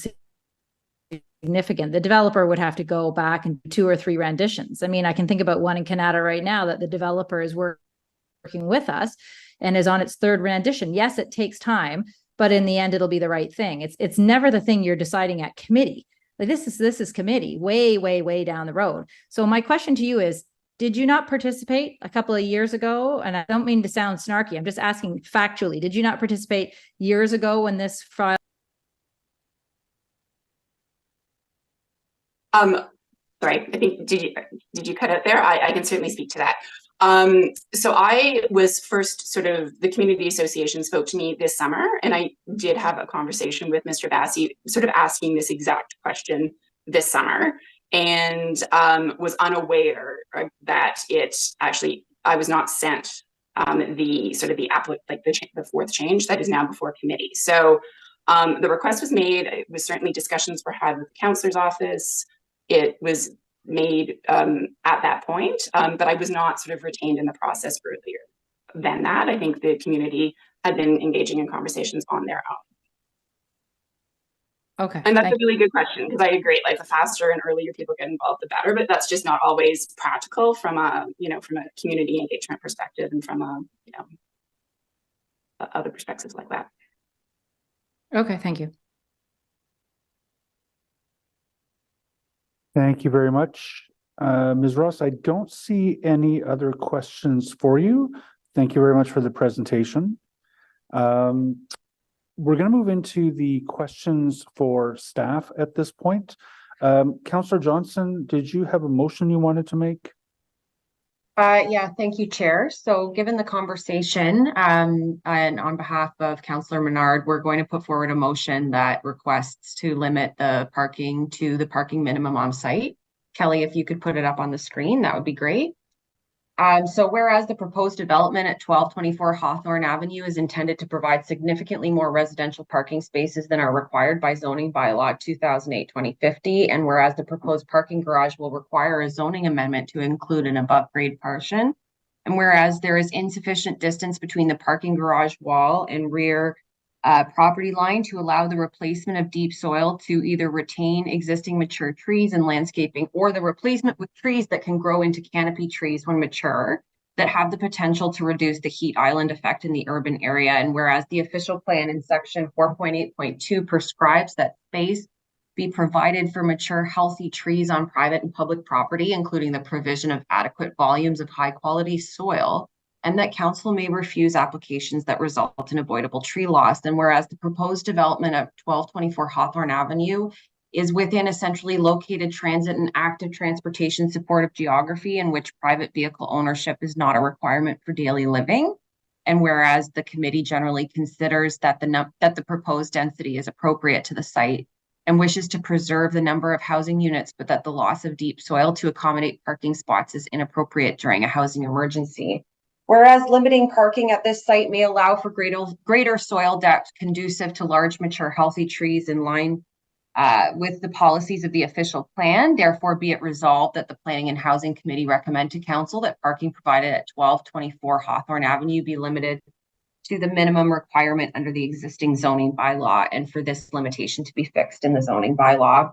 significant, the developer would have to go back and 2 or 3 renditions. I mean, I can think about one in Canada right now that the developer is working with us and is on its 3rd rendition. Yes, it takes time, but in the end, it'll be the right thing. It's never the thing you're deciding at committee. Like this is committee way down the road. So my question to you is, did you not participate a couple of years ago? And I don't mean to sound snarky. I'm just asking factually. Did you not participate years ago when this file? Sorry, I think, did you cut out there? I can certainly speak to that. So I was first the community association spoke to me this summer, and I did have a conversation with Mr. Bassey, sort of asking this exact question this summer, and was unaware that I was not sent the fourth change that is now before committee. So the request was made. It was certainly discussions were had with the councillor's office. It was made at that point, but I was not retained in the process earlier than that. I think the community had been engaging in conversations on their own. Okay. And that's a really good question, because I agree, the faster and earlier people get involved, the better, but that's just not always practical from a community engagement perspective and from other perspectives like that. Okay, thank you. Thank you very much. Ms. Ross, I don't see any other questions for you. Thank you very much for the presentation. We're going to move into the questions for staff at this point. Councillor Johnson, did you have a motion you wanted to make? Yeah, thank you, Chair. So given the conversation, and on behalf of Councillor Menard, we're going to put forward a motion that requests to limit the parking to the parking minimum on site. Kelly, if you could put it up on the screen, that would be great. So whereas the proposed development at 1224 Hawthorne Avenue is intended to provide significantly more residential parking spaces than are required by zoning bylaw 2008-2050, and whereas the proposed parking garage will require a zoning amendment to include an above grade portion, and whereas there is insufficient distance between the parking garage wall and rear property line to allow the replacement of deep soil to either retain existing mature trees and landscaping, or the replacement with trees that can grow into canopy trees when mature that have the potential to reduce the heat island effect in the urban area. And whereas the official plan in section 4.8.2 prescribes that space be provided for mature healthy trees on private and public property, including the provision of adequate volumes of high quality soil, and that council may refuse applications that result in avoidable tree loss. And whereas the proposed development of 1224 Hawthorne Avenue is within a centrally located transit and active transportation supportive geography in which private vehicle ownership is not a requirement for daily living. And whereas the committee generally considers that the proposed density is appropriate to the site and wishes to preserve the number of housing units, but that the loss of deep soil to accommodate parking spots is inappropriate during a housing emergency. Whereas limiting parking at this site may allow for greater soil depth conducive to large, mature, healthy trees in line with the policies of the official plan. Therefore, be it resolved that the Planning and Housing Committee recommend to Council that parking provided at 1224 Hawthorne Avenue be limited to the minimum requirement under the existing zoning bylaw, and for this limitation to be fixed in the zoning bylaw.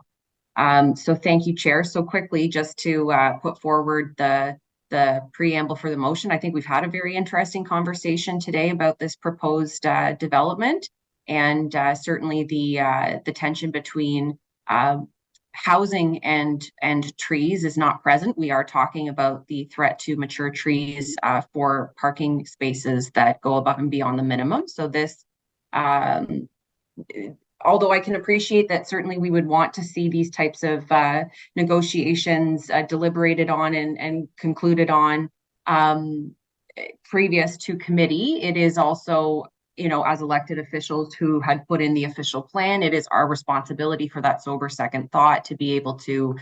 So thank you, Chair. So quickly, just to put forward the preamble for the motion. I think we've had a very interesting conversation today about this proposed development, and certainly the tension between housing and trees is not present. We are talking about the threat to mature trees for parking spaces that go above and beyond the minimum. So this, although I can appreciate that certainly we would want to see these types of negotiations deliberated on and concluded on previous to committee, it is also, as elected officials who had put in the official plan, it is our responsibility for that sober second thought to be able to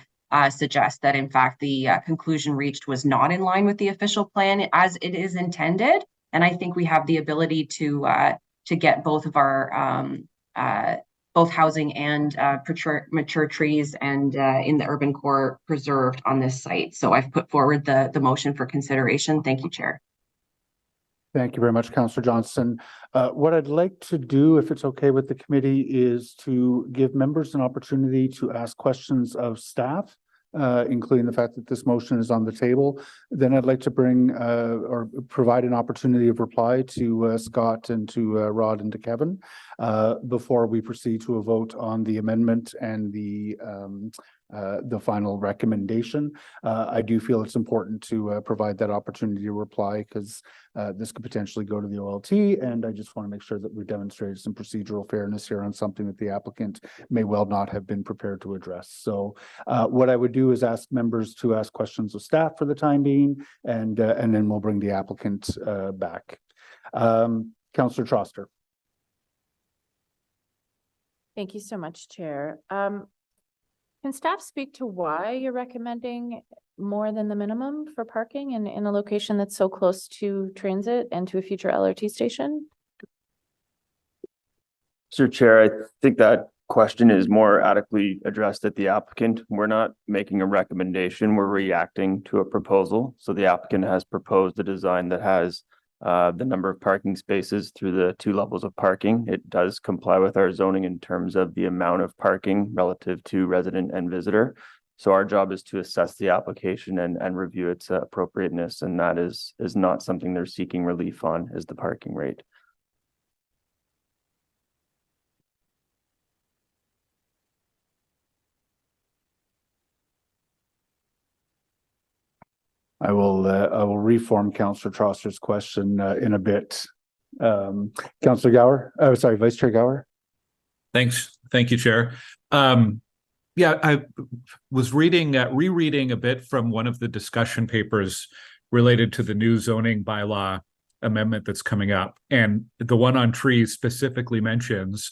suggest that in fact the conclusion reached was not in line with the official plan as it is intended. And I think we have the ability to get both of our both housing and mature trees and in the urban core preserved on this site. So I've put forward the motion for consideration. Thank you, Chair. Thank you very much, Councillor Johnson. What I'd like to do, if it's okay with the committee, is to give members an opportunity to ask questions of staff including the fact that this motion is on the table, then I'd like to bring or provide an opportunity of reply to Scott and to Rod and to Kevin before we proceed to a vote on the amendment and the final recommendation. I do feel it's important to provide that opportunity to reply because this could potentially go to the OLT, and I just want to make sure that we've demonstrated some procedural fairness here on something that the applicant may well not have been prepared to address. So what I would do is ask members to ask questions of staff for the time being, and then we'll bring the applicant back. Councillor Troster. Thank you so much, Chair. Can staff speak to why you're recommending more than the minimum for parking in a location that's so close to transit and to a future LRT station? Mr. Chair, I think that question is more adequately addressed at the applicant. We're not making a recommendation, we're reacting to a proposal. So the applicant has proposed a design that has the number of parking spaces through the 2 levels of parking. It does comply with our zoning in terms of the amount of parking relative to resident and visitor. So our job is to assess the application and review its appropriateness, and that is not something they're seeking relief on, is the parking rate. I will reform Councillor Troster's question in a bit. Councillor Gower, sorry, Vice Chair Gower. Thanks. Thank you, Chair. Yeah, I was rereading a bit from one of the discussion papers related to the new zoning bylaw amendment that's coming up. And the one on trees specifically mentions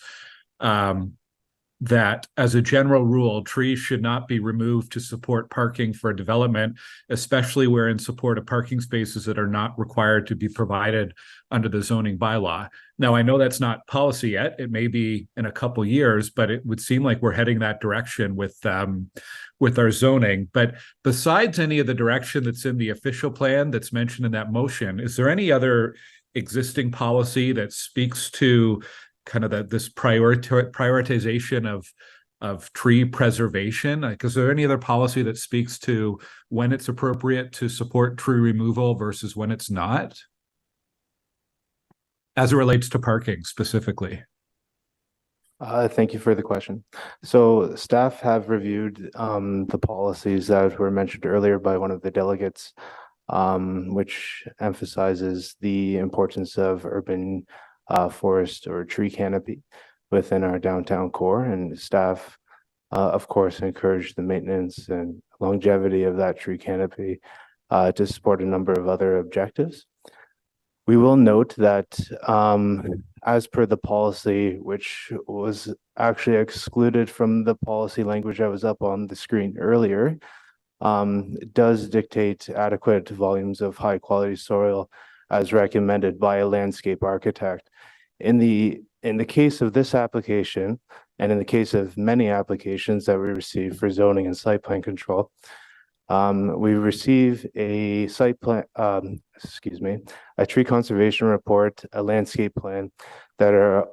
that as a general rule, trees should not be removed to support parking for development, especially where in support of parking spaces that are not required to be provided under the zoning bylaw. Now, I know that's not policy yet. It may be in a couple years, but it would seem like we're heading that direction with our zoning. But besides any of the direction that's in the official plan that's mentioned in that motion, is there any other existing policy that speaks to kind of this prioritization of tree preservation? Like, is there any other policy that speaks to when it's appropriate to support tree removal versus when it's not, as it relates to parking specifically? Thank you for the question. So staff have reviewed the policies that were mentioned earlier by one of the delegates, which emphasizes the importance of urban forest or tree canopy within our downtown core, and staff of course encourage the maintenance and longevity of that tree canopy to support a number of other objectives. We will note that as per the policy, which was actually excluded from the policy language that was up on the screen earlier, it does dictate adequate volumes of high quality soil as recommended by a landscape architect. In the case of this application, and in the case of many applications that we receive for zoning and site plan control, we receive a site plan, a tree conservation report, a landscape plan that are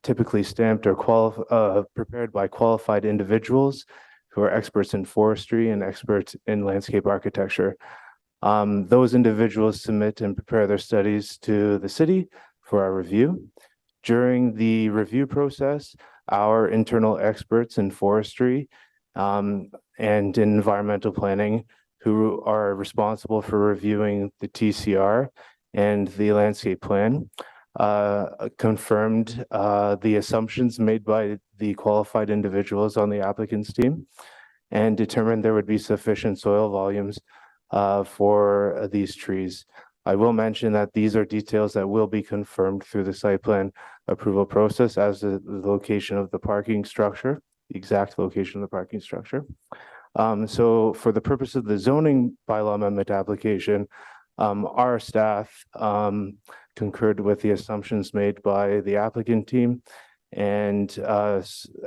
typically stamped or prepared by qualified individuals who are experts in forestry and experts in landscape architecture. Those individuals submit and prepare their studies to the city for our review. During the review process, our internal experts in forestry and in environmental planning, who are responsible for reviewing the TCR and the landscape plan, confirmed the assumptions made by the qualified individuals on the applicant's team and determined there would be sufficient soil volumes for these trees. I will mention that these are details that will be confirmed through the site plan approval process, as the location of the parking structure, the exact location of the parking structure. So for the purpose of the zoning bylaw amendment application, our staff concurred with the assumptions made by the applicant team and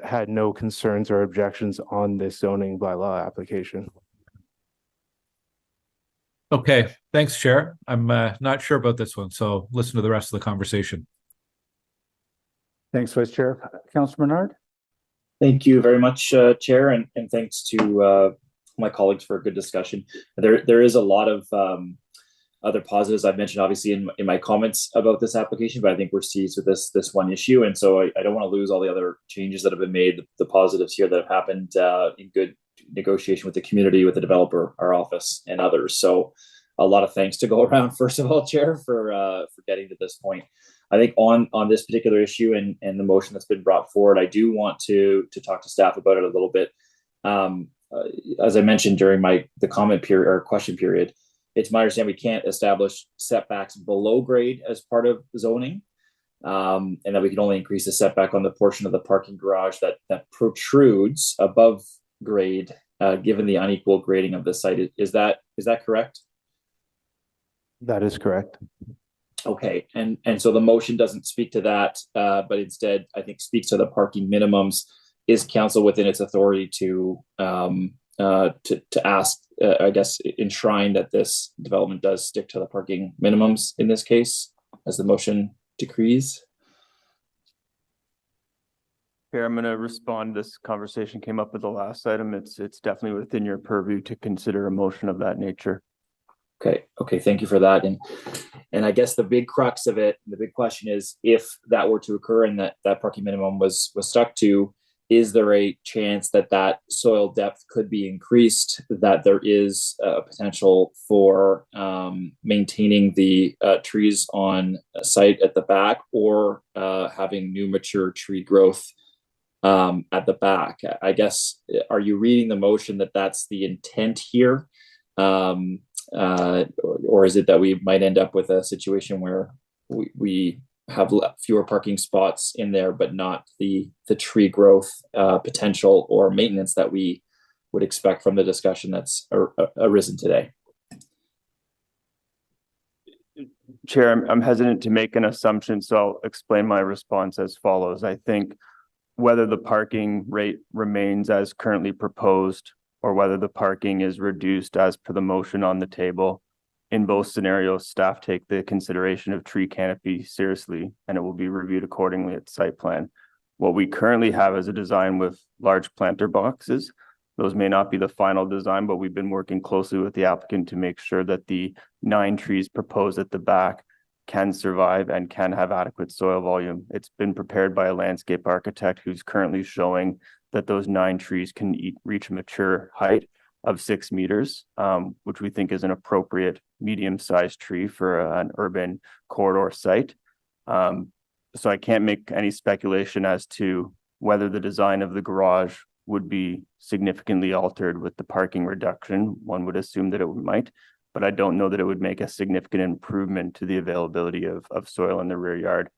had no concerns or objections on this zoning bylaw application. Okay, thanks, Chair. I'm not sure about this one, so listen to the rest of the conversation. Thanks, Vice Chair. Councillor Bernard. Thank you very much, Chair, and thanks to my colleagues for a good discussion. There is a lot of other positives I've mentioned, obviously, in my comments about this application, but I think we're seized with this one issue, and so I don't want to lose all the other changes that have been made, the positives here that have happened in good negotiation with the community, with the developer, our office, and others. So a lot of thanks to go around, first of all, Chair, for getting to this point. I think on this particular issue and the motion that's been brought forward, I do want to talk to staff about it a little bit. As I mentioned during the comment period or question period, it's my understanding we can't establish setbacks below grade as part of zoning, and that we can only increase the setback on the portion of the parking garage that protrudes above grade, given the unequal grading of the site. Is that correct? That is correct. Okay, and so the motion doesn't speak to that, but instead I think speaks to the parking minimums. Is council within its authority to ask, I guess, enshrine that this development does stick to the parking minimums in this case, as the motion decrees? Here, I'm going to respond. This conversation came up with the last item. It's definitely within your purview to consider a motion of that nature. Okay, thank you for that. And I guess the big crux of it, the big question is, if that were to occur and that parking minimum was stuck to, is there a chance that soil depth could be increased, that there is a potential for maintaining the trees on a site at the back, or having new mature tree growth at the back? I guess, are you reading the motion that that's the intent here? Or is it that we might end up with a situation where we have fewer parking spots in there, but not the tree growth potential or maintenance that we would expect from the discussion that's arisen today? Chair, I'm hesitant to make an assumption, so I'll explain my response as follows. I think whether the parking rate remains as currently proposed or whether the parking is reduced as per the motion on the table, in both scenarios, staff take the consideration of tree canopy seriously, and it will be reviewed accordingly at site plan. What we currently have is a design with large planter boxes. Those may not be the final design, but we've been working closely with the applicant to make sure that the 9 trees proposed at the back can survive and can have adequate soil volume. It's been prepared by a landscape architect who's currently showing that those 9 trees can reach a mature height of 6 meters, which we think is an appropriate medium-sized tree for an urban corridor site. So I can't make any speculation as to whether the design of the garage would be significantly altered with the parking reduction. One would assume that it might, but I don't know that it would make a significant improvement to the availability of soil in the rear yard.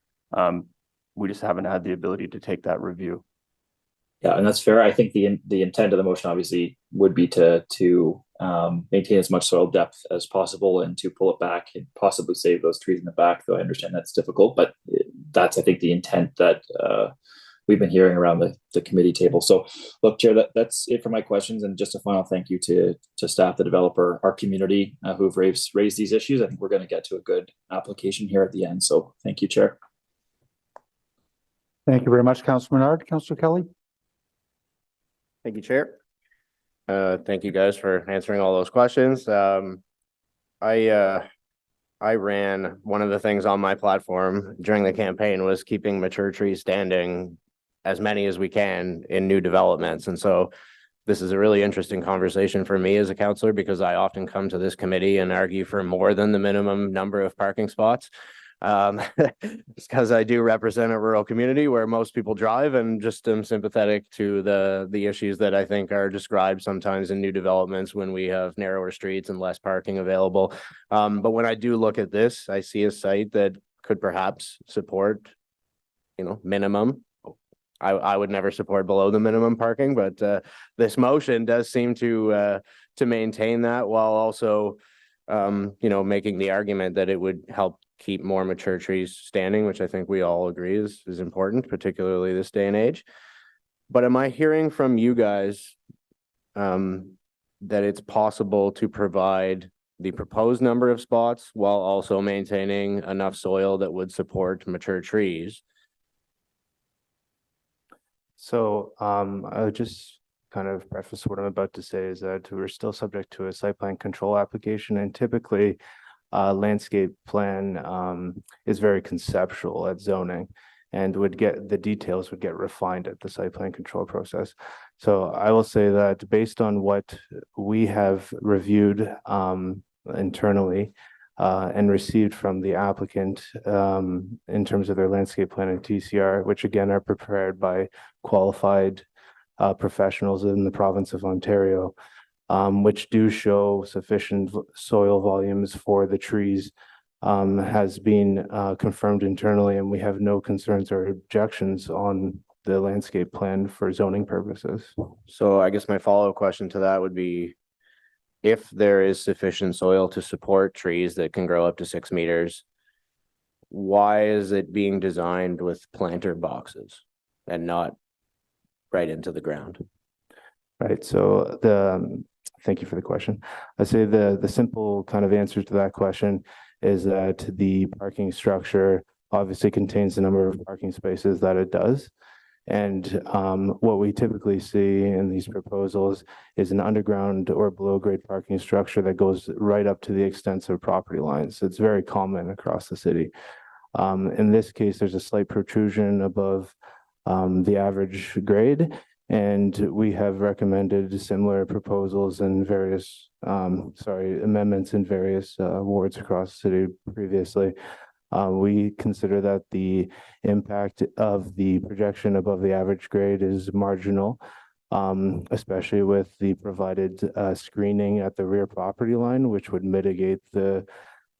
We just haven't had the ability to take that review. Yeah, and that's fair. I think the intent of the motion obviously would be to maintain as much soil depth as possible and to pull it back and possibly save those trees in the back, though I understand that's difficult, but that's, I think, the intent that we've been hearing around the committee table. So look, Chair, that's it for my questions, and just a final thank you to staff, the developer, our community who've raised these issues. I think we're going to get to a good application here at the end. So thank you, Chair. Thank you very much, Councilor Menard. Councilor Kelly? Thank you, Chair. Thank you guys for answering all those questions. I ran, one of the things on my platform during the campaign was keeping mature trees standing, as many as we can, in new developments. And so this is a really interesting conversation for me as a councillor, because I often come to this committee and argue for more than the minimum number of parking spots. Because I do represent a rural community where most people drive, and just am sympathetic to the issues that I think are described sometimes in new developments when we have narrower streets and less parking available. But when I do look at this, I see a site that could perhaps support, minimum. I would never support below the minimum parking, but this motion does seem to maintain that, while also making the argument that it would help keep more mature trees standing, which I think we all agree is important, particularly this day and age. But am I hearing from you guys that it's possible to provide the proposed number of spots while also maintaining enough soil that would support mature trees? So I would just kind of preface what I'm about to say is that we're still subject to a site plan control application, and typically landscape plan is very conceptual at zoning and the details would get refined at the site plan control process. So I will say that based on what we have reviewed internally and received from the applicant in terms of their landscape plan and TCR, which again are prepared by qualified professionals in the province of Ontario, which do show sufficient soil volumes for the trees, has been confirmed internally, and we have no concerns or objections on the landscape plan for zoning purposes. So I guess my follow-up question to that would be, if there is sufficient soil to support trees that can grow up to 6 meters, why is it being designed with planter boxes and not right into the ground? Right, so thank you for the question. I say the simple kind of answer to that question is that the parking structure obviously contains the number of parking spaces that it does. And what we typically see in these proposals is an underground or below grade parking structure that goes right up to the extensive property lines. It's very common across the city. In this case, there's a slight protrusion above the average grade, and we have recommended similar proposals in various, amendments in various wards across the city previously. We consider that the impact of the projection above the average grade is marginal, especially with the provided screening at the rear property line, which would mitigate the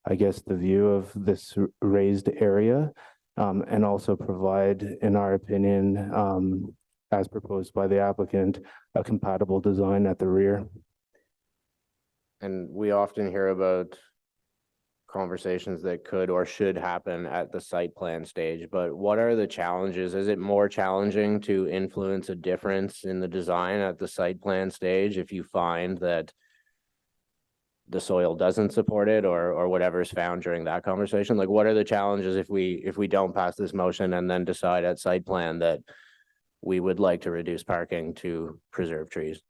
view of this raised area, and also provide, in our opinion, as proposed by the applicant, a compatible design at the rear. And we often hear about conversations that could or should happen at the site plan stage, but what are the challenges? Is it more challenging to influence a difference in the design at the site plan stage if you find that the soil doesn't support it, or whatever is found during that conversation? Like, what are the challenges if we don't pass this motion and then decide at site plan that we would like to reduce parking to preserve trees?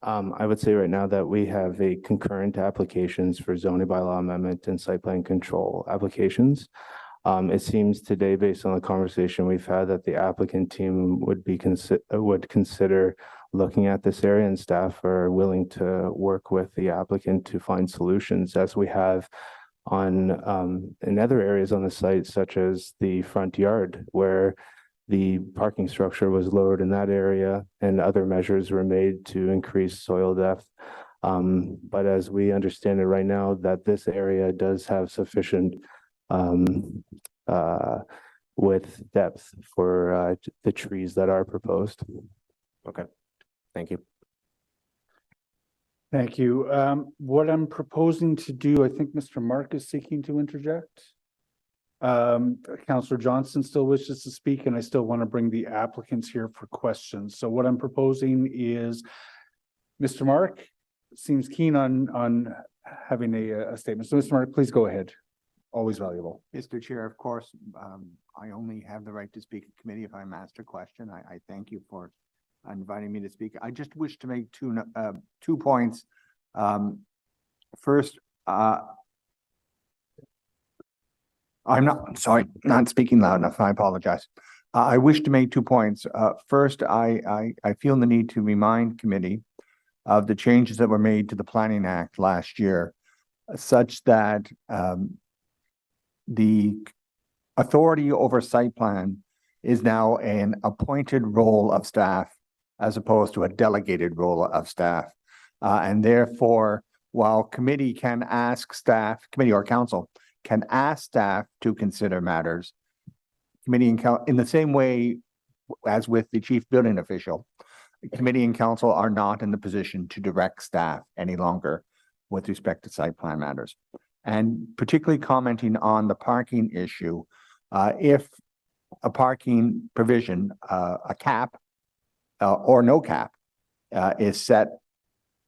I would say right now that we have a concurrent applications for zoning bylaw amendment and site plan control applications. It seems today, based on the conversation we've had, that the applicant team would consider looking at this area, and staff are willing to work with the applicant to find solutions, as we have on in other areas on the site, such as the front yard, where the parking structure was lowered in that area and other measures were made to increase soil depth. But as we understand it right now, that this area does have sufficient width depth for the trees that are proposed. Okay, thank you. Thank you. What I'm proposing to do, I think Mr. Mark is seeking to interject. Councillor Johnson still wishes to speak, and I still want to bring the applicants here for questions. So what I'm proposing is Mr. Mark seems keen on having a statement. So Mr. Mark, please go ahead. Always valuable. Mr. Chair, of course, I only have the right to speak in committee if I'm asked a question. I thank you for inviting me to speak. I just wish to make two points. First, I'm not speaking loud enough. I apologize. I wish to make 2 points. First, I feel the need to remind committee of the changes that were made to the Planning Act last year, such that the authority over site plan is now an appointed role of staff as opposed to a delegated role of staff. And therefore, while committee can ask staff, committee or council, can ask staff to consider matters, committee and council, in the same way as with the chief building official, committee and council are not in the position to direct staff any longer with respect to site plan matters. And particularly commenting on the parking issue, if a parking provision, a cap or no cap is set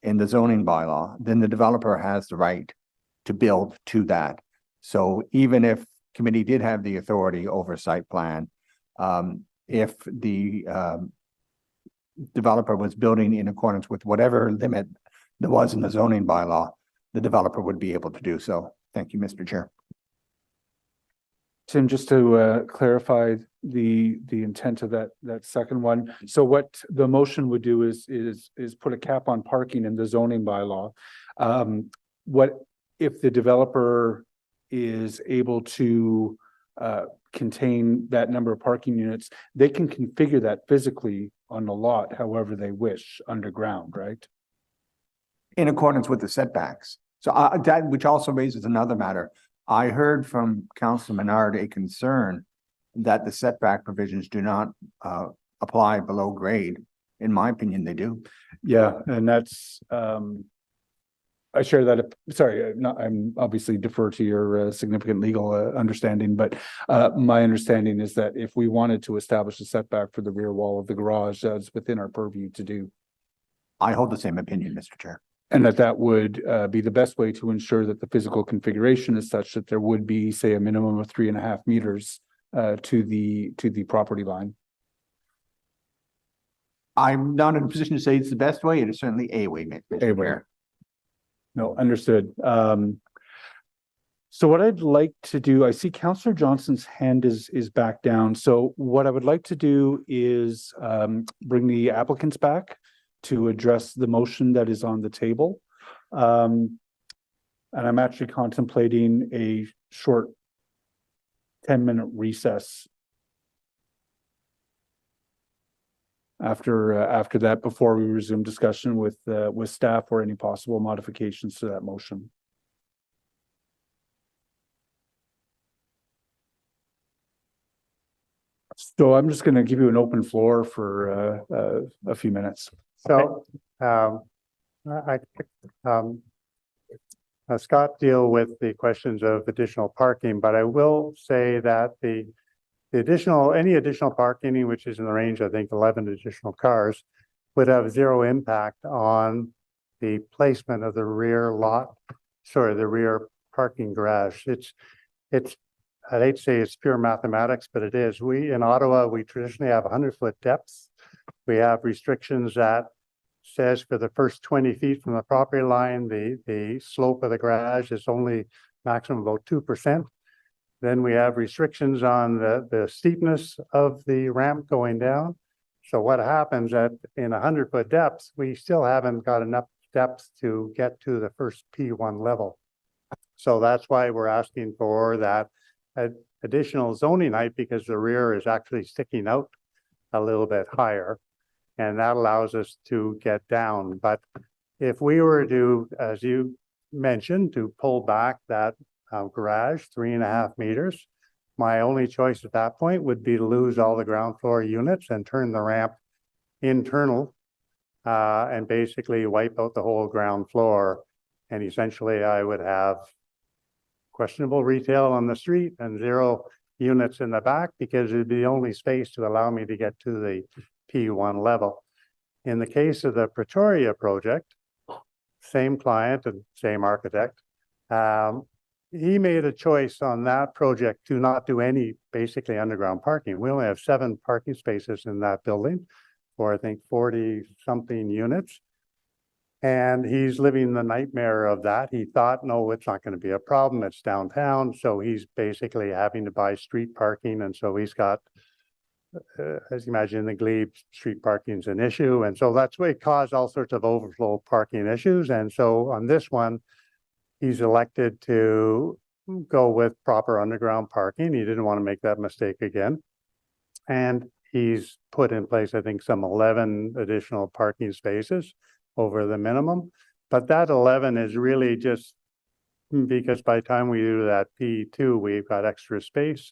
in the zoning bylaw, then the developer has the right to build to that. So even if committee did have the authority over site plan, if the developer was building in accordance with whatever limit there was in the zoning bylaw, the developer would be able to do so. Thank you, Mr. Chair. Tim, just to clarify the intent of that second one. So what the motion would do is put a cap on parking in the zoning bylaw. What if the developer is able to contain that number of parking units, they can configure that physically on the lot however they wish underground, right? In accordance with the setbacks. So that, which also raises another matter. I heard from Councilor Menard a concern that the setback provisions do not apply below grade. In my opinion, they do. Yeah, and that's I share that. Sorry, I'm obviously defer to your significant legal understanding, but my understanding is that if we wanted to establish a setback for the rear wall of the garage, that's within our purview to do. I hold the same opinion, Mr. Chair. And that would be the best way to ensure that the physical configuration is such that there would be, say, a minimum of 3.5 meters to the property line. I'm not in a position to say it's the best way. It is certainly a way, Mr. Chair. No, understood. So what I'd like to do, I see Councillor Johnson's hand is back down. So what I would like to do is bring the applicants back to address the motion that is on the table. And I'm actually contemplating a short 10-minute recess after that, before we resume discussion with staff or any possible modifications to that motion. So I'm just going to give you an open floor for a few minutes. So, Scott deal with the questions of additional parking, but I will say that any additional parking, which is in the range, I think 11 additional cars, would have zero impact on the placement of the rear rear parking garage. I'd hate to say it's pure mathematics, but it is. In Ottawa, we traditionally have 100-foot depths. We have restrictions that says for the first 20 feet from the property line, the slope of the garage is only maximum about 2%. Then we have restrictions on the steepness of the ramp going down. So what happens in 100-foot depths, we still haven't got enough depth to get to the first P1 level. So that's why we're asking for that additional zoning height, because the rear is actually sticking out a little bit higher, and that allows us to get down. But if we were to, as you mentioned, to pull back that garage 3.5 meters, my only choice at that point would be to lose all the ground floor units and turn the ramp internal and basically wipe out the whole ground floor. And essentially I would have questionable retail on the street and 0 units in the back, because it'd be the only space to allow me to get to the P1 level. In the case of the Pretoria project, same client and same architect, he made a choice on that project to not do any basically underground parking. We only have 7 parking spaces in that building for, I think, 40-something units. And he's living the nightmare of that. He thought, no, it's not going to be a problem. It's downtown. So he's basically having to buy street parking. And so he's got, as you imagine, the Glebe street parking is an issue. And so that's what caused all sorts of overflow parking issues. And so on this one, he's elected to go with proper underground parking. He didn't want to make that mistake again. And he's put in place, I think, some 11 additional parking spaces over the minimum. But that 11 is really just because by the time we do that P2, we've got extra space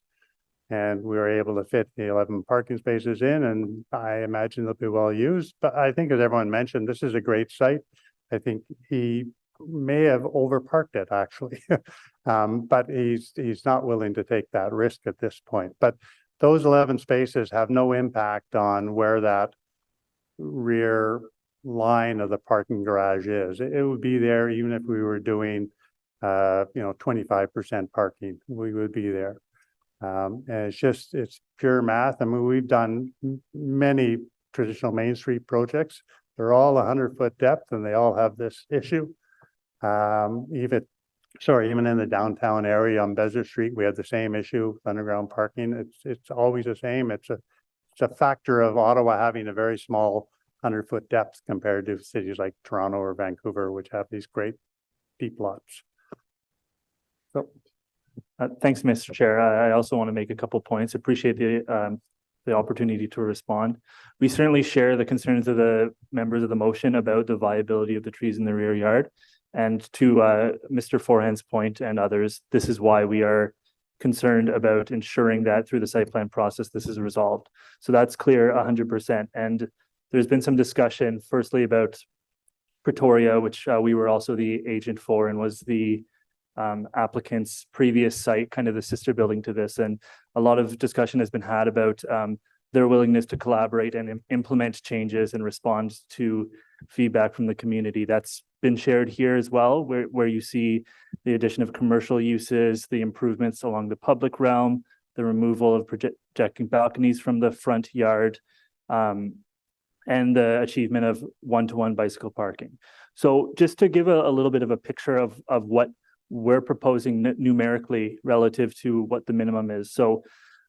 and we were able to fit the 11 parking spaces in, and I imagine they'll be well used. But I think, as everyone mentioned, this is a great site. I think he may have overparked it actually, but he's not willing to take that risk at this point. But those 11 spaces have no impact on where that rear line of the parking garage is. It would be there even if we were doing 25% parking, we would be there. And it's pure math. I mean, we've done many traditional Main Street projects. They're all 100-foot depth and they all have this issue. Even in the downtown area on Bezer Street, we have the same issue with underground parking. It's always the same. It's a factor of Ottawa having a very small 100-foot depth compared to cities like Toronto or Vancouver, which have these great deep lots. So, thanks, Mr. Chair. I also want to make a couple points. Appreciate the opportunity to respond. We certainly share the concerns of the members of the motion about the viability of the trees in the rear yard. And to Mr. Forehand's point and others, this is why we are concerned about ensuring that through the site plan process, this is resolved. So that's clear 100%. And there's been some discussion, firstly, about Pretoria, which we were also the agent for and was the applicant's previous site, kind of the sister building to this. And a lot of discussion has been had about their willingness to collaborate and implement changes and respond to feedback from the community. That's been shared here as well, where you see the addition of commercial uses, the improvements along the public realm, the removal of projecting balconies from the front yard, and the achievement of one-to-one bicycle parking. So just to give a little bit of a picture of what we're proposing numerically relative to what the minimum is. So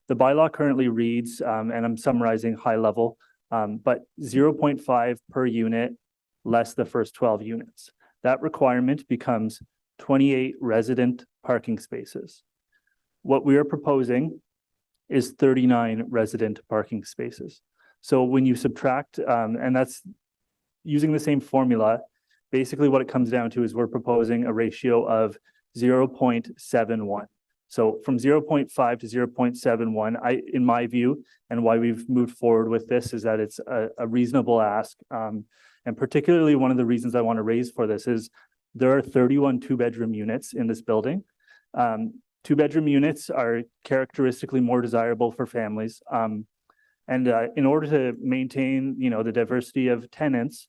the bylaw currently reads, and I'm summarizing high level, but 0.5 per unit less the first 12 units. That requirement becomes 28 resident parking spaces. What we are proposing is 39 resident parking spaces. So when you subtract, and that's using the same formula, basically what it comes down to is we're proposing a ratio of 0.71. So from 0.5 to 0.71, in my view, and why we've moved forward with this is that it's a reasonable ask. And particularly one of the reasons I want to raise for this is there are 31 two-bedroom units in this building. Two-bedroom units are characteristically more desirable for families. And in order to maintain, the diversity of tenants,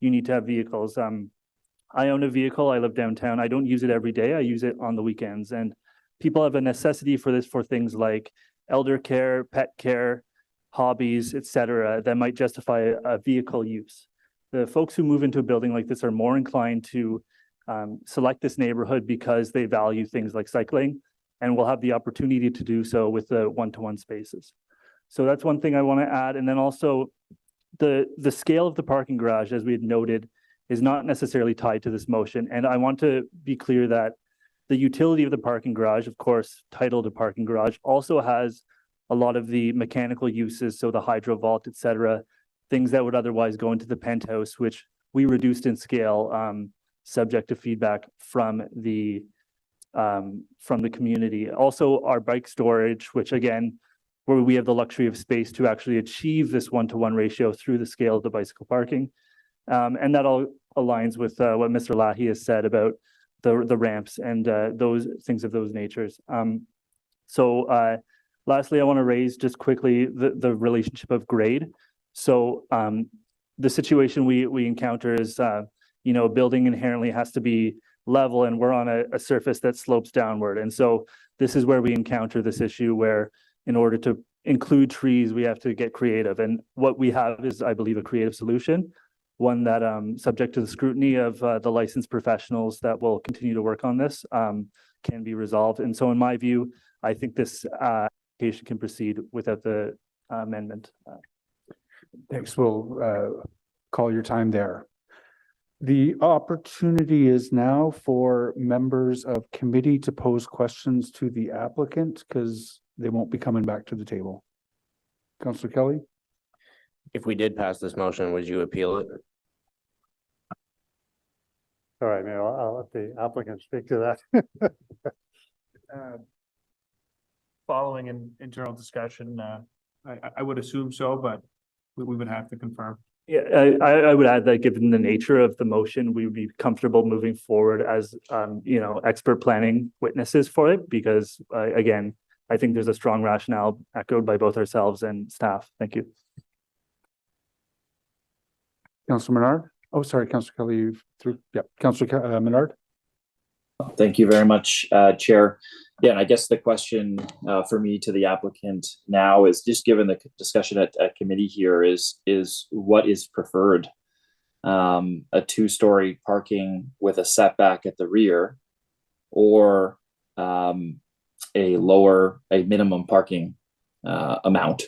you need to have vehicles. I own a vehicle. I live downtown. I don't use it every day. I use it on the weekends. And people have a necessity for this for things like elder care, pet care, hobbies, etc., that might justify a vehicle use. The folks who move into a building like this are more inclined to select this neighborhood because they value things like cycling and will have the opportunity to do so with the one-to-one spaces. So that's one thing I want to add. And then also the scale of the parking garage, as we had noted, is not necessarily tied to this motion. And I want to be clear that the utility of the parking garage, of course, titled a parking garage, also has a lot of the mechanical uses, so the hydro vault, et cetera, things that would otherwise go into the penthouse, which we reduced in scale, subject to feedback from the community. Also, our bike storage, which again, where we have the luxury of space to actually achieve this one-to-one ratio through the scale of the bicycle parking. And that all aligns with what Mr. Lahey has said about the ramps and those things of those natures. So lastly, I want to raise just quickly the relationship of grade. So the situation we encounter is, a building inherently has to be level, and we're on a surface that slopes downward. And so this is where we encounter this issue where in order to include trees, we have to get creative. And what we have is, I believe, a creative solution, one that subject to the scrutiny of the licensed professionals that will continue to work on this can be resolved. And so in my view, I think this application can proceed without the amendment. Thanks. We'll call your time there. The opportunity is now for members of committee to pose questions to the applicant because they won't be coming back to the table. Councillor Kelly? If we did pass this motion, would you appeal it? All right, maybe I'll let the applicant speak to that. Following an internal discussion, I would assume so, but we would have to confirm. Yeah, I would add that given the nature of the motion, we would be comfortable moving forward as, expert planning witnesses for it, because again, I think there's a strong rationale echoed by both ourselves and staff. Thank you. Councillor Menard? Oh, sorry, Councillor Kelly, Councillor Menard? Thank you very much, Chair. Yeah, and I guess the question for me to the applicant now is, just given the discussion at committee here, is what is preferred? A two-story parking with a setback at the rear, or a minimum parking amount,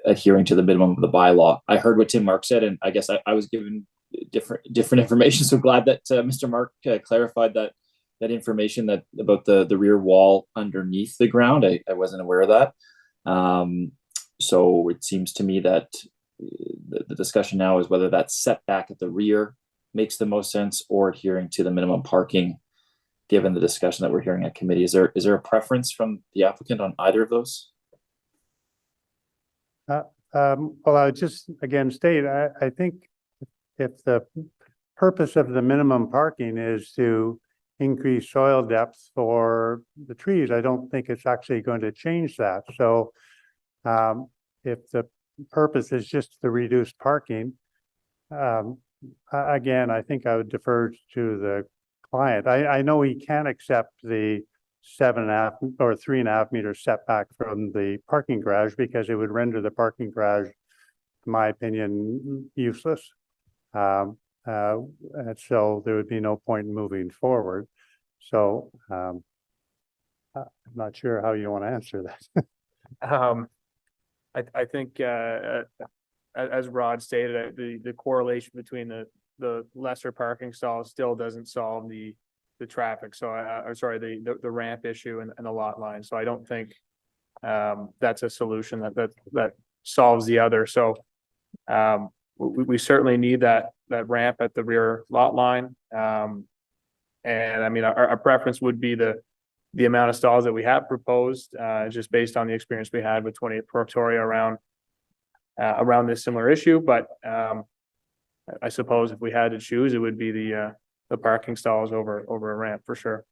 adhering to the minimum of the bylaw. I heard what Tim Mark said, and I guess I was given different information. So glad that Mr. Mark clarified that information about the rear wall underneath the ground. I wasn't aware of that. So it seems to me that the discussion now is whether that setback at the rear makes the most sense, or adhering to the minimum parking, given the discussion that we're hearing at committee. Is there a preference from the applicant on either of those? Well, I would just again state, I think if the purpose of the minimum parking is to increase soil depth for the trees, I don't think it's actually going to change that. So if the purpose is just to reduce parking, again, I think I would defer to the client. I know he can accept the 7.5 or 3.5 meter setback from the parking garage, because it would render the parking garage, in my opinion, useless. And so there would be no point in moving forward. So I'm not sure how you want to answer that. I think as Rod stated, the correlation between the lesser parking stalls still doesn't solve the traffic. So I'm sorry, the ramp issue and the lot line. So I don't think that's a solution that solves the other. So we certainly need that ramp at the rear lot line. And I mean, our preference would be the amount of stalls that we have proposed, just based on the experience we had with 28 Victoria around this similar issue. But I suppose if we had to choose, it would be the parking stalls over a ramp for sure.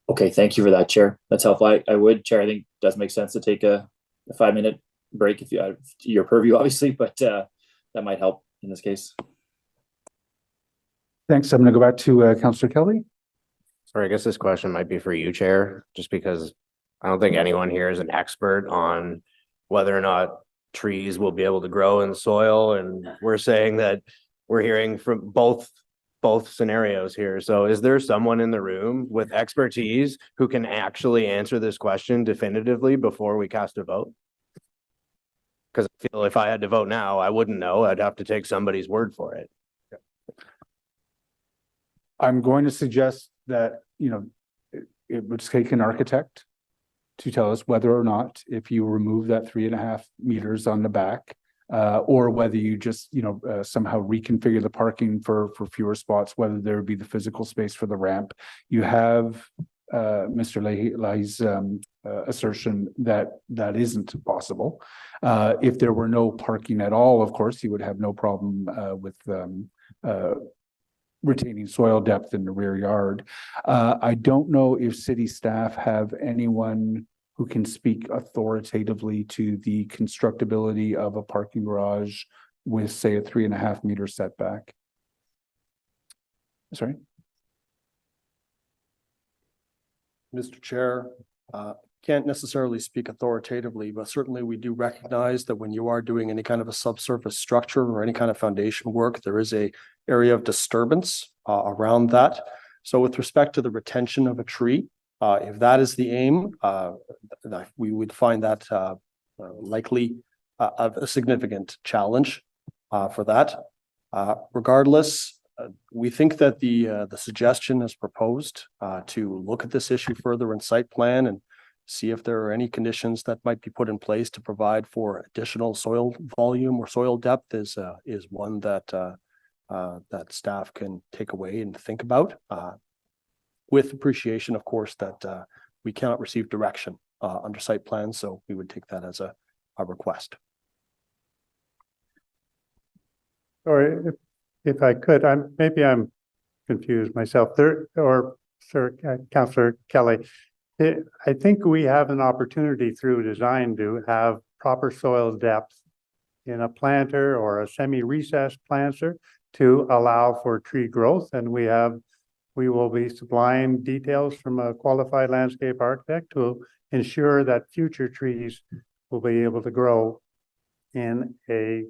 Okay, thank you for that, Chair. That's helpful. I would, Chair, I think it does make sense to take a 5-minute break if you have your purview, obviously, but that might help in this case. Thanks. I'm going to go back to Councillor Kelly. Sorry, I guess this question might be for you, Chair, just because I don't think anyone here is an expert on whether or not trees will be able to grow in the soil. And we're saying that we're hearing from both scenarios here. So is there someone in the room with expertise who can actually answer this question definitively before we cast a vote? Because I feel if I had to vote now, I wouldn't know. I'd have to take somebody's word for it. I'm going to suggest that, it would take an architect to tell us whether or not, if you remove that 3.5 meters on the back, or whether you just, somehow reconfigure the parking for fewer spots, whether there would be the physical space for the ramp. You have Mr. Leahy's assertion that isn't possible. If there were no parking at all, of course, he would have no problem with retaining soil depth in the rear yard. I don't know if city staff have anyone who can speak authoritatively to the constructability of a parking garage with, say, a 3.5 meter setback. Sorry. Mr. Chair, can't necessarily speak authoritatively, but certainly we do recognize that when you are doing any kind of a subsurface structure or any kind of foundation work, there is a area of disturbance around that. So with respect to the retention of a tree, if that is the aim, we would find that likely a significant challenge for that. Regardless, we think that the suggestion is proposed to look at this issue further in site plan and see if there are any conditions that might be put in place to provide for additional soil volume or soil depth is one that that staff can take away and think about, with appreciation, of course, that we cannot receive direction under site plan, so we would take that as a request. Or if I could, maybe I'm confused myself there, or Sir Councillor Kelly. I think we have an opportunity through design to have proper soil depth in a planter or a semi-recessed planter to allow for tree growth, and we have We will be supplying details from a qualified landscape architect to ensure that future trees will be able to grow in a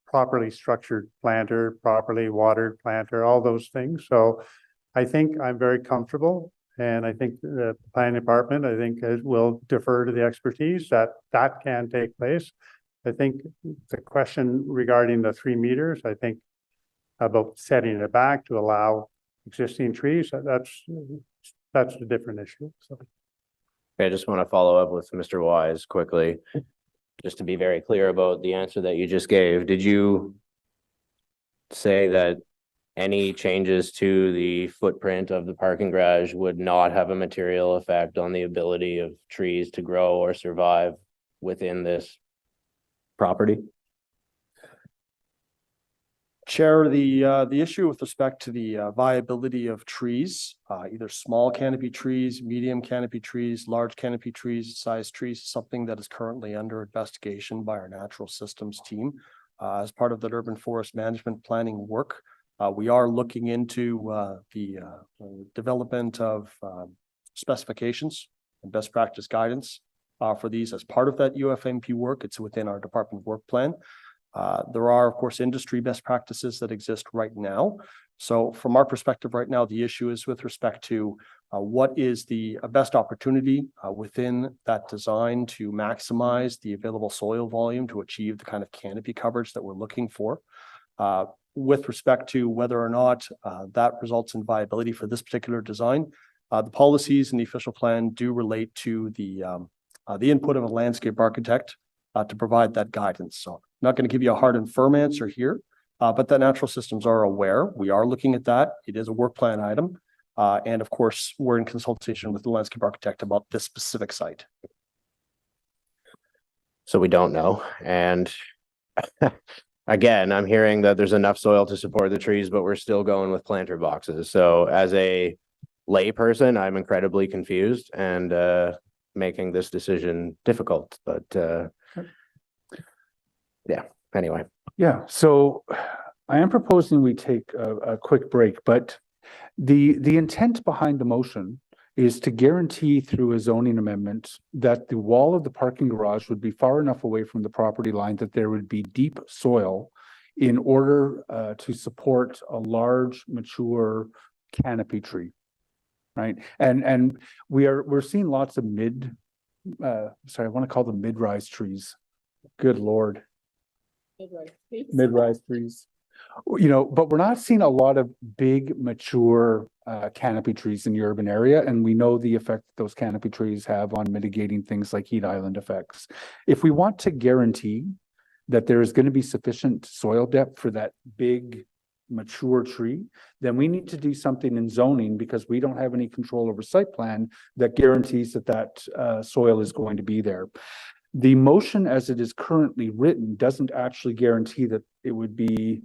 properly structured planter, properly watered planter, all those things. So I think I'm very comfortable, and I think the planning department, I think will defer to the expertise that can take place. I think the question regarding the 3 meters, I think about setting it back to allow existing trees, that's a different issue. So. I just want to follow up with Mr. Wise quickly, just to be very clear about the answer that you just gave. Did you say that any changes to the footprint of the parking garage would not have a material effect on the ability of trees to grow or survive within this property? Chair, the issue with respect to the viability of trees, either small canopy trees, medium canopy trees, large canopy trees, size trees, is something that is currently under investigation by our natural systems team. As part of that urban forest management planning work, we are looking into the development of specifications and best practice guidance for these as part of that UFMP work. It's within our department work plan. There are, of course, industry best practices that exist right now. So from our perspective right now, the issue is with respect to what is the best opportunity within that design to maximize the available soil volume to achieve the kind of canopy coverage that we're looking for. With respect to whether or not that results in viability for this particular design, the policies in the official plan do relate to the input of a landscape architect to provide that guidance. So I'm not going to give you a hard and firm answer here, but the natural systems are aware. We are looking at that. It is a work plan item. And of course, we're in consultation with the landscape architect about this specific site. So we don't know. And again, I'm hearing that there's enough soil to support the trees, but we're still going with planter boxes. So as a lay person, I'm incredibly confused and making this decision difficult, but yeah, anyway. Yeah, so I am proposing we take a quick break, but the intent behind the motion is to guarantee through a zoning amendment that the wall of the parking garage would be far enough away from the property line that there would be deep soil in order to support a large, mature canopy tree, right? And we're seeing lots of I want to call them mid-rise trees. Good Lord. Mid-rise trees. You know, but we're not seeing a lot of big, mature canopy trees in the urban area, and we know the effect that those canopy trees have on mitigating things like heat island effects. If we want to guarantee that there is going to be sufficient soil depth for that big, mature tree, then we need to do something in zoning, because we don't have any control over site plan that guarantees that soil is going to be there. The motion as it is currently written doesn't actually guarantee that it would be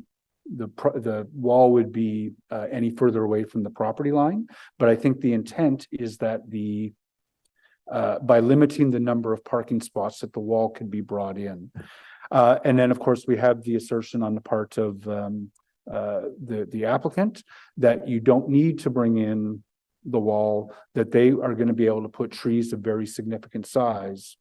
the wall would be any further away from the property line. But I think the intent is that by limiting the number of parking spots that the wall could be brought in. And then, of course, we have the assertion on the part of the applicant that you don't need to bring in the wall, that they are going to be able to put trees of very significant size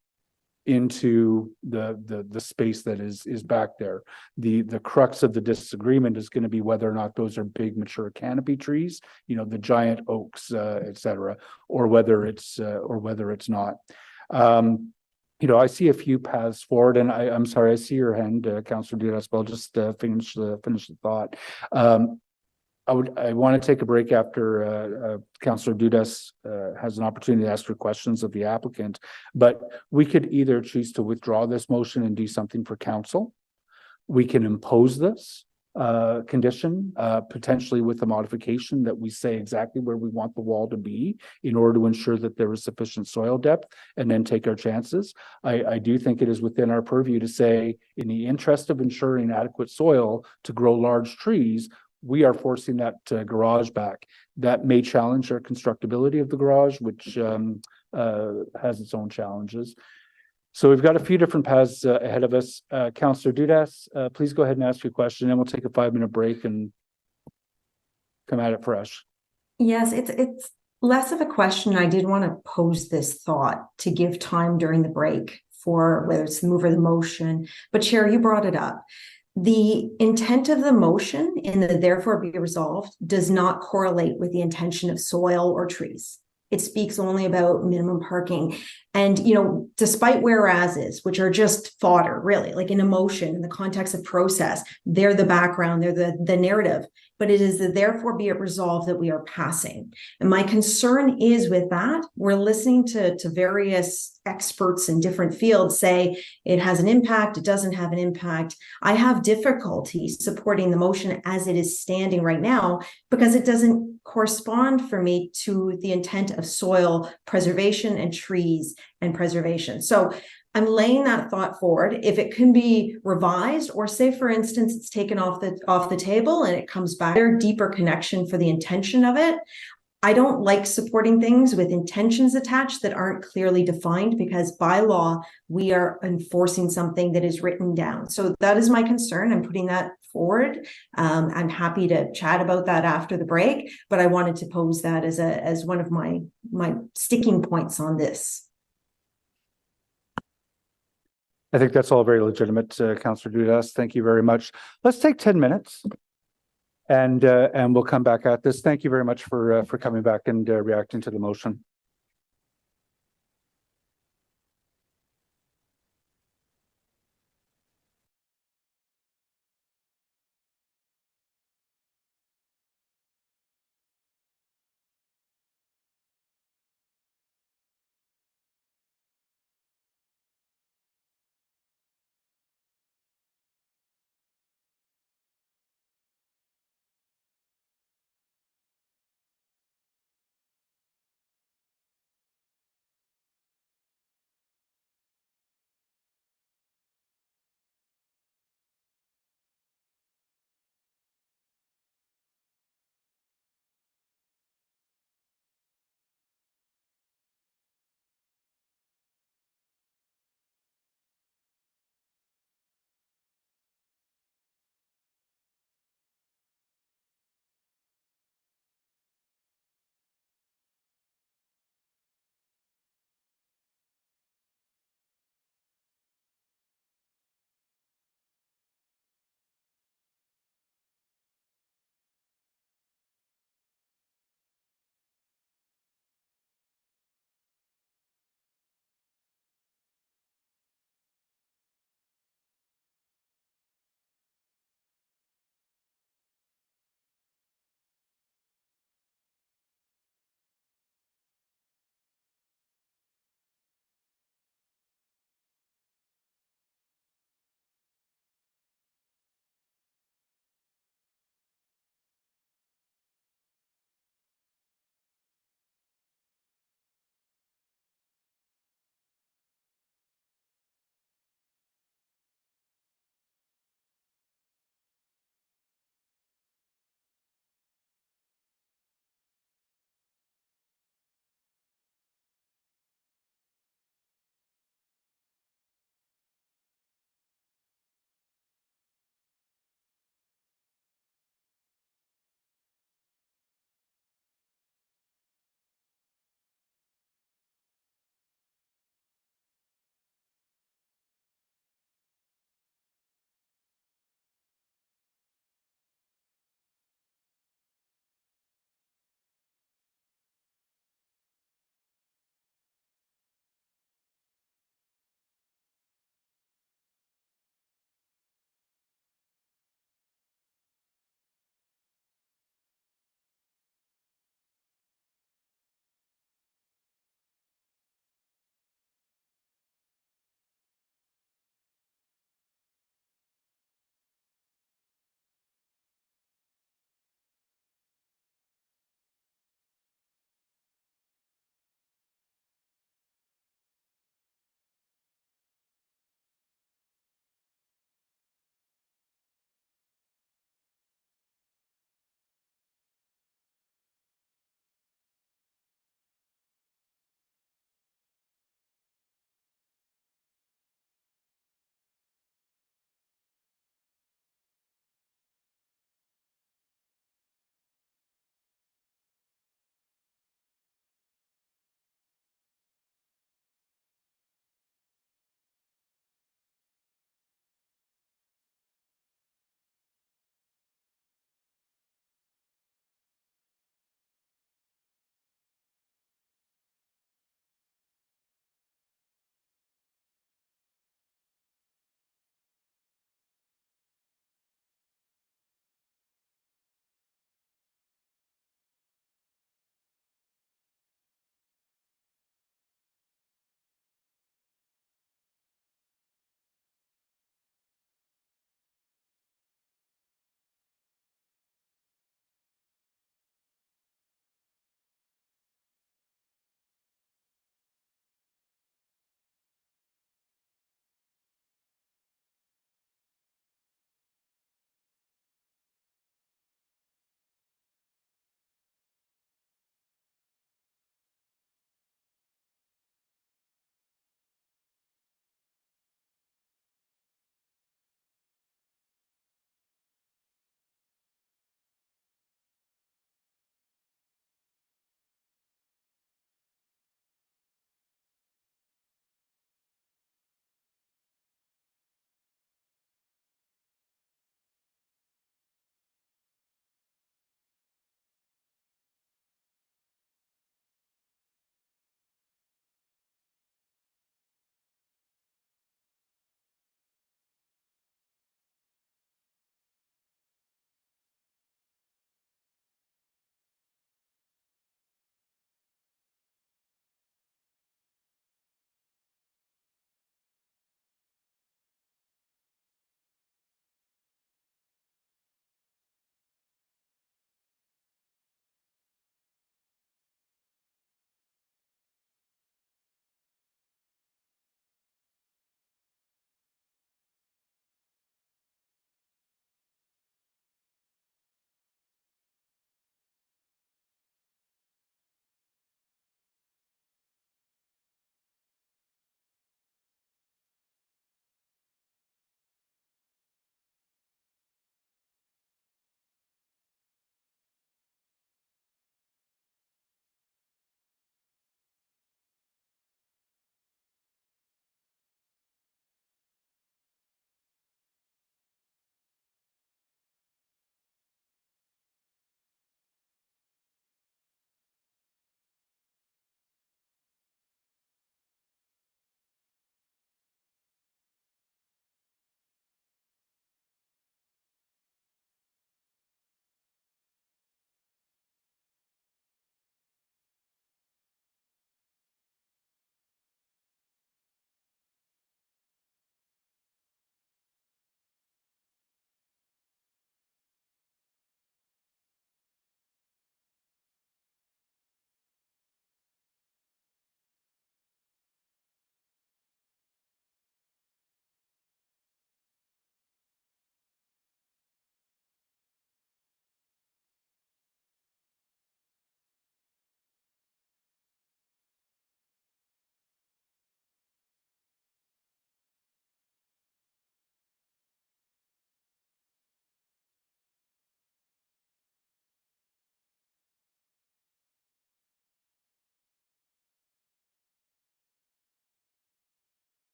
into the space that is back there. The crux of the disagreement is going to be whether or not those are big, mature canopy trees, you know, the giant oaks, et cetera, or whether it's not. You know, I see a few paths forward, and I'm sorry, I see your hand, Councillor Dudas, but I'll just finish the thought. I want to take a break after Councillor Dudas has an opportunity to ask for questions of the applicant, but we could either choose to withdraw this motion and do something for council. We can impose this condition, potentially with a modification that we say exactly where we want the wall to be in order to ensure that there is sufficient soil depth, and then take our chances. I do think it is within our purview to say, in the interest of ensuring adequate soil to grow large trees, we are forcing that garage back. That may challenge our constructability of the garage, which has its own challenges. So we've got a few different paths ahead of us. Councillor Dudas, please go ahead and ask your question, and we'll take a 5-minute break and come at it fresh. Yes, it's less of a question. I did want to pose this thought to give time during the break for whether it's the move or the motion. But Chair, you brought it up. The intent of the motion in the therefore be resolved does not correlate with the intention of soil or trees. It speaks only about minimum parking. And, you know, despite whereases, which are just fodder, really, like in emotion, in the context of process, they're the background, they're the narrative. But it is the therefore be it resolved that we are passing. And my concern is with that, we're listening to various experts in different fields say it has an impact, it doesn't have an impact. I have difficulty supporting the motion as it is standing right now because it doesn't correspond for me to the intent of soil preservation and trees and preservation. So I'm laying that thought forward. If it can be revised, or say, for instance, it's taken off the table and it comes back, there's a deeper connection for the intention of it. I don't like supporting things with intentions attached that aren't clearly defined, because by law, we are enforcing something that is written down. So that is my concern. I'm putting that forward. I'm happy to chat about that after the break, but I wanted to pose that as one of my sticking points on this. I think that's all very legitimate, Councillor Dudas. Thank you very much. Let's take 10 minutes and we'll come back at this. Thank you very much for coming back and reacting to the motion.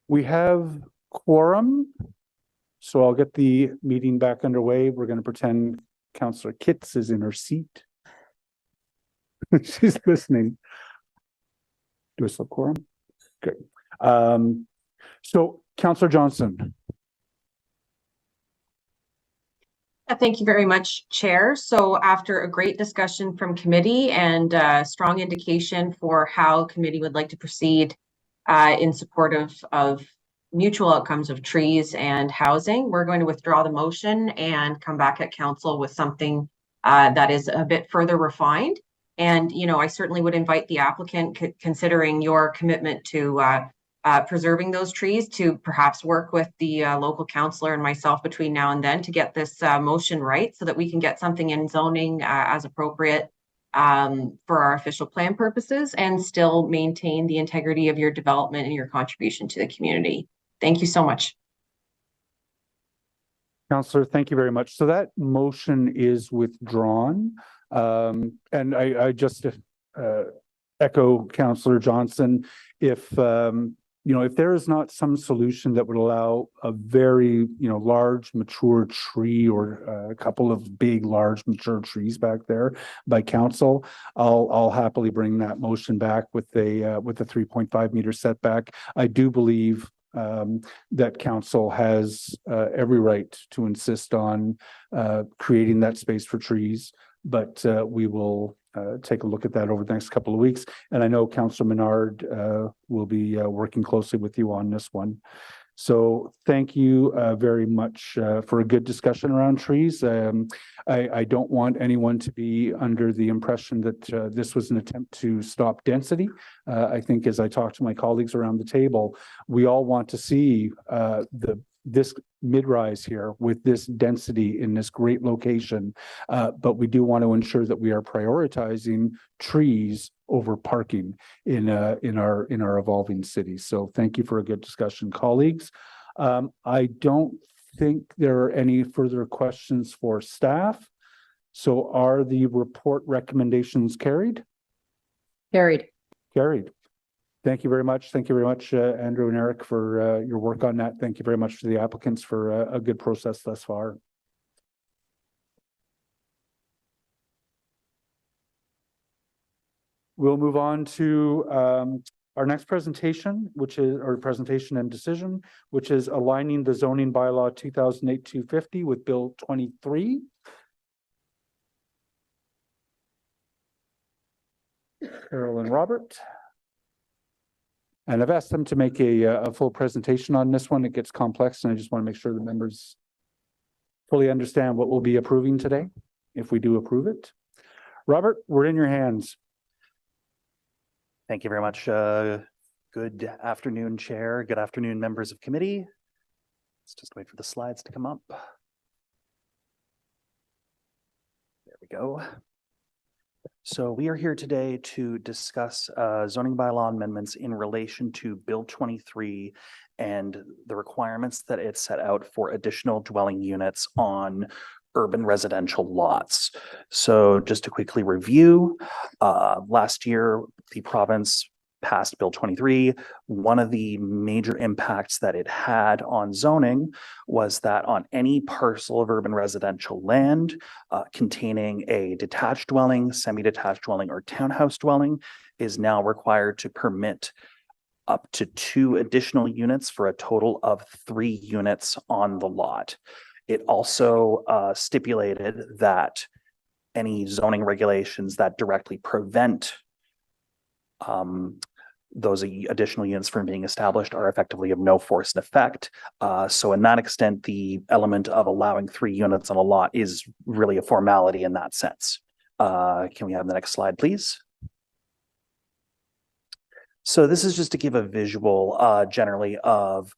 We have quorum. So I'll get the meeting back underway. We're going to pretend Councillor Kitts is in her seat. She's listening. Do I still have quorum? Good. So Councillor Johnson. Thank you very much, Chair. So after a great discussion from committee and strong indication for how committee would like to proceed in support of mutual outcomes of trees and housing, we're going to withdraw the motion and come back at council with something that is a bit further refined. And, you know, I certainly would invite the applicant, considering your commitment to preserving those trees, to perhaps work with the local councillor and myself between now and then to get this motion right, so that we can get something in zoning as appropriate for our official plan purposes and still maintain the integrity of your development and your contribution to the community. Thank you so much. Councillor, thank you very much. So that motion is withdrawn. And I just echo Councillor Johnson. If you know, if there is not some solution that would allow a very, you know, large mature tree or a couple of big, large mature trees back there by council, I'll happily bring that motion back with a 3.5 meter setback. I do believe that council has every right to insist on creating that space for trees, but we will take a look at that over the next couple of weeks. And I know Councillor Menard will be working closely with you on this one. So thank you very much for a good discussion around trees. I don't want anyone to be under the impression that this was an attempt to stop density. I think as I talk to my colleagues around the table, we all want to see this mid-rise here with this density in this great location. But we do want to ensure that we are prioritizing trees over parking in our evolving city. So thank you for a good discussion, colleagues. I don't think there are any further questions for staff. So are the report recommendations carried? Carried. Carried. Thank you very much. Thank you very much, Andrew and Eric, for your work on that. Thank you very much to the applicants for a good process thus far. We'll move on to our next presentation, which is our presentation and decision, which is aligning the zoning bylaw 2008-250 with Bill 23. Carol and Robert. And I've asked them to make a full presentation on this one. It gets complex, and I just want to make sure the members fully understand what we'll be approving today, if we do approve it. Robert, we're in your hands. Thank you very much. Good afternoon, Chair. Good afternoon, members of committee. Let's just wait for the slides to come up. There we go. So we are here today to discuss zoning bylaw amendments in relation to Bill 23 and the requirements that it set out for additional dwelling units on urban residential lots. So just to quickly review, last year, the province passed Bill 23. One of the major impacts that it had on zoning was that on any parcel of urban residential land containing a detached dwelling, semi-detached dwelling, or townhouse dwelling is now required to permit up to 2 additional units for a total of 3 units on the lot. It also stipulated that any zoning regulations that directly prevent those additional units from being established are effectively of no force and effect. So in that extent, the element of allowing 3 units on a lot is really a formality in that sense. Can we have the next slide, please? So this is just to give a visual generally of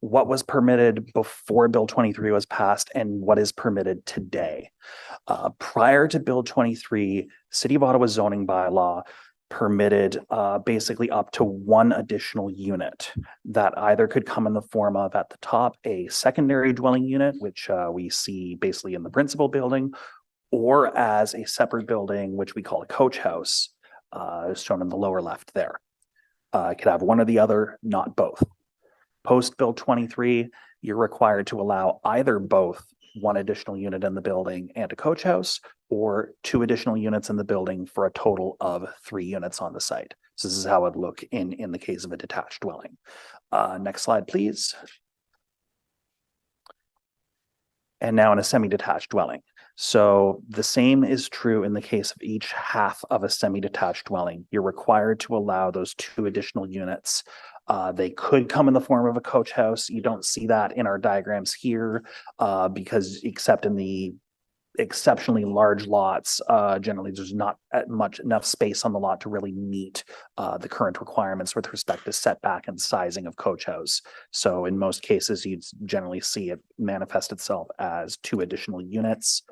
what was permitted before Bill 23 was passed and what is permitted today. Prior to Bill 23, City of Ottawa zoning bylaw permitted basically up to 1 additional unit that either could come in the form of, at the top, a secondary dwelling unit, which we see basically in the principal building, or as a separate building, which we call a coach house, shown in the lower left there. It could have one or the other, not both. Post Bill 23, you're required to allow either both one additional unit in the building and a coach house, or 2 additional units in the building for a total of 3 units on the site. So this is how it would look in the case of a detached dwelling. Next slide, please. And now in a semi-detached dwelling. So the same is true in the case of each half of a semi-detached dwelling. You're required to allow those 2 additional units. They could come in the form of a coach house. You don't see that in our diagrams here because except in the exceptionally large lots, generally there's not much enough space on the lot to really meet the current requirements with respect to setback and sizing of coach house. So in most cases, you'd generally see it manifest itself as 2 additional units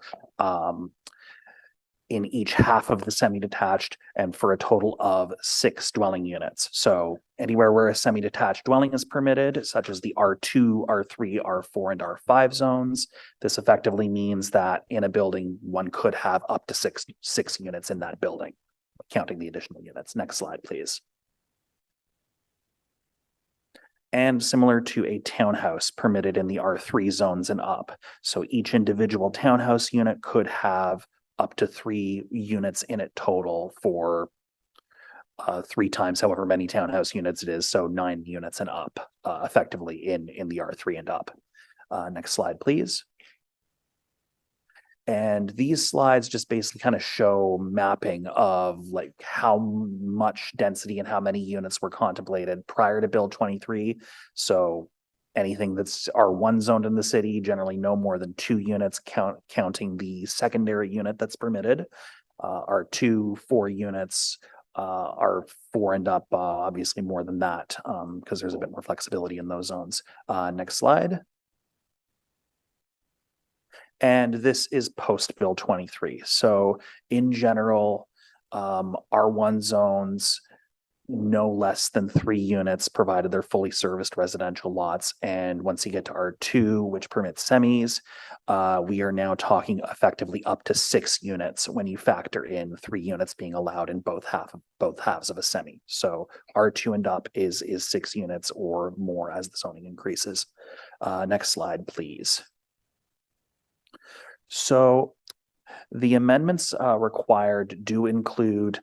in each half of the semi-detached, and for a total of 6 dwelling units. So anywhere where a semi-detached dwelling is permitted, such as the R2, R3, R4, and R5 zones, this effectively means that in a building, one could have up to six units in that building, counting the additional units. Next slide, please. And similar to a townhouse permitted in the R3 zones and up. So each individual townhouse unit could have up to 3 units in it total for 3 times however many townhouse units it is, so 9 units and up, effectively in the R3 and up. Next slide, please. And these slides just basically kind of show mapping of like how much density and how many units were contemplated prior to Bill 23. So anything that's R1 zoned in the city, generally no more than 2 units, counting the secondary unit that's permitted. R2, 4 units, R4 and up, obviously more than that, because there's a bit more flexibility in those zones. Next slide. And this is post Bill 23. So in general, R1 zones, no less than 3 units, provided they're fully serviced residential lots. And once you get to R2, which permits semis, we are now talking effectively up to 6 units when you factor in 3 units being allowed in both halves of a semi. So R2 and up is 6 units or more as the zoning increases. Next slide, please. So the amendments required do include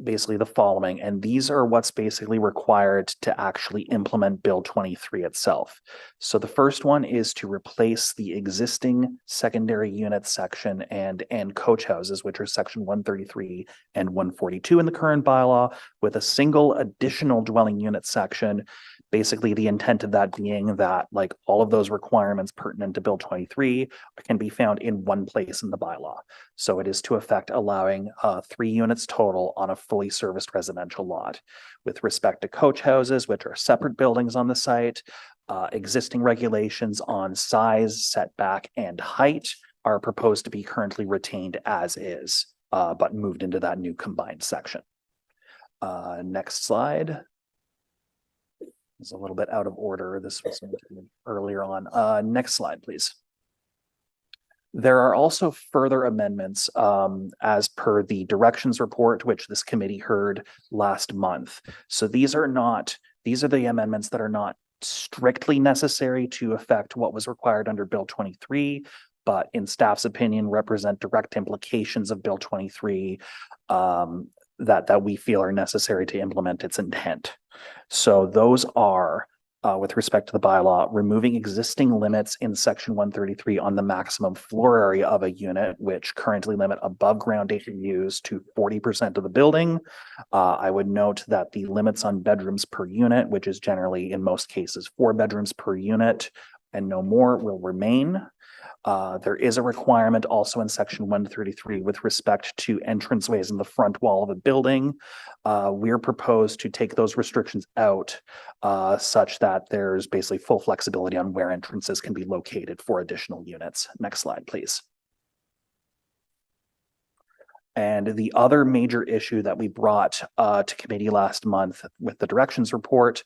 basically the following, and these are what's basically required to actually implement Bill 23 itself. So the first one is to replace the existing secondary unit section and coach houses, which are section 133 and 142 in the current bylaw, with a single additional dwelling unit section. Basically, the intent of that being that like all of those requirements pertinent to Bill 23 can be found in one place in the bylaw. So it is to effect allowing 3 units total on a fully serviced residential lot. With respect to coach houses, which are separate buildings on the site, existing regulations on size, setback, and height are proposed to be currently retained as is, but moved into that new combined section. Next slide. It's a little bit out of order. This was earlier on. Next slide, please. There are also further amendments as per the directions report, which this committee heard last month. So these are the amendments that are not strictly necessary to affect what was required under Bill 23, but in staff's opinion represent direct implications of Bill 23 that we feel are necessary to implement its intent. So those are, with respect to the bylaw, removing existing limits in section 133 on the maximum floor area of a unit, which currently limit above ground ADUs to 40% of the building. I would note that the limits on bedrooms per unit, which is generally in most cases 4 bedrooms per unit and no more, will remain. There is a requirement also in section 133 with respect to entranceways in the front wall of a building. We're proposed to take those restrictions out such that there's basically full flexibility on where entrances can be located for additional units. Next slide, please. And the other major issue that we brought to committee last month with the directions report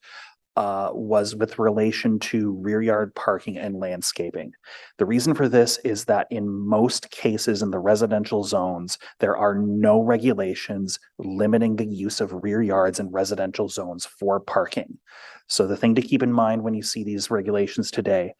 was with relation to rear yard parking and landscaping. The reason for this is that in most cases in the residential zones, there are no regulations limiting the use of rear yards in residential zones for parking. So the thing to keep in mind when you see these regulations today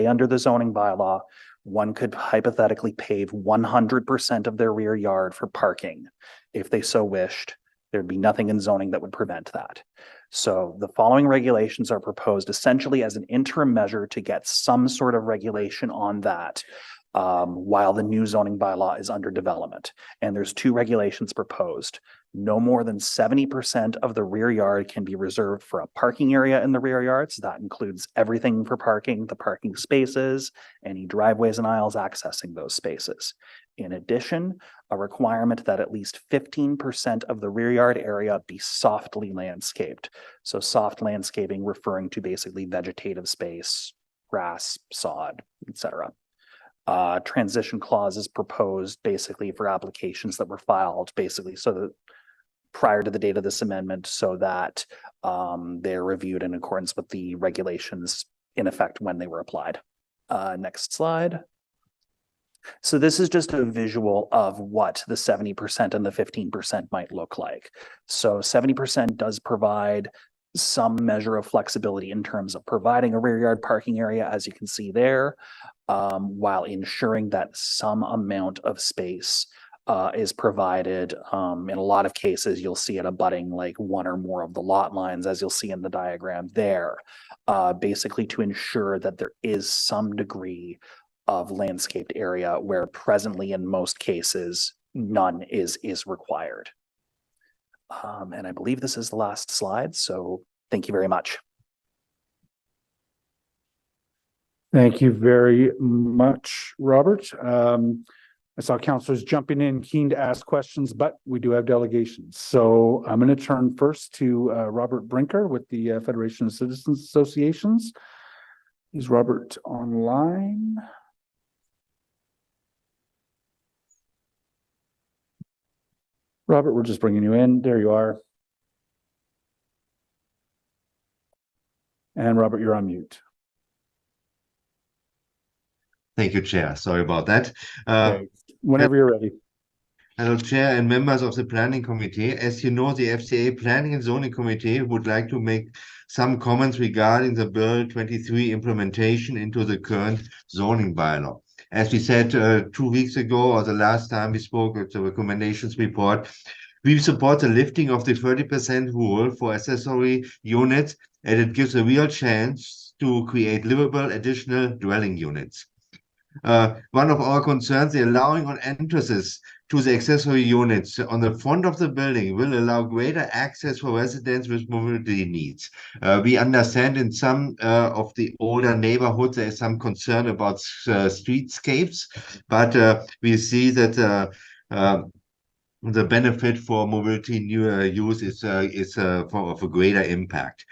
under the zoning bylaw, one could hypothetically pave 100% of their rear yard for parking. If they so wished, there'd be nothing in zoning that would prevent that. So the following regulations are proposed essentially as an interim measure to get some sort of regulation on that while the new zoning bylaw is under development. And there's two regulations proposed. No more than 70% of the rear yard can be reserved for a parking area in the rear yards. That includes everything for parking, the parking spaces, any driveways and aisles accessing those spaces. In addition, a requirement that at least 15% of the rear yard area be softly landscaped. So soft landscaping referring to basically vegetative space, grass, sod, etc. Transition clauses proposed basically for applications that were filed basically so that prior to the date of this amendment so that they're reviewed in accordance with the regulations in effect when they were applied. Next slide. So this is just a visual of what the 70% and the 15% might look like. So 70% does provide some measure of flexibility in terms of providing a rear yard parking area, as you can see there, while ensuring that some amount of space is provided. In a lot of cases, you'll see it abutting like one or more of the lot lines, as you'll see in the diagram there, basically to ensure that there is some degree of landscaped area where presently in most cases, none is required. And I believe this is the last slide, so thank you very much. Thank you very much, Robert. I saw councilors jumping in, keen to ask questions, but we do have delegations. So I'm going to turn first to Robert Brinker with the Federation of Citizens Associations. Is Robert online? Robert, we're just bringing you in. There you are. And Robert, you're on mute. Thank you, Chair. Sorry about that. Whenever you're ready. Hello, Chair and members of the Planning Committee. As you know, the FCA Planning and Zoning Committee would like to make some comments regarding the Bill 23 implementation into the current zoning bylaw. As we said 2 weeks ago, or the last time we spoke at the recommendations report, we support the lifting of the 30% rule for accessory units, and it gives a real chance to create livable additional dwelling units. One of our concerns, the allowing on entrances to the accessory units on the front of the building will allow greater access for residents with mobility needs. We understand in some of the older neighborhoods there is some concern about streetscapes, but we see that the benefit for mobility use is of a greater impact.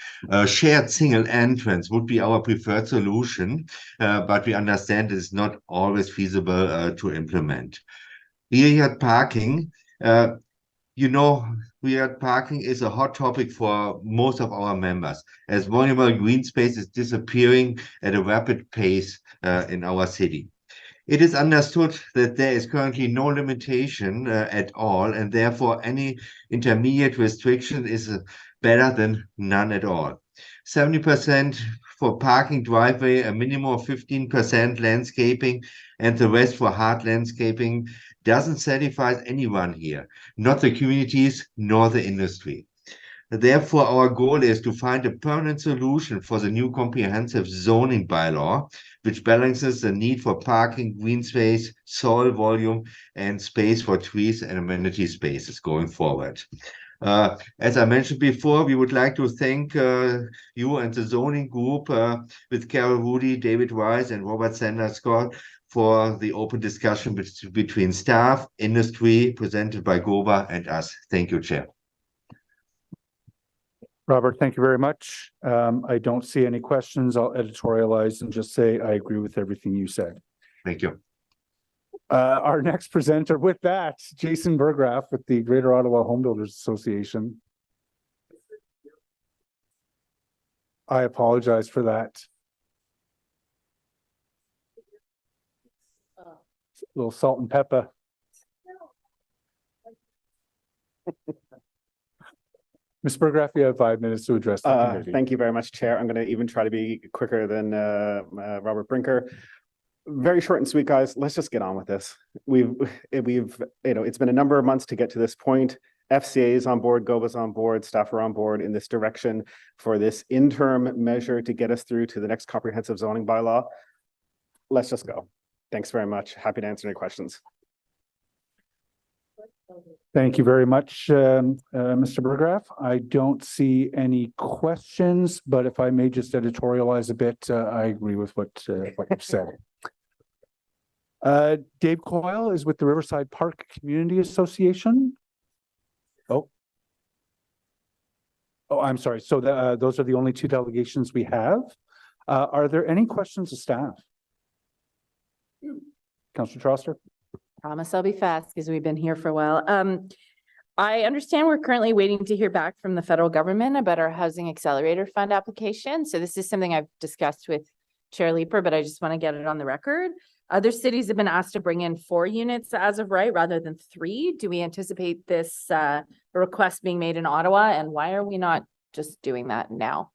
Shared single entrance would be our preferred solution, but we understand it's not always feasible to implement. Rear yard parking, rear yard parking is a hot topic for most of our members, as vulnerable green space is disappearing at a rapid pace in our city. It is understood that there is currently no limitation at all, and therefore any intermediate restriction is better than none at all. 70% for parking driveway, a minimum of 15% landscaping, and the rest for hard landscaping doesn't satisfy anyone here, not the communities nor the industry. Therefore, our goal is to find a permanent solution for the new comprehensive zoning bylaw, which balances the need for parking, green space, soil volume, and space for trees and amenity spaces going forward. As I mentioned before, we would like to thank you and the zoning group with Carol Rudy, David Wise, and Robert Sanders Scott for the open discussion between staff, industry, presented by GOBA and us. Thank you, Chair. Robert, thank you very much. I don't see any questions. I'll editorialize and just say I agree with everything you said. Thank you. Our next presenter with that, Jason Berggraf with the Greater Ottawa Home Builders Association. I apologize for that. A little salt and pepper. Ms. Burgraff, you have 5 minutes to address the committee. Thank you very much, Chair. I'm going to even try to be quicker than Robert Brinker. Very short and sweet, guys. Let's just get on with this. We've it's been a number of months to get to this point. FCA is on board, GOBA's on board, staff are on board in this direction for this interim measure to get us through to the next comprehensive zoning bylaw. Let's just go. Thanks very much. Happy to answer any questions. Thank you very much, Mr. Burgraff. I don't see any questions, but if I may just editorialize a bit, I agree with what you've said. Dave Coyle is with the Riverside Park Community Association. Oh, I'm sorry. So those are the only 2 delegations we have. Are there any questions of staff? Councillor Troster? Promise I'll be fast because we've been here for a while. I understand we're currently waiting to hear back from the federal government about our Housing Accelerator Fund application. So this is something I've discussed with Chair Leeper, but I just want to get it on the record. Other cities have been asked to bring in 4 units as of right rather than 3. Do we anticipate this request being made in Ottawa? And why are we not just doing that now?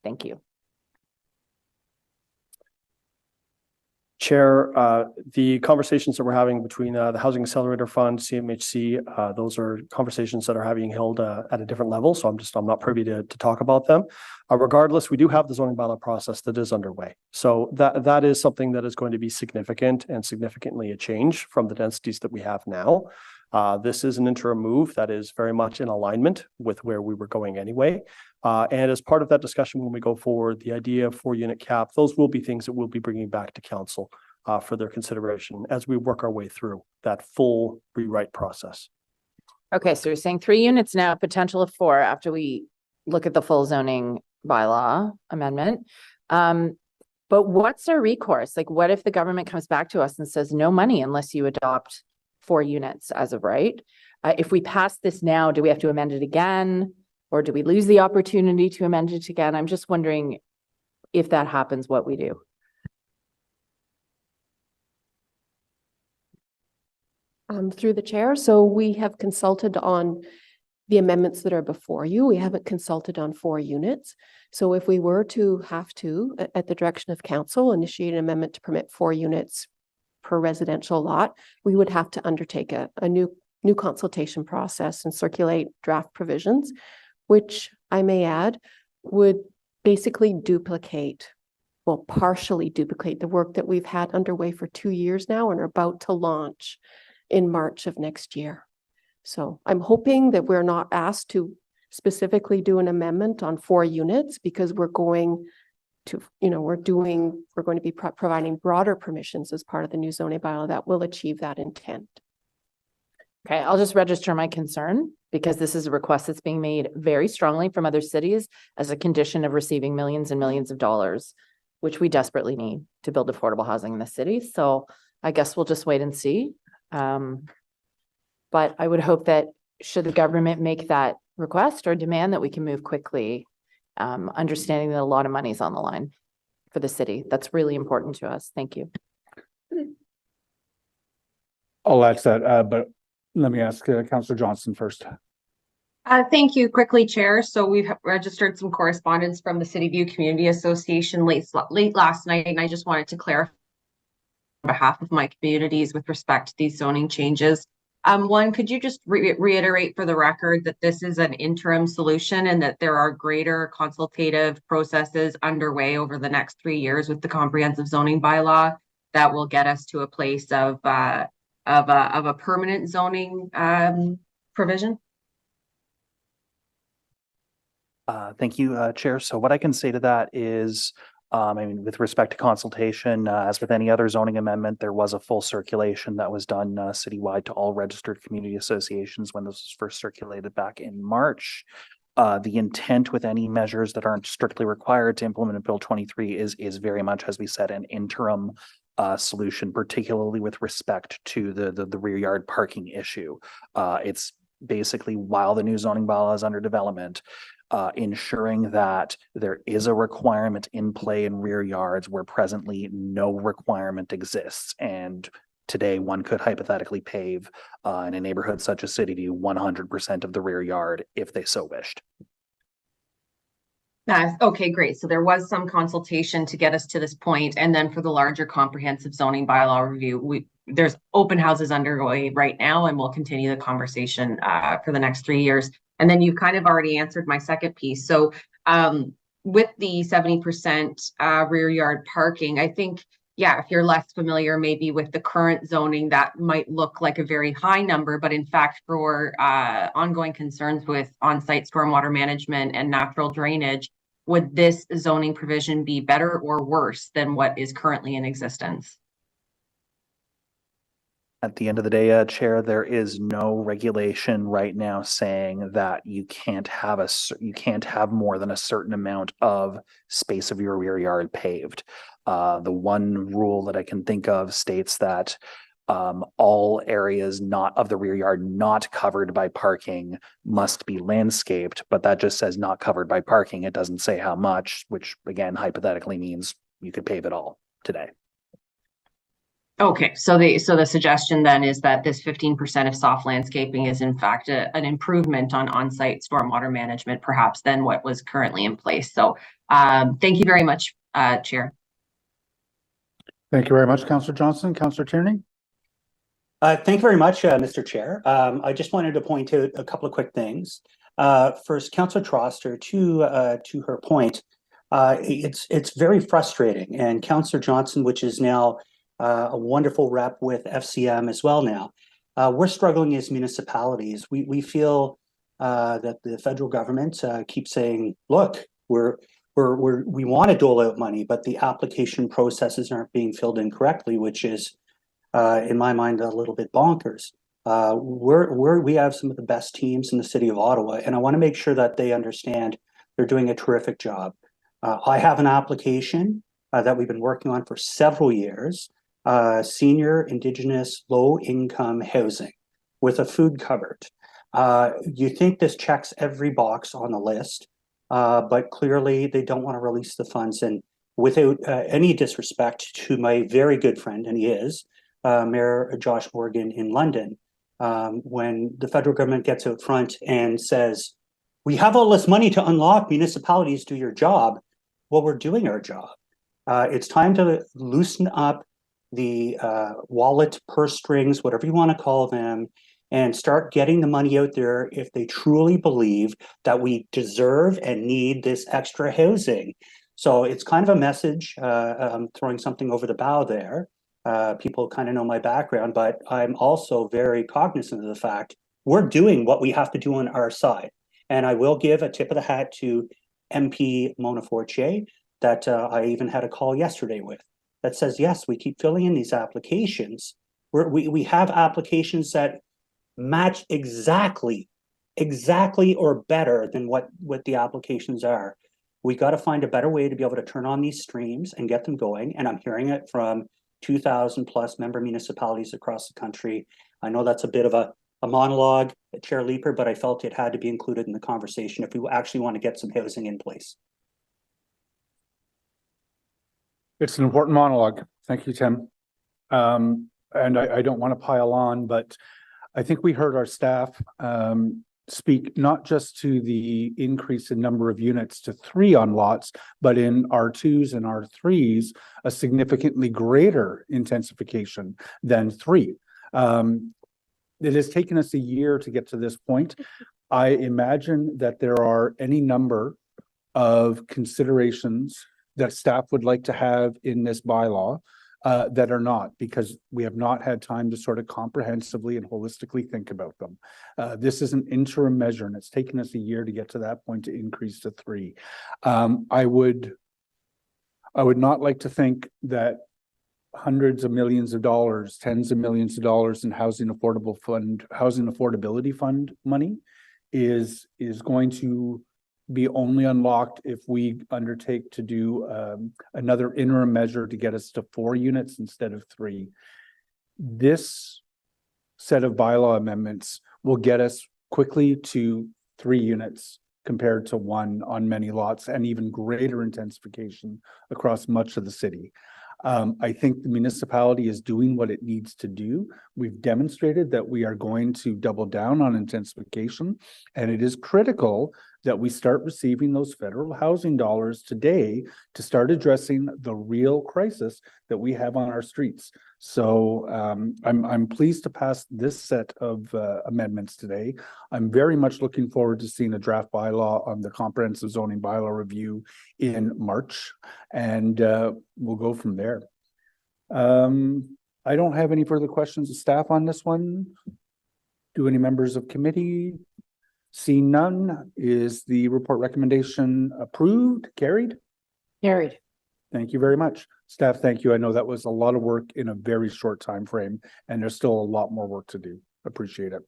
Thank you. Chair, the conversations that we're having between the Housing Accelerator Fund, CMHC, those are conversations that are being held at a different level. So I'm not privy to talk about them. Regardless, we do have the zoning bylaw process that is underway. So that is something that is going to be significant and significantly a change from the densities that we have now. This is an interim move that is very much in alignment with where we were going anyway. And as part of that discussion, when we go forward, the idea of 4-unit cap, those will be things that we'll be bringing back to council for their consideration as we work our way through that full rewrite process. Okay, so you're saying 3 units now, potential of 4 after we look at the full zoning bylaw amendment. But what's our recourse? Like, what if the government comes back to us and says no money unless you adopt 4 units as of right? If we pass this now, do we have to amend it again? Or do we lose the opportunity to amend it again? I'm just wondering if that happens, what we do. Through the chair. So we have consulted on the amendments that are before you. We haven't consulted on 4 units. So if we were to have to, at the direction of council, initiate an amendment to permit 4 units per residential lot, we would have to undertake a new consultation process and circulate draft provisions, which I may add would basically partially duplicate the work that we've had underway for 2 years now and are about to launch in March of next year. So I'm hoping that we're not asked to specifically do an amendment on 4 units because we're going to, we're going to be providing broader permissions as part of the new zoning bylaw that will achieve that intent. Okay, I'll just register my concern because this is a request that's being made very strongly from other cities as a condition of receiving millions and millions of dollars, which we desperately need to build affordable housing in the city. So I guess we'll just wait and see. But I would hope that should the government make that request or demand that we can move quickly, understanding that a lot of money is on the line for the city. That's really important to us. Thank you. I'll ask that, but let me ask Councillor Johnson first. Thank you. Quickly, Chair. So we've registered some correspondence from the City View Community Association late last night, and I just wanted to clarify on behalf of my communities with respect to these zoning changes. One, could you just reiterate for the record that this is an interim solution and that there are greater consultative processes underway over the next 3 years with the comprehensive zoning bylaw that will get us to a place of a permanent zoning provision? Thank you, Chair. So what I can say to that is, with respect to consultation, as with any other zoning amendment, there was a full circulation that was done citywide to all registered community associations when this was first circulated back in March. The intent with any measures that aren't strictly required to implement Bill 23 is very much, as we said, an interim solution, particularly with respect to the rear yard parking issue. It's basically while the new zoning bylaw is under development, ensuring that there is a requirement in play in rear yards where presently no requirement exists. And today one could hypothetically pave in a neighborhood such as City View 100% of the rear yard if they so wished. Okay, great. So there was some consultation to get us to this point, and then for the larger comprehensive zoning bylaw review, there's open houses underway right now, and we'll continue the conversation for the next 3 years. And then you've kind of already answered my second piece. So with the 70% rear yard parking, I think, yeah, if you're less familiar maybe with the current zoning, that might look like a very high number, but in fact, for ongoing concerns with on-site stormwater management and natural drainage, would this zoning provision be better or worse than what is currently in existence? At the end of the day, Chair, there is no regulation right now saying that you can't have more than a certain amount of space of your rear yard paved. The one rule that I can think of states that all areas not of the rear yard not covered by parking must be landscaped, but that just says not covered by parking. It doesn't say how much, which again hypothetically means you could pave it all today. Okay, so the suggestion then is that this 15% of soft landscaping is in fact an improvement on on-site stormwater management, perhaps than what was currently in place. So thank you very much, Chair. Thank you very much, Councillor Johnson. Councillor Tierney. Thank you very much, Mr. Chair. I just wanted to point out a couple of quick things. First, Councillor Troster, to her point, it's very frustrating. And Councillor Johnson, which is now a wonderful rep with FCM as well now, we're struggling as municipalities. We feel that the federal government keeps saying, look, we want to dole out money, but the application processes aren't being filled in correctly, which is in my mind, a little bit bonkers. We have some of the best teams in the city of Ottawa, and I want to make sure that they understand they're doing a terrific job. I have an application that we've been working on for several years, senior, Indigenous, low-income housing with a food cupboard. You think this checks every box on the list, but clearly they don't want to release the funds. And without any disrespect to my very good friend, and he is, Mayor Josh Morgan in London, when the federal government gets out front and says, we have all this money to unlock, municipalities, do your job. Well, we're doing our job. It's time to loosen up the wallet, purse strings, whatever you want to call them, and start getting the money out there if they truly believe that we deserve and need this extra housing. So it's kind of a message, throwing something over the bow there. People kind of know my background, but I'm also very cognizant of the fact we're doing what we have to do on our side. And I will give a tip of the hat to MP Mona Fortier that I even had a call yesterday with that says, yes, we keep filling in these applications. We have applications that match exactly or better than what the applications are. We got to find a better way to be able to turn on these streams and get them going. And I'm hearing it from 2,000 plus member municipalities across the country. I know that's a bit of a monologue, Chair Leeper, but I felt it had to be included in the conversation if we actually want to get some housing in place. It's an important monologue. Thank you, Tim. And I don't want to pile on, but I think we heard our staff speak not just to the increase in number of units to 3 on lots, but in R2s and R3s, a significantly greater intensification than 3. It has taken us a year to get to this point. I imagine that there are any number of considerations that staff would like to have in this bylaw that are not, because we have not had time to sort of comprehensively and holistically think about them. This is an interim measure, and it's taken us a year to get to that point to increase to 3. I would not like to think that hundreds of millions of dollars, tens of millions of dollars in housing affordability fund money is going to be only unlocked if we undertake to do another interim measure to get us to 4 units instead of 3. This set of bylaw amendments will get us quickly to 3 units compared to one on many lots, and even greater intensification across much of the city. I think the municipality is doing what it needs to do. We've demonstrated that we are going to double down on intensification, and it is critical that we start receiving those federal housing dollars today to start addressing the real crisis that we have on our streets. So I'm pleased to pass this set of amendments today. I'm very much looking forward to seeing a draft bylaw on the comprehensive zoning bylaw review in March, and we'll go from there. I don't have any further questions of staff on this one. Do any members of committee? Seeing none, is the report recommendation approved, carried? Carried. Thank you very much. Staff, thank you. I know that was a lot of work in a very short time frame, and there's still a lot more work to do. Appreciate it.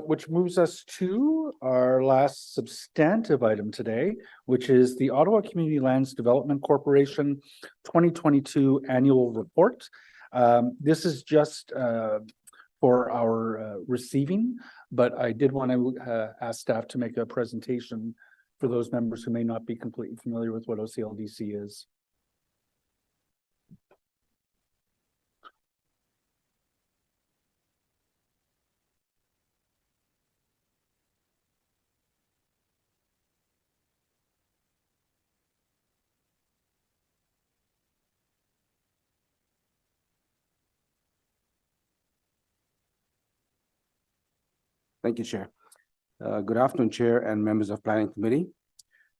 Which moves us to our last substantive item today, which is the Ottawa Community Lands Development Corporation 2022 Annual Report. This is just for our receiving, but I did want to ask staff to make a presentation for those members who may not be completely familiar with what OCLDC is. Thank you, Chair. Good afternoon, Chair and members of Planning Committee.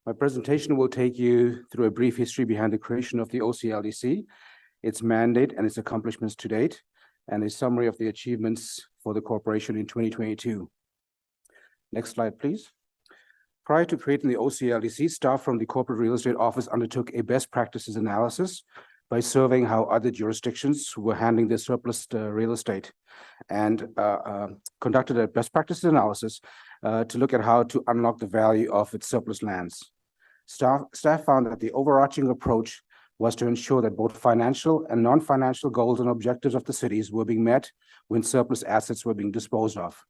My presentation will take you through a brief history behind the creation of the OCLDC, its mandate and its accomplishments to date, and a summary of the achievements for the corporation in 2022. Next slide, please. Prior to creating the OCLDC, staff from the Corporate Real Estate Office undertook a best practices analysis by surveying how other jurisdictions were handling their surplus real estate, and conducted a best practices analysis to look at how to unlock the value of its surplus lands. Staff found that the overarching approach was to ensure that both financial and non-financial goals and objectives of the cities were being met when surplus assets were being disposed of.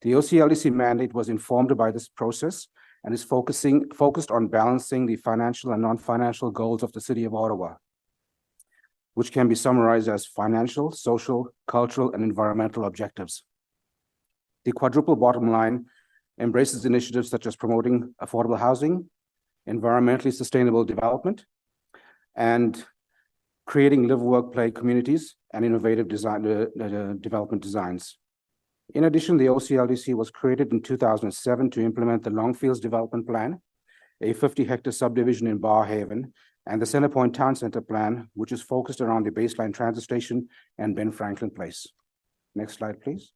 The OCLDC mandate was informed by this process and is focused on balancing the financial and non-financial goals of the City of Ottawa, which can be summarized as financial, social, cultural, and environmental objectives. The quadruple bottom line embraces initiatives such as promoting affordable housing, environmentally sustainable development, and creating live, work, play communities and innovative development designs. In addition, the OCLDC was created in 2007 to implement the Longfields Development Plan, a 50-hectare subdivision in Barrhaven, and the Centrepoint Town Centre Plan, which is focused around the Baseline Transit Station and Ben Franklin Place. Next slide, please.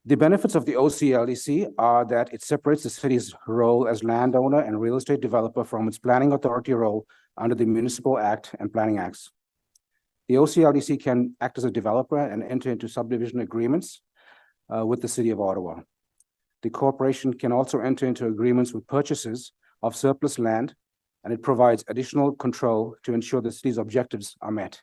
The benefits of the OCLDC are that it separates the city's role as landowner and real estate developer from its planning authority role under the Municipal Act and Planning Acts. The OCLDC can act as a developer and enter into subdivision agreements with the City of Ottawa. The corporation can also enter into agreements with purchasers of surplus land, and it provides additional control to ensure the city's objectives are met.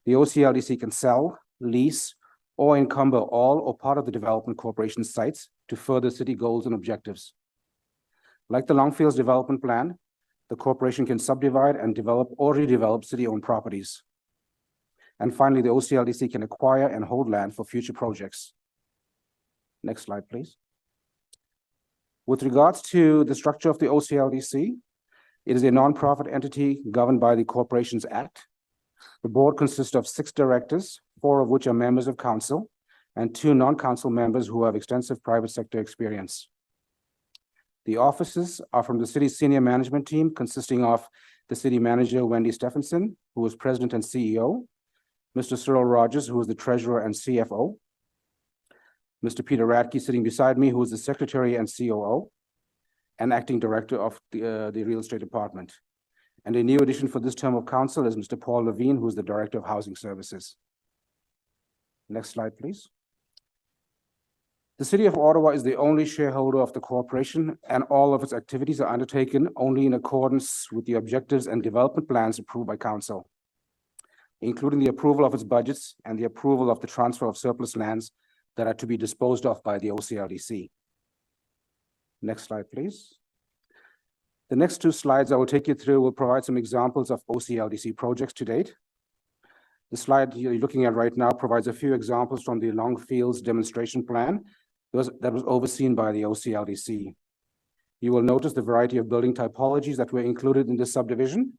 The OCLDC can sell, lease, or encumber all or part of the development corporation's sites to further city goals and objectives. Like the Longfields Development Plan, the corporation can subdivide and develop or redevelop city-owned properties. And finally, the OCLDC can acquire and hold land for future projects. Next slide, please. With regards to the structure of the OCLDC, it is a nonprofit entity governed by the Corporations Act. The board consists of 6 directors, 4 of which are members of council, and 2 non-council members who have extensive private sector experience. The offices are from the city's senior management team, consisting of the city manager, Wendy Stephenson, who is president and CEO, Mr. Cyril Rogers, who is the treasurer and CFO, Mr. Peter Radke sitting beside me, who is the secretary and COO, and acting director of the real estate department. And a new addition for this term of council is Mr. Paul Levine, who is the director of housing services. Next slide, please. The City of Ottawa is the only shareholder of the corporation, and all of its activities are undertaken only in accordance with the objectives and development plans approved by Council. including the approval of its budgets and the approval of the transfer of surplus lands that are to be disposed of by the OCLDC. Next slide, please. The next two slides I will take you through will provide some examples of OCLDC projects to date. The slide you're looking at right now provides a few examples from the Longfields demonstration plan that was overseen by the OCLDC. You will notice the variety of building typologies that were included in this subdivision,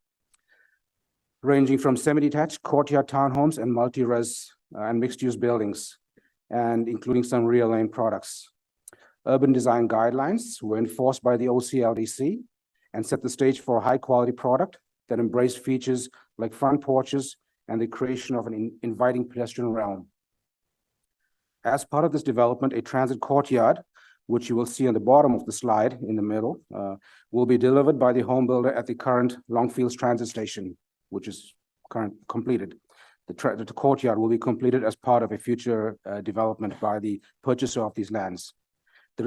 ranging from semi-detached, courtyard townhomes, and multi-res and mixed-use buildings, and including some real lane products. Urban design guidelines were enforced by the OCLDC and set the stage for a high-quality product that embraced features like front porches and the creation of an inviting pedestrian realm. As part of this development, a transit courtyard, which you will see on the bottom of the slide in the middle, will be delivered by the home builder at the current Longfields Transit Station, which is completed. The courtyard will be completed as part of a future development by the purchaser of these lands. The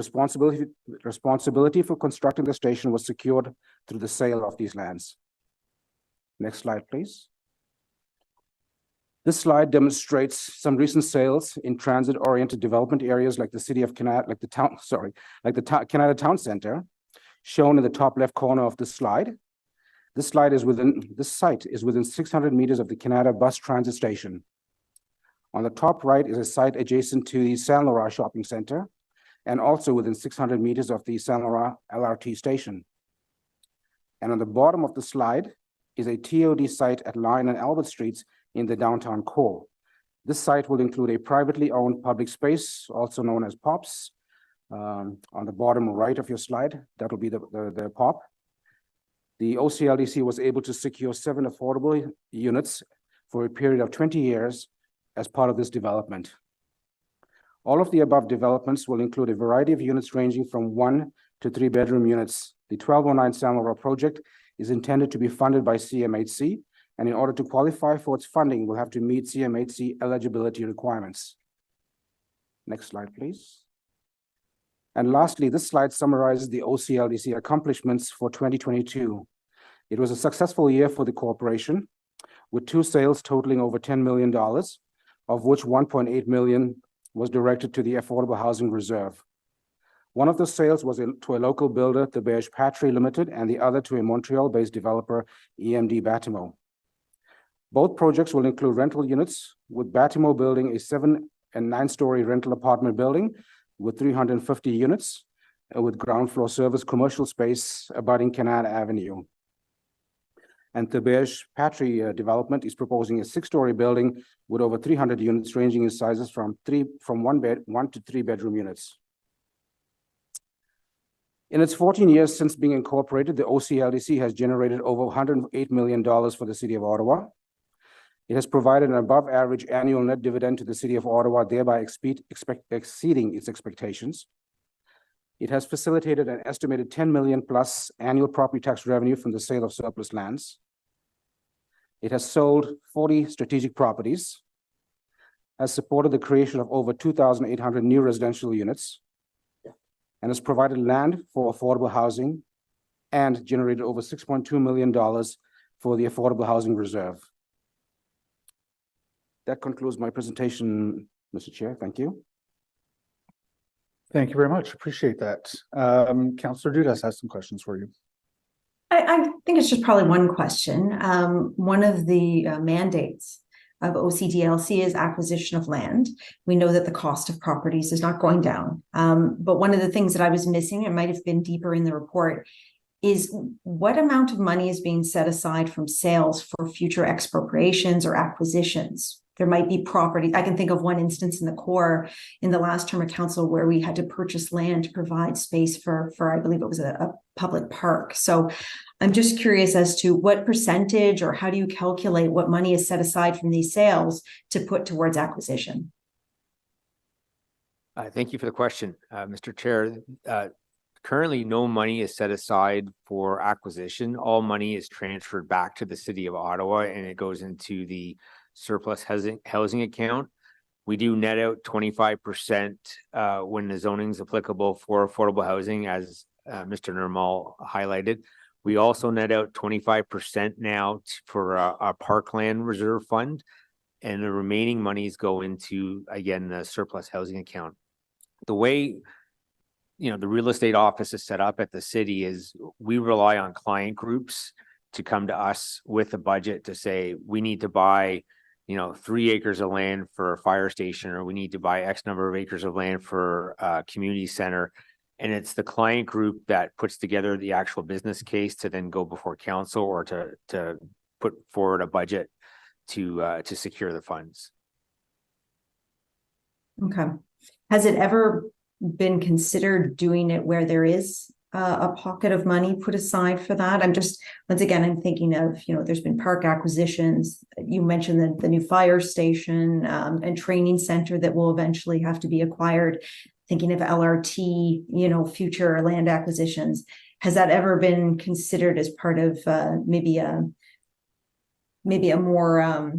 responsibility for constructing the station was secured through the sale of these lands. Next slide, please. This slide demonstrates some recent sales in transit-oriented development areas like the city of Canada, like the Canada Town Center, shown in the top left corner of the slide. This site is within 600 meters of the Canada Bus Transit Station. On the top right is a site adjacent to the Saint Laurent Shopping Center, and also within 600 meters of the Saint Laurent LRT station. And on the bottom of the slide is a TOD site at Lion and Albert Streets in the downtown core. This site will include a privately owned public space, also known as POPs. On the bottom right of your slide, that will be the POP. The OCLDC was able to secure 7 affordable units for a period of 20 years as part of this development. All of the above developments will include a variety of units ranging from 1 to 3 bedroom units. The 1209 Saint Laurent project is intended to be funded by CMHC, and in order to qualify for its funding, will have to meet CMHC eligibility requirements. Next slide, please. And lastly, this slide summarizes the OCLDC accomplishments for 2022. It was a successful year for the corporation, with 2 sales totaling over $10 million, of which $1.8 million was directed to the Affordable Housing Reserve. One of the sales was to a local builder, the Laurier Patry Limited, and the other to a Montreal-based developer, EMD Batimo. Both projects will include rental units, with Batimo building a 7- and 9-story rental apartment building with 350 units, with ground floor service commercial space abutting Canada Avenue. And the Laurier Patry development is proposing a 6-story building with over 300 units, ranging in sizes from 1 to 3 bedroom units. In its 14 years since being incorporated, the OCLDC has generated over $108 million for the City of Ottawa. It has provided an above-average annual net dividend to the City of Ottawa, thereby exceeding its expectations. It has facilitated an estimated $10 million plus annual property tax revenue from the sale of surplus lands. It has sold 40 strategic properties, has supported the creation of over 2,800 new residential units, and has provided land for affordable housing and generated over $6.2 million for the Affordable Housing Reserve. That concludes my presentation, Mr. Chair. Thank you. Thank you very much. Appreciate that. Councillor Dudas has some questions for you. I think it's just probably one question. One of the mandates of OCDLC is acquisition of land. We know that the cost of properties is not going down. But one of the things that I was missing, it might have been deeper in the report, is what amount of money is being set aside from sales for future expropriations or acquisitions? There might be property. I can think of one instance in the core in the last term of council where we had to purchase land to provide space for I believe it was a public park. So I'm just curious as to what percentage or how do you calculate what money is set aside from these sales to put towards acquisition? Thank you for the question, Mr. Chair. Currently, no money is set aside for acquisition. All money is transferred back to the City of Ottawa, and it goes into the surplus housing account. We do net out 25% when the zoning is applicable for affordable housing, as Mr. Nirmal highlighted. We also net out 25% now for a parkland reserve fund. And the remaining monies go into, again, the surplus housing account. The way, the real estate office is set up at the city is we rely on client groups to come to us with a budget to say, we need to buy, 3 acres of land for a fire station, or we need to buy X number of acres of land for a community center. And it's the client group that puts together the actual business case to then go before council or to put forward a budget to secure the funds. Okay. Has it ever been considered doing it where there is a pocket of money put aside for that? Once again, I'm thinking of, there's been park acquisitions. You mentioned the new fire station and training center that will eventually have to be acquired. Thinking of LRT, future land acquisitions. Has that ever been considered as part of maybe a more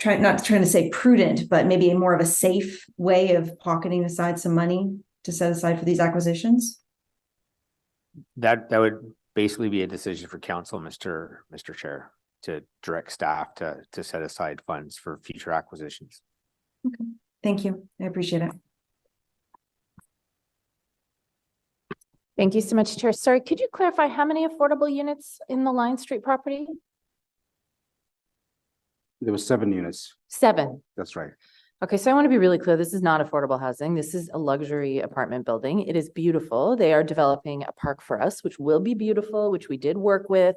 not trying to say prudent, but maybe more of a safe way of pocketing aside some money to set aside for these acquisitions? That would basically be a decision for council, Mr. Chair, to direct staff to set aside funds for future acquisitions. Okay, thank you. I appreciate it. Thank you so much, Chair. Sorry, could you clarify how many affordable units in the Lion Street property? There were 7 units. 7. That's right. Okay, so I want to be really clear. This is not affordable housing. This is a luxury apartment building. It is beautiful. They are developing a park for us, which will be beautiful, which we did work with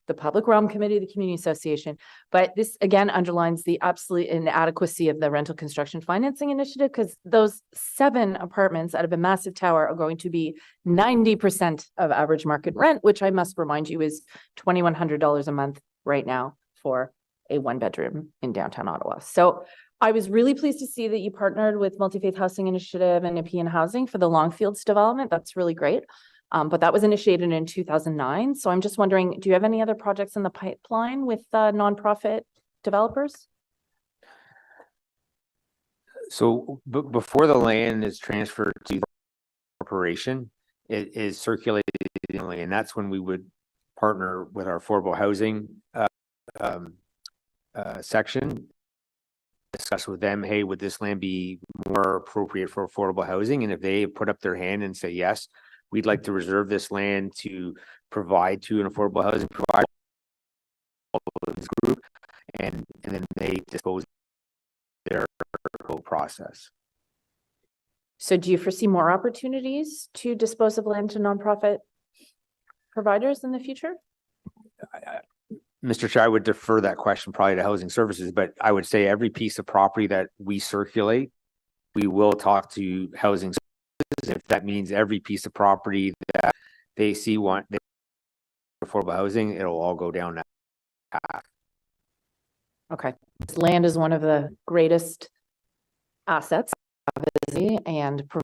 the Public Realm Committee, the Community Association. But this again underlines the absolute inadequacy of the rental construction financing initiative, because those 7 apartments out of a massive tower are going to be 90% of average market rent, which I must remind you is $2,100 a month right now for a 1-bedroom in downtown Ottawa. So I was really pleased to see that you partnered with Multi-Faith Housing Initiative and Nepean Housing for the Longfields development. That's really great. But that was initiated in 2009. So I'm just wondering, do you have any other projects in the pipeline with nonprofit developers? So before the land is transferred to the corporation, it is circulated, and that's when we would partner with our affordable housing section, discuss with them, hey, would this land be more appropriate for affordable housing? And if they put up their hand and say, yes, we'd like to reserve this land to provide to an affordable housing provider group, and then they dispose of their whole process. So do you foresee more opportunities to dispose of land to nonprofit providers in the future? Mr. Chair, I would defer that question probably to Housing Services, but I would say every piece of property that we circulate, we will talk to Housing Services. If that means every piece of property that they see affordable housing, it'll all go down that path. Okay. This land is one of the greatest assets, obviously, and is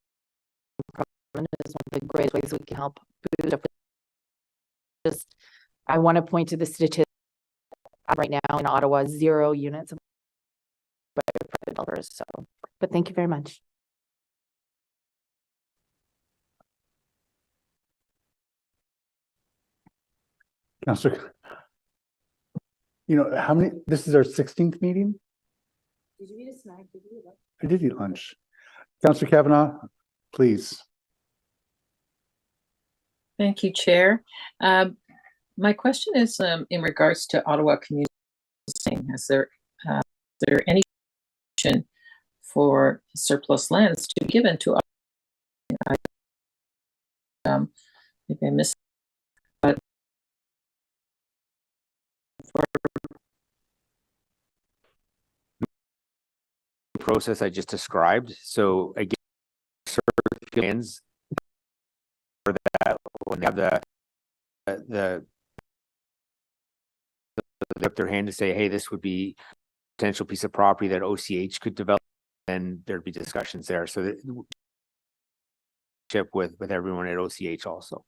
one of the greatest ways we can help boost up. I want to point to the statistic right now in Ottawa, 0 units of private developers. So, but thank you very much. Councillor, how many, this is our 16th meeting? Did you eat a snack? Did you eat lunch? I did eat lunch. Councillor Kavanaugh, please. Thank you, Chair. My question is in regards to Ottawa community housing. Is there any for surplus lands to be given to maybe I missed, but process I just described. So again, lands for that when they have the up their hand to say, hey, this would be a potential piece of property that OCH could develop, and there'd be discussions there. So that with everyone at OCH also.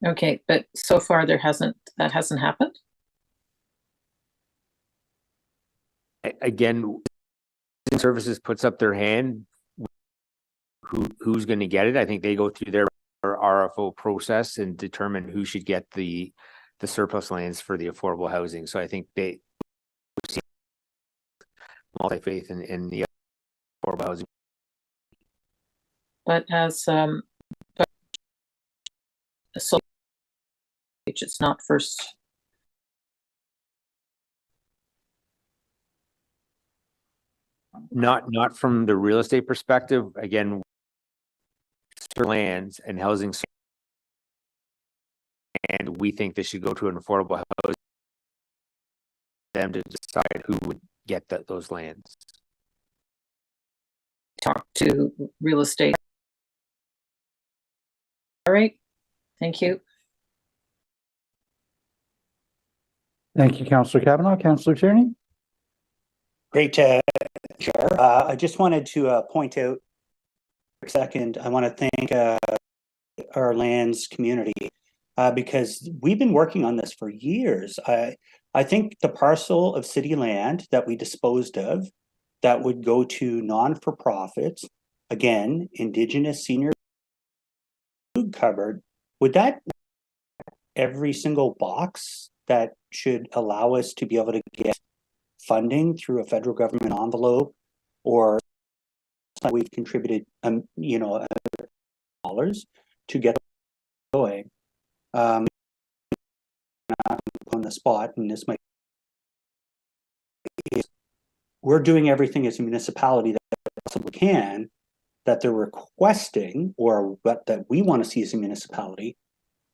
Okay, but so far that hasn't happened. Again, Services puts up their hand. Who's going to get it? I think they go through their RFO process and determine who should get the surplus lands for the affordable housing. So I think they multi-faith in the affordable housing. But as but so it's not first. Not from the real estate perspective. Again, lands and housing, and we think this should go to an affordable housing. Them to decide who would get those lands. Talk to real estate. All right, thank you. Thank you, Councillor Kavanaugh. Councillor Tierney? Great, Chair. I just wanted to point out for a second, I want to thank our lands community because we've been working on this for years. I think the parcel of city land that we disposed of that would go to non-for-profits, again, Indigenous senior food cupboard, would that every single box that should allow us to be able to get funding through a federal government envelope, or we've contributed, dollars to get going. On the spot, and this might, we're doing everything as a municipality that possibly can, that they're requesting, or what that we want to see as a municipality.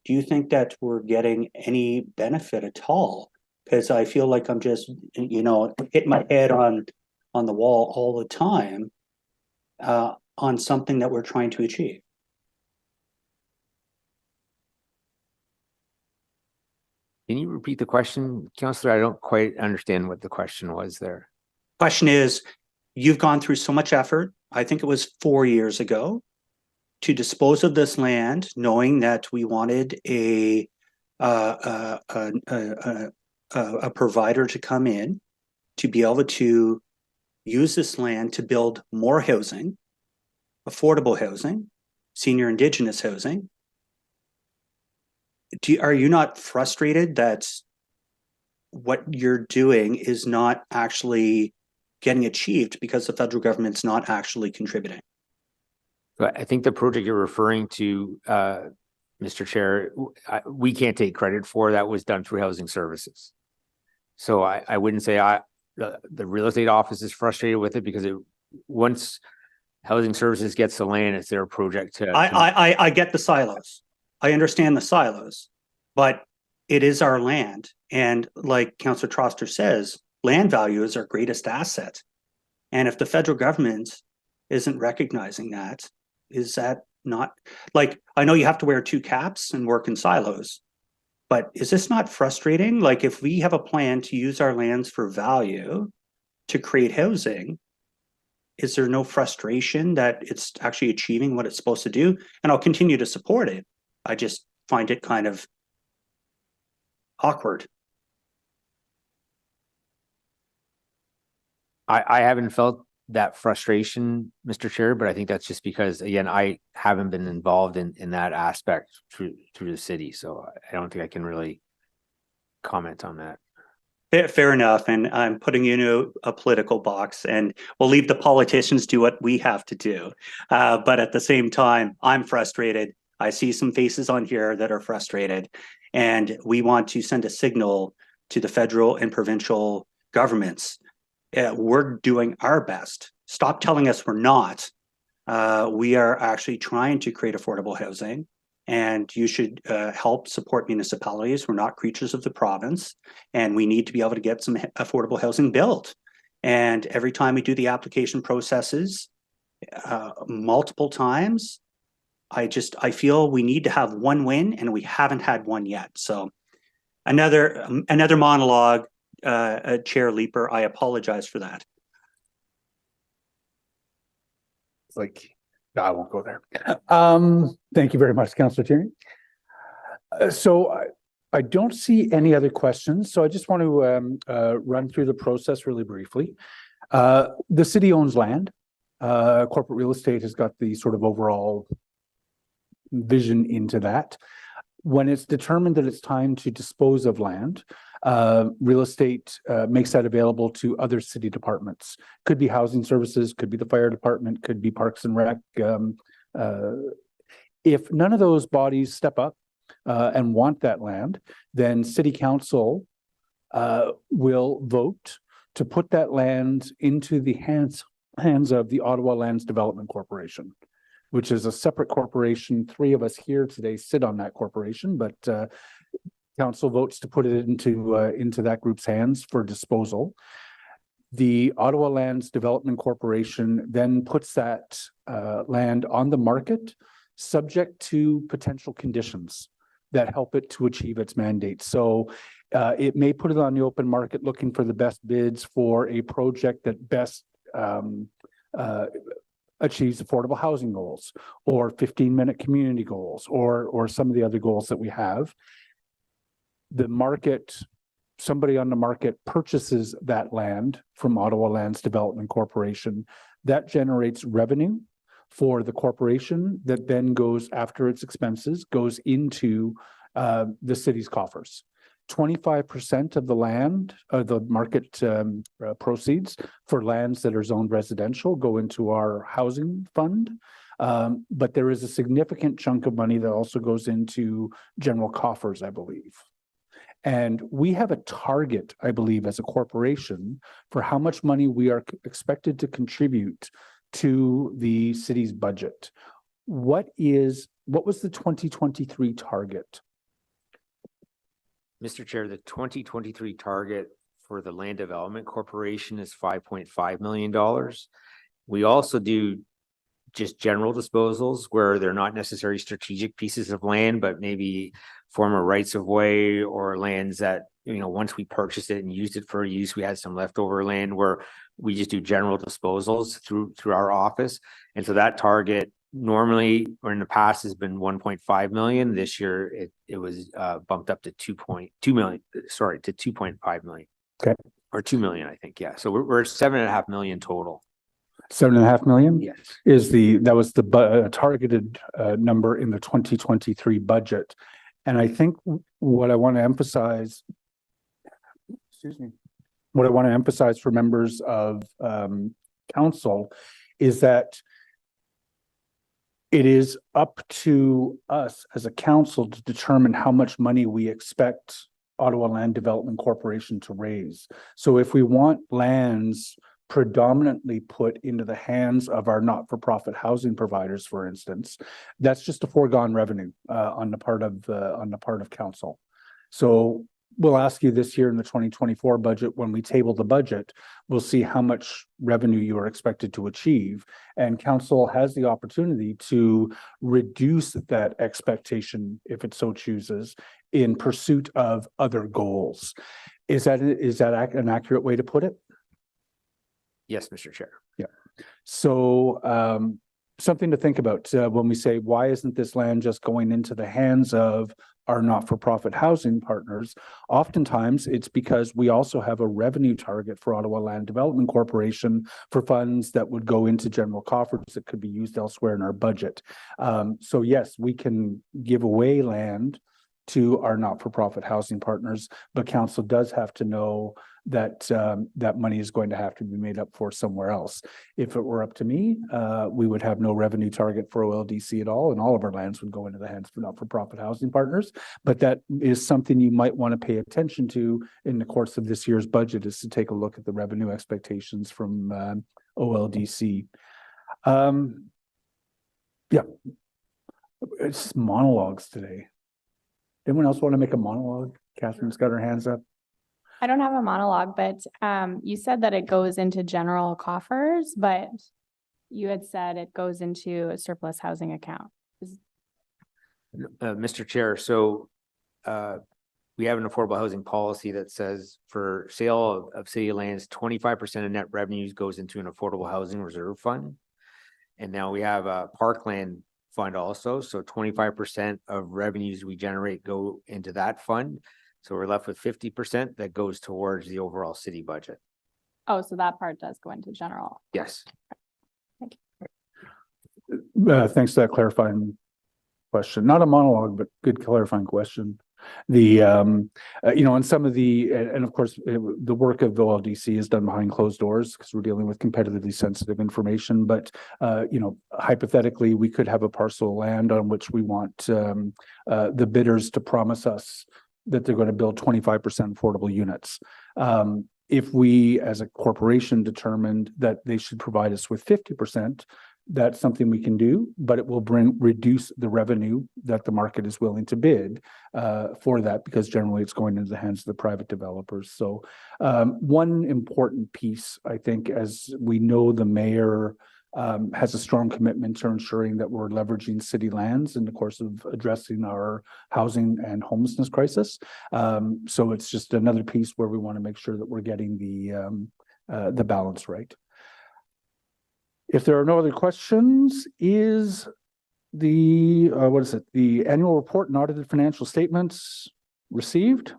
Do you think that we're getting any benefit at all? Because I feel like I'm just, hitting my head on the wall all the time on something that we're trying to achieve. Can you repeat the question, Councillor? I don't quite understand what the question was there. Question is, you've gone through so much effort, I think it was 4 years ago, to dispose of this land, knowing that we wanted a provider to come in to be able to use this land to build more housing, affordable housing, senior Indigenous housing. Are you not frustrated that what you're doing is not actually getting achieved because the federal government's not actually contributing? I think the project you're referring to, Mr. Chair, we can't take credit for. That was done through housing services. So I wouldn't say the real estate office is frustrated with it, because once housing services gets the land, it's their project to. I get the silos. I understand the silos, but it is our land. And like Councillor Troster says, land value is our greatest asset. And if the federal government isn't recognizing that, is that not, like, I know you have to wear two caps and work in silos, but is this not frustrating? Like, if we have a plan to use our lands for value to create housing, is there no frustration that it's actually achieving what it's supposed to do? And I'll continue to support it. I just find it kind of awkward. I haven't felt that frustration, Mr. Chair, but I think that's just because, again, I haven't been involved in that aspect through the city. So I don't think I can really comment on that. Fair enough. And I'm putting you in a political box, and we'll leave the politicians do what we have to do. But at the same time, I'm frustrated. I see some faces on here that are frustrated, and we want to send a signal to the federal and provincial governments. We're doing our best. Stop telling us we're not. We are actually trying to create affordable housing, and you should help support municipalities. We're not creatures of the province, and we need to be able to get some affordable housing built. And every time we do the application processes multiple times, I feel we need to have one win, and we haven't had one yet. So another monologue, Chair Leeper, I apologize for that. It's like, no, I won't go there. Thank you very much, Councillor Tierney. So I don't see any other questions. So I just want to run through the process really briefly. The city owns land. Corporate real estate has got the sort of overall vision into that. When it's determined that it's time to dispose of land, real estate makes that available to other city departments. Could be housing services, could be the fire department, could be parks and rec. If none of those bodies step up and want that land, then city council will vote to put that land into the hands of the Ottawa Lands Development Corporation, which is a separate corporation. 3 of us here today sit on that corporation, but council votes to put it into that group's hands for disposal. The Ottawa Lands Development Corporation then puts that land on the market, subject to potential conditions that help it to achieve its mandate. So it may put it on the open market looking for the best bids for a project that best achieves affordable housing goals or 15-minute community goals or some of the other goals that we have. The market, somebody on the market purchases that land from Ottawa Lands Development Corporation. That generates revenue for the corporation that then goes, after its expenses, goes into the city's coffers. 25% of the land, the market proceeds for lands that are zoned residential go into our housing fund. But there is a significant chunk of money that also goes into general coffers, I believe. And we have a target, I believe, as a corporation for how much money we are expected to contribute to the city's budget. What was the 2023 target? Mr. Chair, the 2023 target for the Land Development Corporation is $5.5 million. We also do just general disposals where they're not necessarily strategic pieces of land, but maybe former rights of way or lands that, you know, once we purchased it and used it for a use, we had some leftover land where we just do general disposals through our office. And so that target normally or in the past has been 1.5 million. This year it was bumped up to 2.2 million, sorry, to 2.5 million. Okay. Or 2 million, I think. Yeah. So we're at 7.5 million total. 7.5 million? Yes. That was the targeted number in the 2023 budget. And I think what I want to emphasize, what I want to emphasize for members of council is that it is up to us as a council to determine how much money we expect Ottawa Land Development Corporation to raise. So if we want lands predominantly put into the hands of our not-for-profit housing providers, for instance, that's just a foregone revenue on the part of council. So we'll ask you this year in the 2024 budget, when we table the budget, we'll see how much revenue you are expected to achieve. And council has the opportunity to reduce that expectation if it so chooses in pursuit of other goals. Is that an accurate way to put it? Yes, Mr. Chair. Yeah. So something to think about when we say, why isn't this land just going into the hands of our not-for-profit housing partners? Oftentimes it's because we also have a revenue target for Ottawa Land Development Corporation for funds that would go into general coffers that could be used elsewhere in our budget. So yes, we can give away land to our not-for-profit housing partners, but council does have to know that that money is going to have to be made up for somewhere else. If it were up to me, we would have no revenue target for OLDC at all, and all of our lands would go into the hands of not-for-profit housing partners. But that is something you might want to pay attention to in the course of this year's budget, is to take a look at the revenue expectations from OLDC. Yeah, it's monologues today. Anyone else want to make a monologue? Catherine's got her hands up. I don't have a monologue, but you said that it goes into general coffers, but you had said it goes into a surplus housing account. Mr. Chair, so we have an affordable housing policy that says for sale of city lands, 25% of net revenues goes into an affordable housing reserve fund. And now we have a parkland fund also. So 25% of revenues we generate go into that fund. So we're left with 50% that goes towards the overall city budget. Oh, so that part does go into general. Yes. Thank you. Thanks for that clarifying question, not a monologue, but good clarifying question. The, and some of the, and of course, the work of the OLDC is done behind closed doors because we're dealing with competitively sensitive information. But, hypothetically, we could have a parcel of land on which we want the bidders to promise us that they're going to build 25% affordable units. If we, as a corporation, determined that they should provide us with 50%, that's something we can do, but it will reduce the revenue that the market is willing to bid for that, because generally it's going into the hands of the private developers. So one important piece, I think, as we know, the mayor has a strong commitment to ensuring that we're leveraging city lands in the course of addressing our housing and homelessness crisis. So it's just another piece where we want to make sure that we're getting the balance right. If there are no other questions, is the, the annual report and audited financial statements received?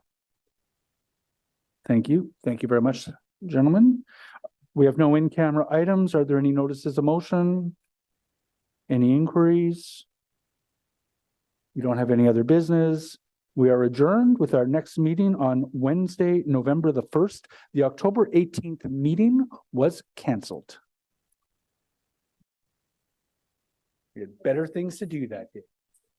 Thank you. Thank you very much, gentlemen. We have no in-camera items. Are there any notices of motion? Any inquiries? You don't have any other business? We are adjourned with our next meeting on Wednesday, November the 1st. The October 18th meeting was canceled. We had better things to do that day.